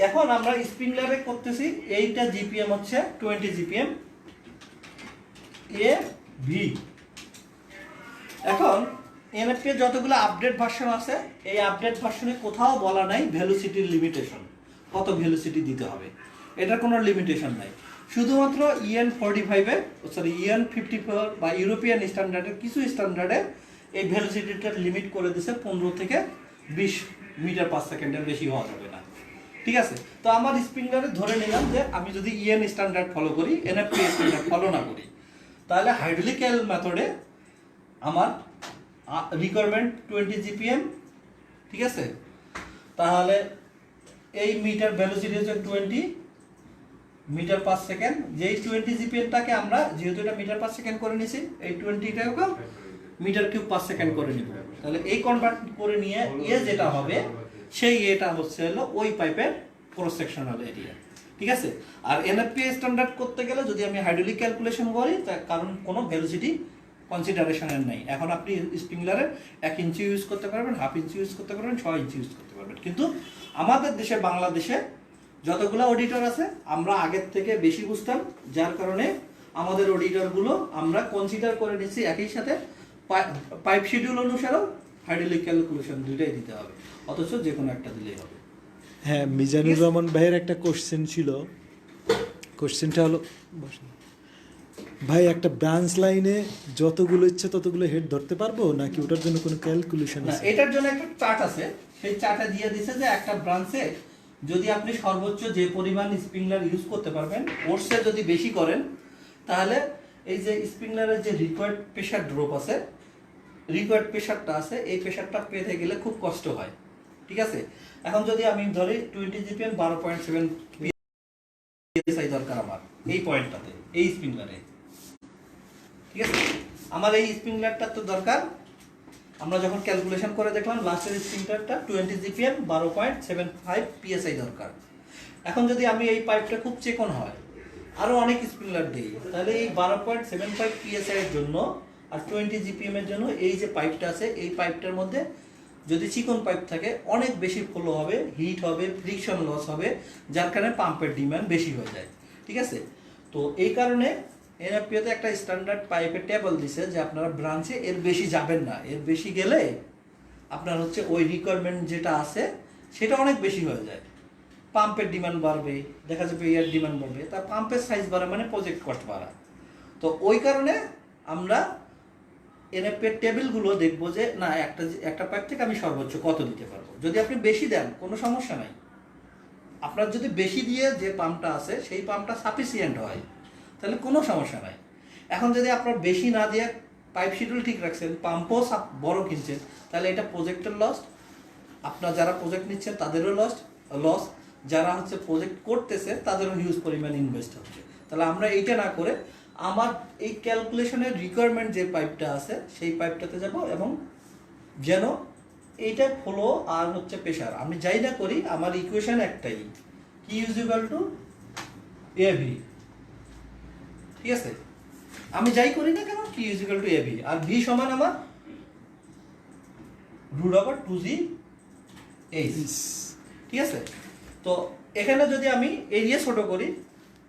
এখন আমরা স্প্রিংলারে করতেছি, এইটা জিপিএম হচ্ছে 20 জিপিএম এ ভি। এখন এনএফপিএ যতগুলো আপডেট ভার্সন আছে, এই আপডেট ভার্সনে কোথাও বলা নাই ভেলোসিটির লিমিটেশন, কত ভেলোসিটি দিতে হবে, এটার কোনো লিমিটেশন নাই। শুধুমাত্র ইএন 45 সরি ইএন 54 বা ইউরোপিয়ান স্ট্যান্ডার্ডের কিছু স্ট্যান্ডার্ডে এই ভেলোসিটিটার লিমিট করে দিছে 15 থেকে 20 মিটার পার সেকেন্ডের বেশি হওয়া যাবে না। ঠিক আছে? তো আমার স্প্রিংলারে ধরে নিলাম যে আমি যদি ইএন স্ট্যান্ডার্ড ফলো করি, এনএফপিএ স্ট্যান্ডার্ড ফলো না করি, তাহলে হাইড্রোলিক্যাল মেথডে আমার রিকোয়ারমেন্ট 20 জিপিএম। ঠিক আছে? তাহলে এই মিটার ভেলোসিটি হচ্ছে 20 মিটার পার সেকেন্ড। যেই 20 জিপিএমটাকে আমরা, যেহেতু এটা মিটার পার সেকেন্ড করে নিছি, এই 20টাকে মিটার কিউব পার সেকেন্ড করে নিব। তাহলে এই কনভার্ট করে নিয়ে এ যেটা হবে, সেই এটা হচ্ছে হলো ওই পাইপের ক্রস সেকশনাল এরিয়া। ঠিক আছে? আর এনএফপিএ স্ট্যান্ডার্ড করতে গেলে যদি আমি হাইড্রোলিক ক্যালকুলেশন করি, তার কারণ কোনো ভেলোসিটি কনসিডারেশনের নেই। এখন আপনি স্প্রিংলারের 1 ইঞ্চি ইউজ করতে পারবেন, হাফ ইঞ্চি ইউজ করতে পারবেন, 6 ইঞ্চি ইউজ করতে পারবেন। কিন্তু আমাদের দেশে, বাংলাদেশে যতগুলো অডিটর আছে, আমরা আগের থেকে বেশি বুঝতাম, যার কারণে আমাদের অডিটরগুলো আমরা কনসিডার করে নিচ্ছি একই সাথে পাইপ শিডিউল অনুসারেও হাইড্রোলিক ক্যালকুলেশন দুইটাই দিতে হবে, অথচ যে কোনো একটা দিলেই হবে। হ্যাঁ, মিজানুর রহমান ভাইয়ের একটা কোশ্চেন ছিল। কোশ্চেনটা হলো, ভাই একটা ব্রাঞ্চ লাইনে যতগুলো ইচ্ছে ততগুলো হেড ধরতে পারবো নাকি ওটার জন্য কোনো ক্যালকুলেশন না, আছে? এটার জন্য একটা চার্ট আছে, সেই চার্টে দিয়ে দিছে যে একটা ব্রাঞ্চে যদি আপনি সর্বোচ্চ যে পরিমাণ স্প্রিংলার ইউজ করতে পারবেন, ওরসে যদি বেশি করেন, তাহলে এই যে স্প্রিংলারের যে রিকোয়ার্ড প্রেশার ড্রপ আছে, রিকোয়ার্ড প্রেশারটা আছে, এই প্রেশারটা পেতে গেলে খুব কষ্ট হয়। ঠিক আছে? এখন যদি আমি ধরি 20 জিপিএম 12.7 পিএসআই দরকার আমার এই পয়েন্টটাতে, এই স্প্রিংলারে। ঠিক আছে? আমার এই স্প্রিংলারটা তো দরকার, আমরা যখন ক্যালকুলেশন করে দেখলাম লাস্টের স্প্রিংলারটা 20 জিপিএম 12.75 পিএসআই দরকার। এখন যদি আমি এই পাইপটা খুব চিকন হয়, আরো অনেক স্প্রিংলার দিই, তাহলে এই 12.75 পিএসআই এর জন্য আর 20 জিপিএম এর জন্য এই যে পাইপটা আছে, এই পাইপটার মধ্যে যদি চিকন পাইপ থাকে অনেক বেশি ফ্লো হবে, হিট হবে, ফ্রিকশন লস হবে, যার কারণে পাম্পের ডিমান্ড বেশি হয়ে যায়। ঠিক আছে? তো এই কারণে এনএফপিওতে একটা স্ট্যান্ডার্ড পাইপের টেবল দিছে যে আপনারা ব্রাঞ্চে এর বেশি যাবেন না, এর বেশি গেলে আপনার হচ্ছে ওই রিকোয়ারমেন্ট যেটা আছে সেটা অনেক বেশি হয়ে যায়, পাম্পের ডিমান্ড বাড়বে, দেখা যাবে এয়ার ডিমান্ড বাড়বে, তা পাম্পের সাইজ বাড়া মানে প্রজেক্ট কস্ট বাড়া। তো ওই কারণে আমরা এনএফপির টেবিলগুলো দেখবো যে না, একটা পাইপ থেকে আমি সর্বোচ্চ কত দিতে পারবো। যদি আপনি বেশি দেন কোনো সমস্যা নাই, আপনার যদি বেশি দিয়ে যে পাম্পটা আছে সেই পাম্পটা সাফিসিয়েন্ট হয়, তাহলে কোনো সমস্যা নাই। এখন যদি আপনার বেশি না দিয়ে পাইপ শিডিউল ঠিক রাখছেন, পাম্পও বড় কিনছেন, তাহলে এটা প্রজেক্টের লস, আপনার যারা প্রজেক্ট নিচ্ছেন তাদেরও লস, যারা হচ্ছে প্রজেক্ট করতেছে তাদেরও হিউজ পরিমাণ ইনভেস্ট হচ্ছে। তাহলে আমরা এইটা না করে আমার এই ক্যালকুলেশনের রিকোয়ারমেন্ট যে পাইপটা আছে সেই পাইপটাতে যাব, এবং যেন এইটা ফ্লো আর হচ্ছে প্রেশার আমি যাই না করি, আমার ইকুয়েশন একটাই, কি ইজ ইকুয়াল টু এবি। ঠিক আছে? আমি যাই করি না কেন, Q is equal to AB, আর ভি সমান আমার √2g এইচ। ঠিক আছে? তো এখানে যদি আমি এরিয়া ছোট করি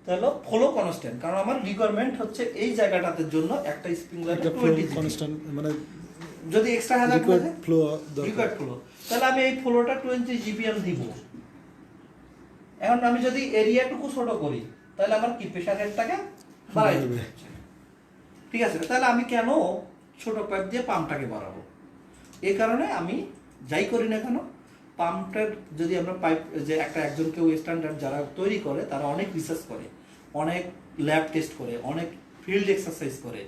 তাহলে ফ্লো কনস্ট্যান্ট, কারণ আমার রিকোয়ারমেন্ট হচ্ছে এই জায়গাটাতে জন্য একটা স্প্রিংলার একটা ফ্লো কনস্ট্যান্ট, মানে যদি এক্সট্রা হাজার রিকোয়ার্ড ফ্লো দরকার। রিকোয়ার্ড ফ্লো, তাহলে আমি এই ফ্লোটা 20 GPM দিব। এখন আমি যদি এরিয়াটুকু ছোট করি তাহলে আমার কি প্রেসার হেডটাকে বাড়াই দিতে হচ্ছে। ঠিক আছে, তাহলে আমি কেন ছোট পাইপ দিয়ে পাম্পটাকে বাড়াবো? এই কারণে আমি যাই করি না কেন, পাম্পটার যদি আমরা পাইপ যে একজন কেউ স্ট্যান্ডার্ড যারা তৈরি করে তারা অনেক রিসার্চ করে, অনেক ল্যাব টেস্ট করে, অনেক ফিল্ড এক্সারসাইজ করে,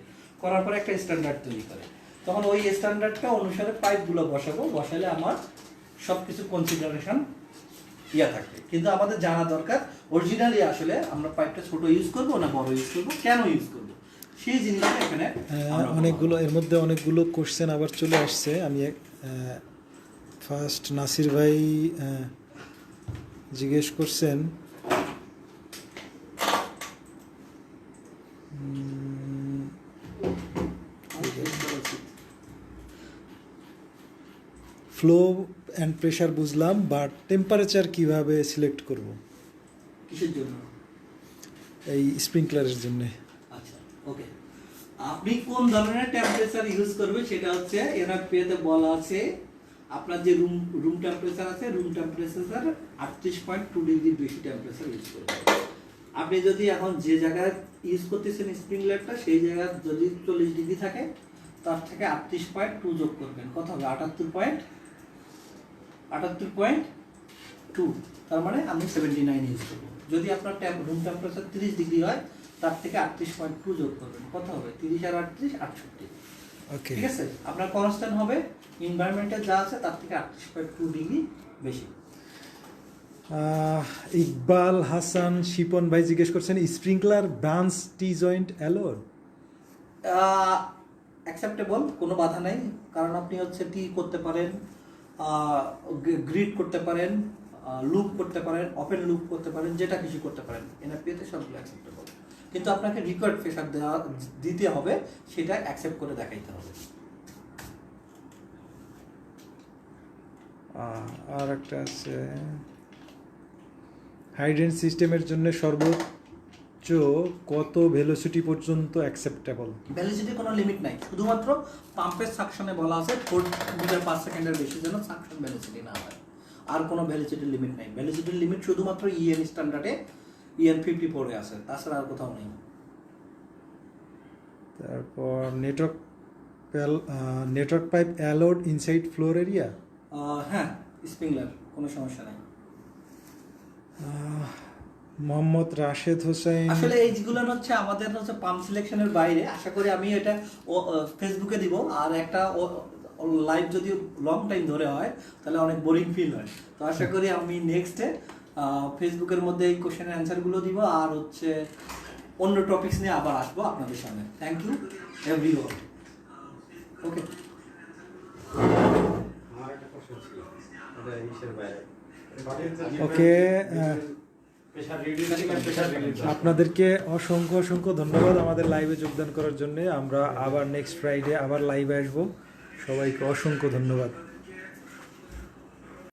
করার পরে একটা স্ট্যান্ডার্ড তৈরি করে। তখন ওই স্ট্যান্ডার্ডটা অনুসারে পাইপগুলো বসালে আমার সব কিছু কনসিডারেশন থাকবে। কিন্তু আমাদের জানা দরকার অরিজিনালি আসলে আমরা পাইপটা ছোট ইউজ করব না বড় ইউজ করব, কেন ইউজ করব, সেই জিনিসটা এখানে অনেকগুলো, এর মধ্যে অনেকগুলো কোশ্চেন আবার চলে আসছে। আমি ফার্স্ট নাসির ভাই জিজ্ঞেস করছেন ফ্লো অ্যান্ড প্রেশার বুঝলাম, বাট টেম্পারেচার কিভাবে সিলেক্ট করব কিসের জন্য? এই স্প্রিংকলারের জন্য? আচ্ছা, ওকে, আপনি কোন ধরনের টেম্পারেচার ইউজ করবে সেটা হচ্ছে এনআরপি তে বলা আছে। আপনার যে রুম টেম্পারেচার আছে, রুম টেম্পারেচার 38.2 ডিগ্রি বেশি টেম্পারেচার ইউজ করবেন। আপনি যদি এখন যে জায়গায় ইউজ করতেছেন স্প্রিংলারটা, সেই জায়গায় যদি 40 ডিগ্রি থাকে, তার থেকে 38.2 যোগ করবেন, কত হবে? 78.2, তার মানে আমি 79 ইউজ করবো। যদি আপনার রুম টেম্পারেচার 30 ডিগ্রি হয়, তার থেকে 38.2 যোগ করবেন, কত হবে? 30 আর 38 68। ওকে, ঠিক আছে, আপনার কনস্ট্যান্ট হবে এনভায়রনমেন্টে যা আছে তার থেকে 38.2 ডিগ্রি বেশি। ইকবাল হাসান শিপন ভাই জিজ্ঞেস করছেন স্প্রিংকলার ব্রাঞ্চ টি জয়েন্ট অ্যালোড? অ্যাকসেপ্টেবল, কোনো বাধা নেই, কারণ আপনি হচ্ছে টি করতে পারেন, গ্রিড করতে পারেন, লুপ করতে পারেন, ওপেন লুপ করতে পারেন, যেটা কিছু করতে পারেন, এনআরপিতে সবগুলো অ্যাকসেপ্টেবল। কিন্তু আপনাকে রিকোয়ার্ড প্রেসার দিতে হবে, সেটা অ্যাকসেপ্ট করে দেখাইতে হবে। আর একটা আছে হাইড্রেন সিস্টেমের জন্য সর্বোচ্চ কত ভেলোসিটি পর্যন্ত অ্যাকসেপ্টেবল? ভ্যালিডিটির কোনো লিমিট নাই, শুধুমাত্র পাম্পের সাকশনে বলা আছে 4 মিটার পার সেকেন্ডের বেশি যেন সাকশন ভ্যালিডিটি না হয়। আর কোনো ভ্যালিডিটির লিমিট নাই। ভ্যালিডিটির লিমিট শুধুমাত্র ইএন স্ট্যান্ডার্ডে EN 54 এ আছে, তাছাড়া আর কোথাও নেই। তারপর network pipe allowed inside floor area? হ্যাঁ, স্প্রিংলার, কোনো সমস্যা নাই। মোহাম্মদ রাশেদ হোসেন, আসলে এইগুলো হচ্ছে আমাদের হচ্ছে পাম্প সিলেকশনের বাইরে। আশা করি আমি এটা ফেসবুকে দিব, আর একটা লাইভ যদি লং টাইম ধরে হয় তাহলে অনেক বোরিং ফিল হয়। তো আশা করি আমি নেক্সটে ফেসবুকের মধ্যে এই কোশ্চেনের অ্যান্সারগুলো দিব, আর হচ্ছে অন্য টপিকস নিয়ে আবার আসবো আপনাদের সামনে। Thank you everyone. ওকে, আমার একটা কোশ্চেন ছিল, এটা ইসের বাইরে। ওকে, প্রেসার রিডিউসিং আর প্রেসার রিলিজ। আপনাদেরকে অসংখ্য অসংখ্য ধন্যবাদ আমাদের লাইভে যোগদান করার জন্য। আমরা আবার নেক্সট ফ্রাইডে আবার লাইভে আসবো। সবাইকে অসংখ্য ধন্যবাদ।